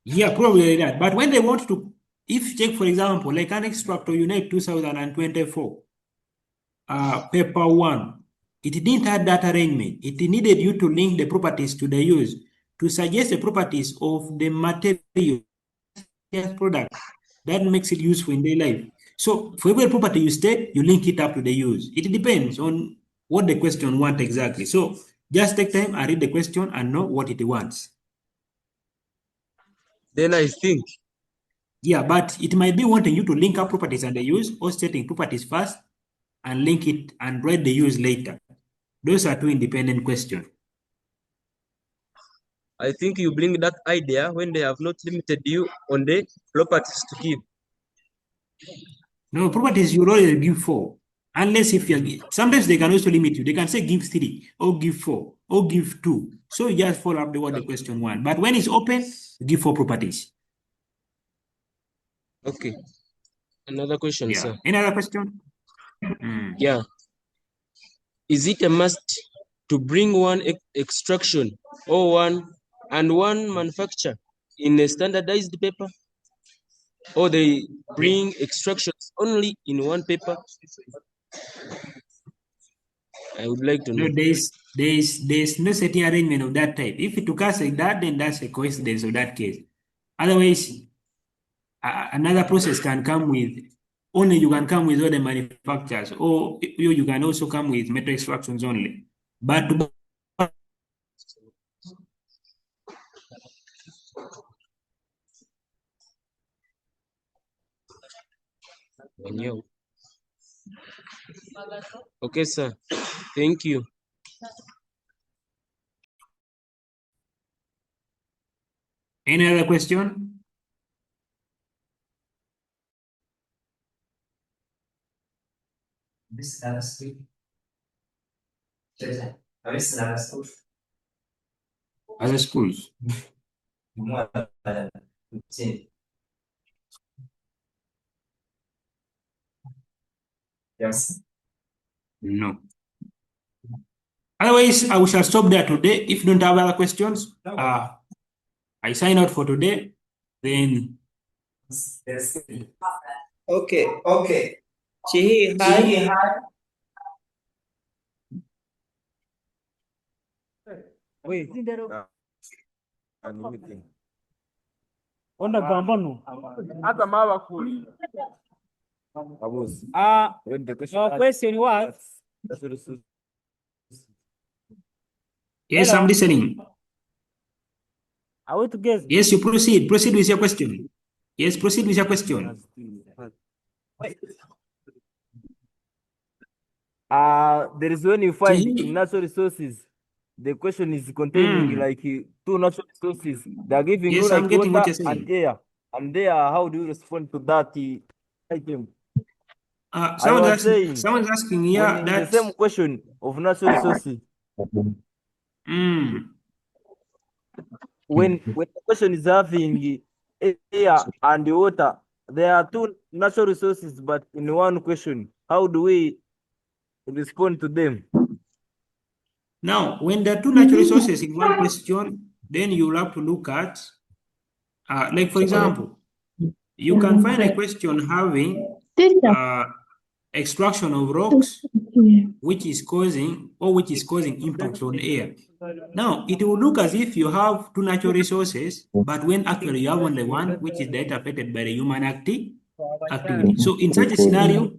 Yeah, probably like that. But when they want to, if you take for example, like an extractor unit 2024, paper one, it didn't have that arrangement. It needed you to link the properties to the use to suggest the properties of the material product that makes it useful in daily life. So for every property you state, you link it up to the use. It depends on what the question wants exactly. So just take time and read the question and know what it wants. Then I think Yeah, but it might be wanting you to link up properties and the use, or stating properties first and link it and write the use later. Those are two independent questions. I think you bring that idea when they have not limited you on the properties to give. No, properties you already give 4. Unless if you're sometimes they can also limit you. They can say give 3 or give 4 or give 2. So you just follow up the what the question want. But when it's open, give 4 properties. Okay. Another question, Yeah. sir. Any other question? Yeah. Is it a must to bring one extraction or one manufacture in a standardized paper? Or they bring extractions only in one paper? I would like to No, know. there's no setting arrangement of that type. If it occurs like that, then that's a coincidence of that case. Otherwise, another process can come with only you can come with all the manufacturers, or you can also come with metal extractions only. But Okay, sir. Thank you. any other question? Other schools? Yes. No. Otherwise, I shall stop there today. If you don't have other questions, I sign out for today. Then Okay. Chihi, hi. Wait. Onda gambano. Hata mawa kuli. Your question was? yes, Hello? I'm listening. I want to guess. Yes, you proceed. Proceed with your question. Yes, proceed with your question. There is when you find Chihi. in natural resources, the question is containing like two natural resources. They are giving you Yes, I'm like getting what water you're and saying. air. And there, how do you respond to that item? I Someone's was saying, asking when here in the that same question of natural resources, when the question is having air and water, there are two natural resources, but in one question, how do we respond to them? now when there are two natural resources in one question, then you'll have to look at, like for example, you can find a question having extraction of rocks, which is causing impact on air. Now, it will look as if you have two natural resources, but when actually you have only one, which is directly affected by the human activity. So, in such a scenario,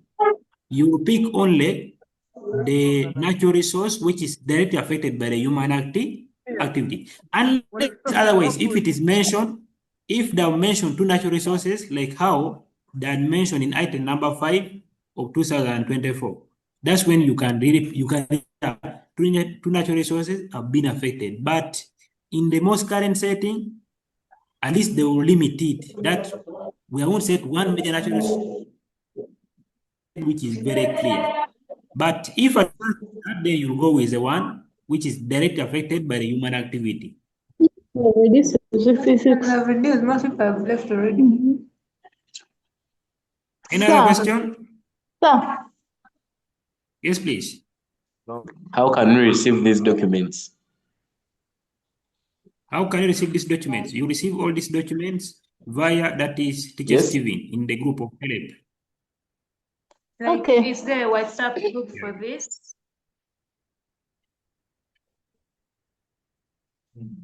you will pick only the natural resource which is directly affected by the human activity. Unless otherwise, if it is mentioned, if they mention two natural resources, like how they are mentioned in item number 5 of 2024, that's when you can two natural resources have been affected. But in the most current setting, at least they will limit it. That we won't set one major natural resource which is very clear. But if at that day you go with the one which is directly affected by the human activity. This is 66. I've reduced, most people have left already. Any other question? Sir. Yes, please. How can we receive these documents? How can you receive these documents? You receive all these documents via that is Teacher Steven in the group of help. Like, okay. Is there a WhatsApp group for this?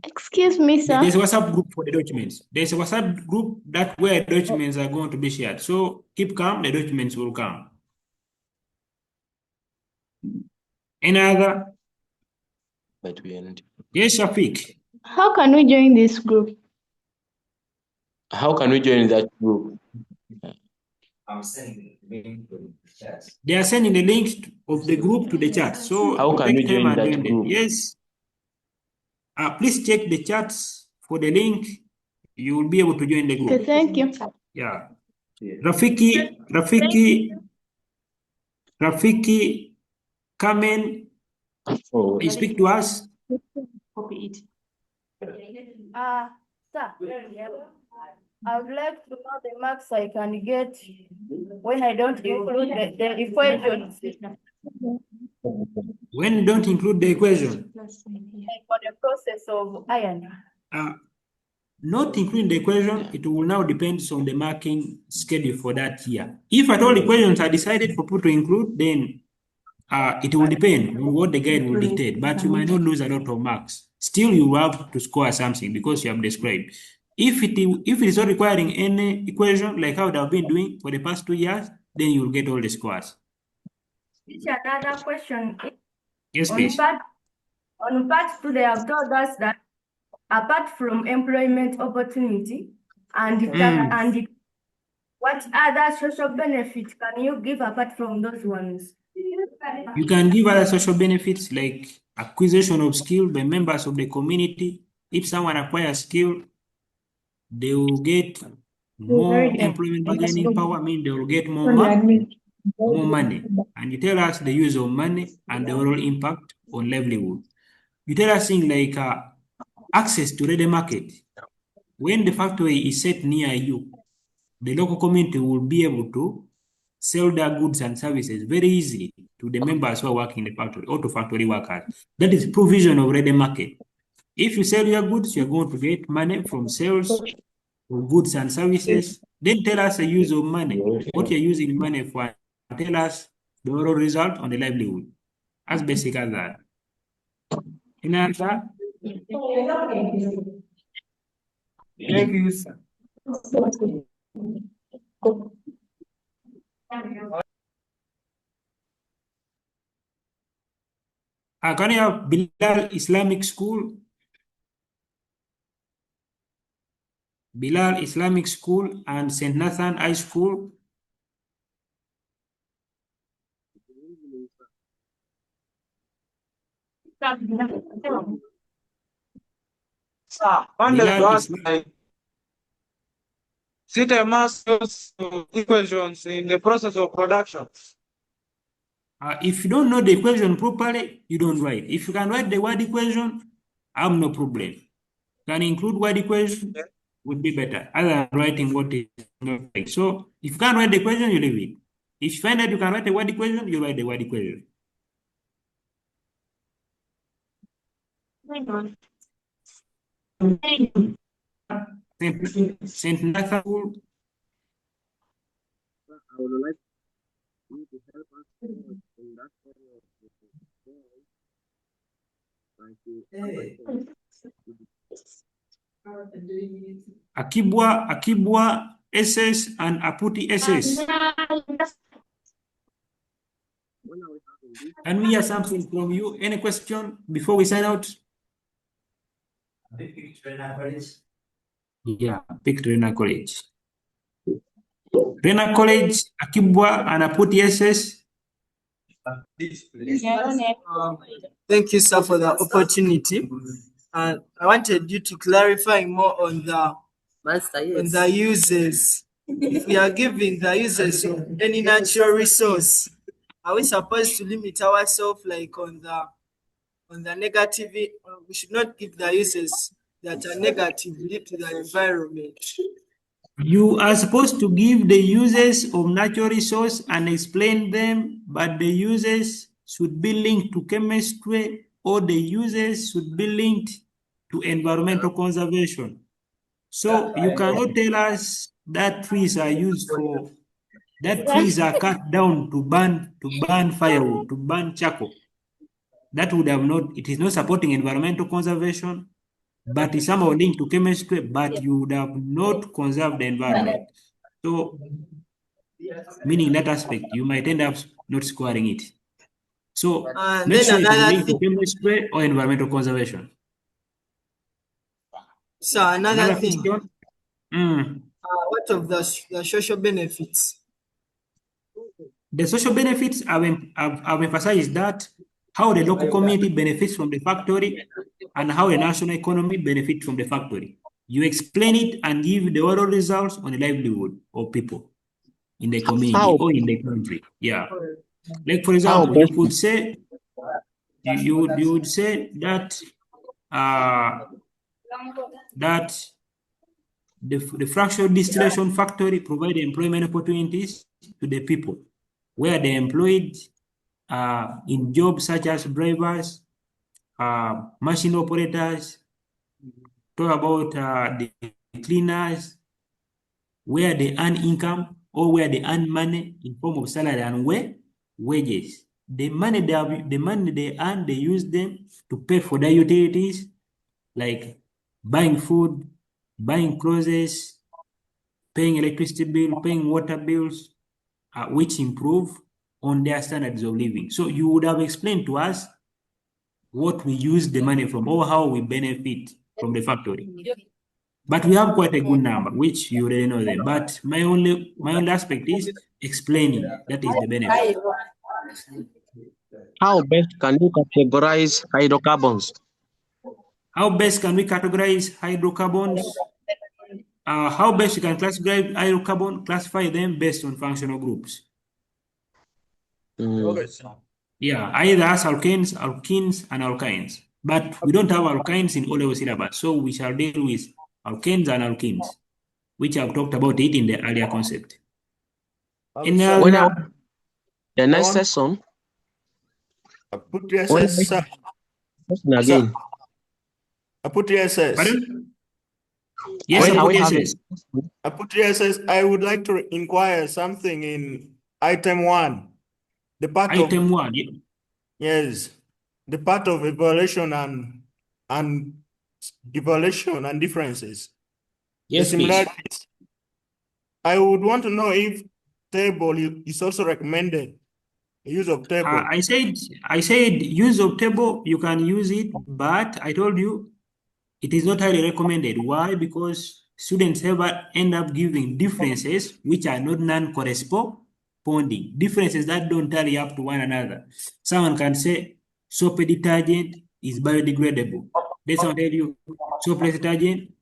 Excuse me, sir. There's a WhatsApp group for the documents. There's a WhatsApp group that where documents are going to be shared. So keep calm, the documents will come. Any other? But we are not. Yes, Shafiq. How can we join this group? How can we join that group? I'm sending the link to the chat. They are sending the link of the group to the chat. So How can we take time join and that join them. group? Yes. Please check the chats for the link. You will be able to join the group. Okay, thank you. Yeah. Rafiki, come in. Please speak to us. Copy it. Sir, I would like to know the marks I can get when I don't include the equations. When you don't include the equation. Like for the process of iron. Not including the equation, it will now depend on the marking schedule for that year. If at all equations are decided for people to include, then it will depend on what the guide will dictate, but you might not lose a lot of marks. Still, you have to score something because you have described. If it is not requiring any equation, like how they have been doing for the past 2 years, then you will get all the scores. Another question. Yes, please. On part 2, they have told us that apart from employment opportunity and what other social benefits can you give apart from those ones? You can give other social benefits like acquisition of skill by members of the community. If someone acquires skill, they will get more employment bargaining power, mean they will get more money. And you tell us the use of money and the overall impact on livelihood. You tell us things like access to ready market. When the factory is set near you, the local community will be able to sell their goods and services very easily to the members who are working in the factory or to factory workers. That is provision of ready market. If you sell your goods, you're going to get money from sales of goods and services. Then tell us the use of money, what you're using money for. Tell us the overall result on the livelihood. As basic as that. In answer? Thank you, sir. Can you have Bilal Islamic School? Bilal Islamic School and St. Nathan High School. Bilal Islam. City must use equations in the process of production. If you don't know the equation properly, you don't write. If you can write the word equation, I have no problem. Can include word equation would be better, other than writing what is not right. So if you can't write the equation, you leave it. If you find that you can write the word equation, you write the word equation. Saint Nathan School. I would like you to help us in that area of Akibwa SS and Aputi SS. Can we hear something from you? Any question before we sign out? Yeah, pick Rena College. Rena College, Akibwa and Aputi SS. Thank you, sir, for the opportunity. And I wanted you to clarify more on the uses. If we are giving the uses of any natural resource, are we supposed to limit ourselves like on the negative? We should not give the uses that are negatively to the environment. You are supposed to give the uses of natural resource and explain them, but the uses should be linked to chemistry or the uses should be linked to environmental conservation. So you cannot tell us that trees are used for, that trees are cut down to burn firewood, to burn charcoal. That would have not, it is not supporting environmental conservation, but it's somehow linked to chemistry, but you would have not conserved the environment. So, meaning that aspect, you might end up not scoring it. So, make sure it is linked to chemistry or environmental conservation. So another thing, question? what of the social benefits? The social benefits, I've emphasized that how the local community benefits from the factory and how the national economy benefits from the factory. You explain it and give the overall results on the livelihood of people in the community or in the country. Yeah. Like for example, you could say you would say that that the fractional distillation factory provide employment opportunities to the people where they're employed in jobs such as drivers, machine operators, talk about the cleaners, where they earn income or where they earn money in form of salary and wages. The money they earn, they use them to pay for their utilities, like buying food, buying clothes, paying electricity bill, paying water bills, which improve on their standards of living. So you would have explained to us what we use the money from or how we benefit from the factory. But we have quite a good number, which you already know them. But my only aspect is explaining that is the benefit. How best can you categorize hydrocarbons? How best can we categorize hydrocarbons? How best you can classify hydrocarbon? Classify them based on functional groups. Yeah, either as alkanes, alkenes, and alkynes. But we don't have alkynes in O-level syllabus, so we shall deal with alkanes and alkenes, which I've talked about it in the earlier concept. Any When I other? the next session, put your when SS, sir. question again. I put your SS. Pardon? Yes, When I are put we having? yes. I put your SS. I would like to inquire something in item 1. The part of Item 1. yes, the part of evaluation and evaluation and differences. Yes, the please. similarities. I would want to know if table is also recommended. The use of table. I said use of table, you can use it, but I told you it is not highly recommended. Why? Because students ever end up giving differences which are not non-corresponding, differences that don't tally up to one another. Someone can say soap detergent is biodegradable. Then someone tell you soap detergent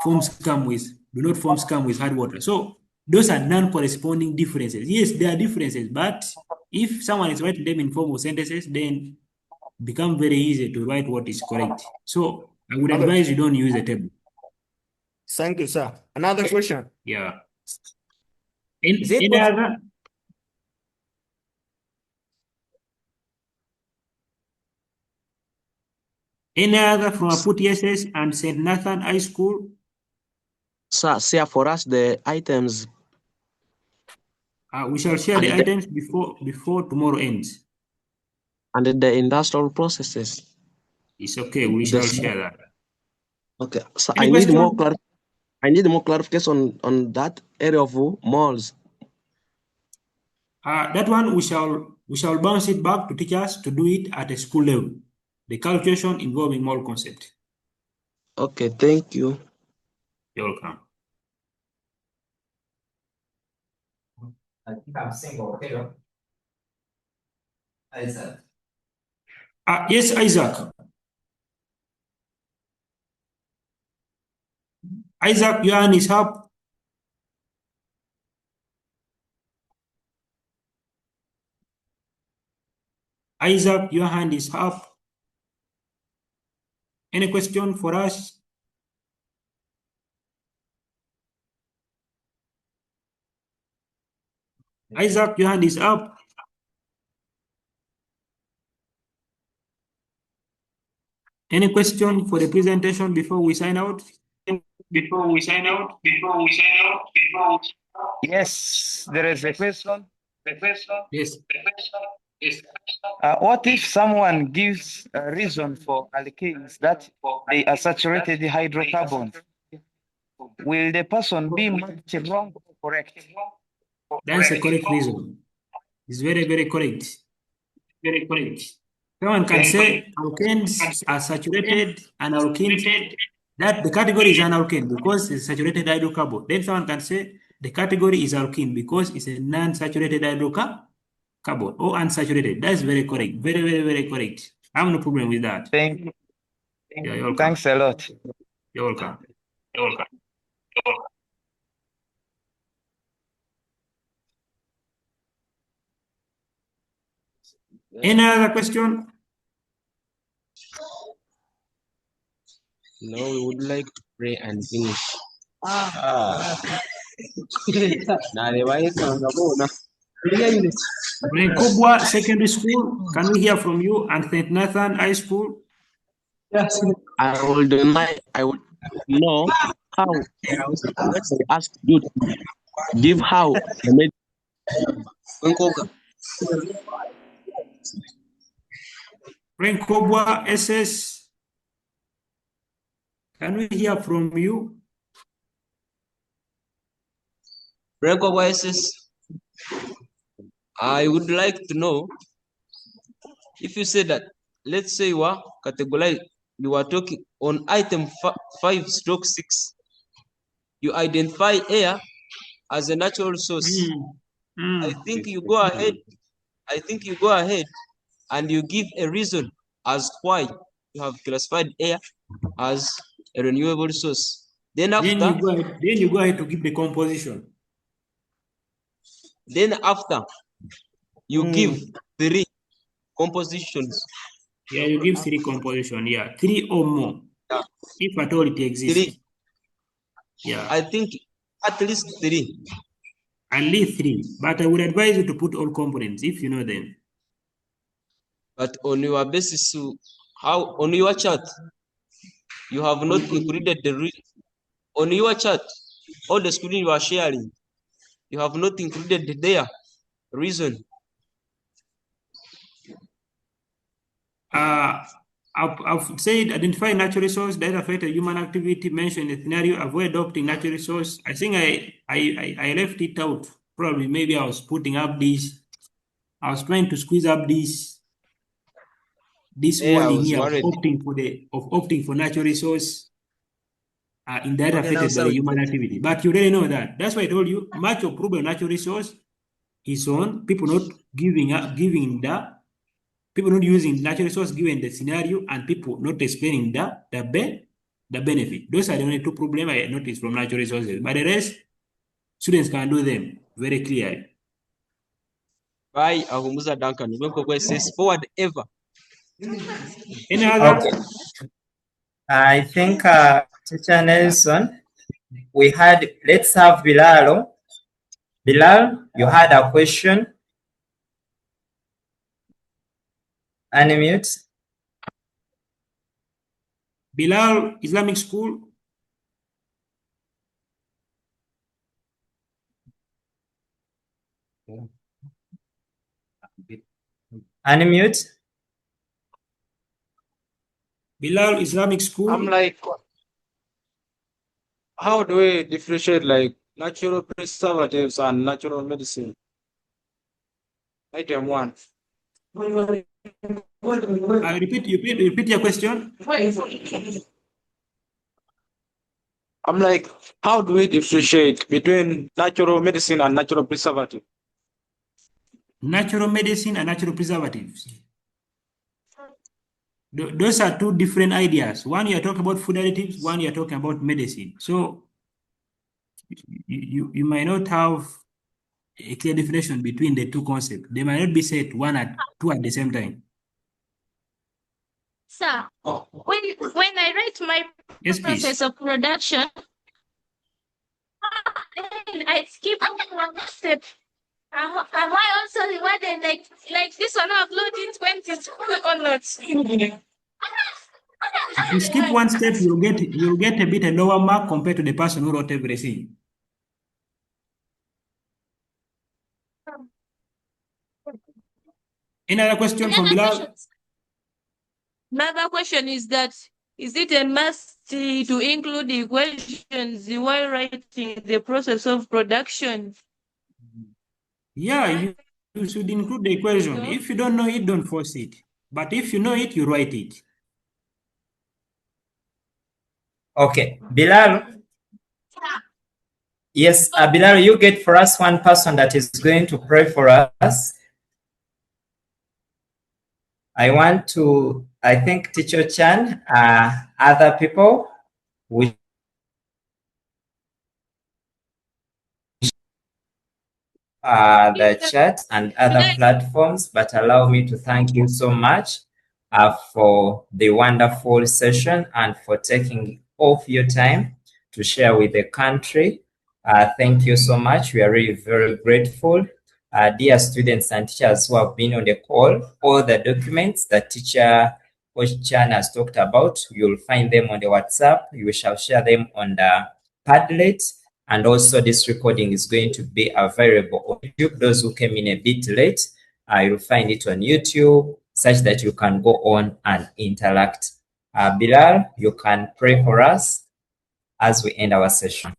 forms come with hard water. So those are non-corresponding differences. Yes, there are differences, but if someone is writing them in formal sentences, then become very easy to write what is correct. So I would advise you don't use a table. Thank you, sir. Another question. Yeah. Is it Any other? Any other from Aput SS and St. Nathan High School? Sir, for us the items. We shall share the items before tomorrow ends. And the industrial processes. It's okay. We shall share that. Okay. So Any I need question? more clarification on that area of malls. That one we shall bounce it back to teachers to do it at a school level. The calculation involving mall concept. Okay, thank you. You're welcome. I think I'm single. Hello. Isaac. Yes, Isaac. Isaac, your hand is up. Isaac, your hand is up. Any question for us? Isaac, your hand is up. Any question for the presentation before we sign out? Yes, there is a question. Yes. What if someone gives a reason for alkenes that they are saturated hydrocarbons? Will the person be marked wrong or correct? That's a correct reason. It's very, very correct. Someone can say alkanes are saturated and alkenes, that the category is an alkane because it's saturated hydrocarbon. Then someone can say the category is alkene because it's a non-saturated hydrocarbon or unsaturated. That's very correct. Very, very, very correct. I have no problem with that. Thank you. Yeah, you're welcome. Thanks a lot. You're welcome. Any other question? Now we would like to pray and finish. Kubwa Secondary School, can we hear from you? And St. Nathan High School? I would know how they ask you to give how Kubwa SS, can we hear from you? Kubwa SS, I would like to know if you say that, let's say you are categorized, you are talking on item 5/6, you identify air as a natural source. I think you go ahead and you give a reason as why you have classified air as a renewable source. Then you go ahead to give the composition. Then after you give 3 compositions. Yeah, you give 3 compositions. Yeah, 3 or more. Yeah. If at all it exists. 3. Yeah. I think at least 3. At least 3. But I would advise you to put all components if you know them. But on your basis, how on your chart, you have not included on your chart, all the screen you are sharing, you have not included their reason. I've said identify natural resource that affect a human activity, mention the scenario, avoid adopting natural resource. I think I left it out. Probably maybe I was putting up this. I was trying to squeeze up this Yeah, I wording was here of worried. opting for natural resource in that Okay, now affected by so the human activity. But you already know that. That's why I told you much of problem natural resource is on people not giving the people not using natural resource given the scenario and people not explaining the benefit. Those are the only 2 problems I noticed from natural resources. But the rest, students can do them very clearly. Bye, Ahumuza Duncan. Remember, says forward ever. Any other? Okay. I think Teacher Nelson, let's have Bilal. Bilal, you had a question. Unmute. Bilal Islamic School. Unmute. Bilal Islamic School. I'm like, how do we differentiate like natural preservatives and natural medicine? Item 1. I repeat your question. I'm like, how do we differentiate between natural medicine and natural preservative? Natural medicine and natural preservatives. Those are 2 different ideas. One you are talking about food additives, one you are talking about medicine. So you might not have a clear definition between the 2 concepts. They might not be said 2 at the same time. Sir, when I write my Yes, please. process of production, I skip one step. Am I also rewarded like this one uploading 20 or not? If you skip one step, you'll get a bit a lower mark compared to the person who wrote everything. Any other question from Bilal? Another question is that, is it a must to include the equations while writing the process of production? Yeah, you should include the equation. If you don't know it, don't force it. But if you know it, you write it. Okay, Bilal. Yes, Bilal, you get for us one person that is going to pray for us. I think Teacher Chan, other people, we the chat and other platforms, but allow me to thank you so much for the wonderful session and for taking off your time to share with the country. Thank you so much. We are really very grateful. Dear students and teachers who have been on the call, all the documents that Teacher Coach Chan has talked about, you'll find them on the WhatsApp. We shall share them on the Padlet. And also this recording is going to be available on YouTube. Those who came in a bit late, you'll find it on YouTube such that you can go on and interact. Bilal, you can pray for us as we end our session.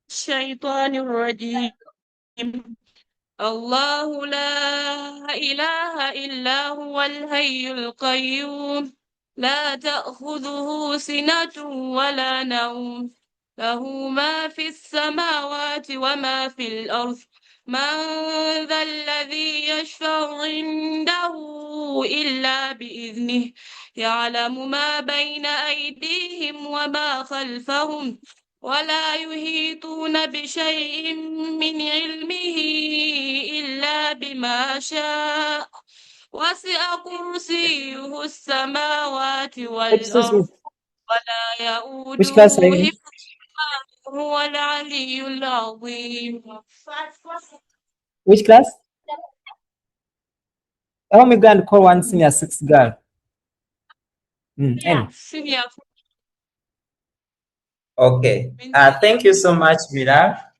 الشيطان الرجيم. الله لا إله إلا هو الحي القيوم لا تأخذه سنة ولا نوم له ما في السماوات وما في الأرض من ذا الذي يشفع عنده إلا بإذنه يعلم ما بين أيديهم وما خلفهم ولا يحيطون بشيء من علمه إلا بما شاء وسع كرسيه السماوات والأرض ولا Which class are يؤوده you in? حفظهما هو العلي العظيم. Which class? Help me go and call one senior 6 girl. Yeah, N. senior. Okay. Thank you so much, Mira.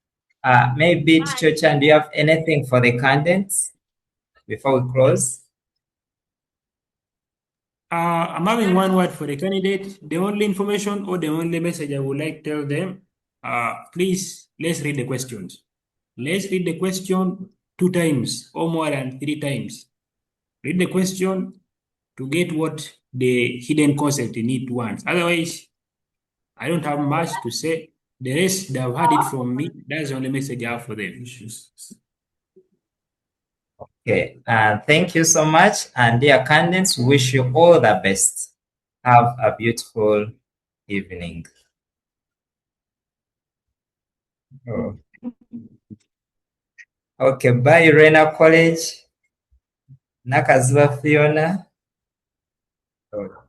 Maybe Teacher Chan, do you have anything for the candidates before we close? I'm having one word for the candidate. The only information or the only message I would like to tell them, please, let's read the questions. Let's read the question 2 times or more than 3 times. Read the question to get what the hidden concept in it wants. Otherwise, I don't have much to say. The rest, they have heard it from me. That's the only message I have for them. Okay. Thank you so much. And dear candidates, wish you all the best. Have a beautiful evening. Oh. Okay. Bye, Rena College. Nakazuba Fiona. Okay.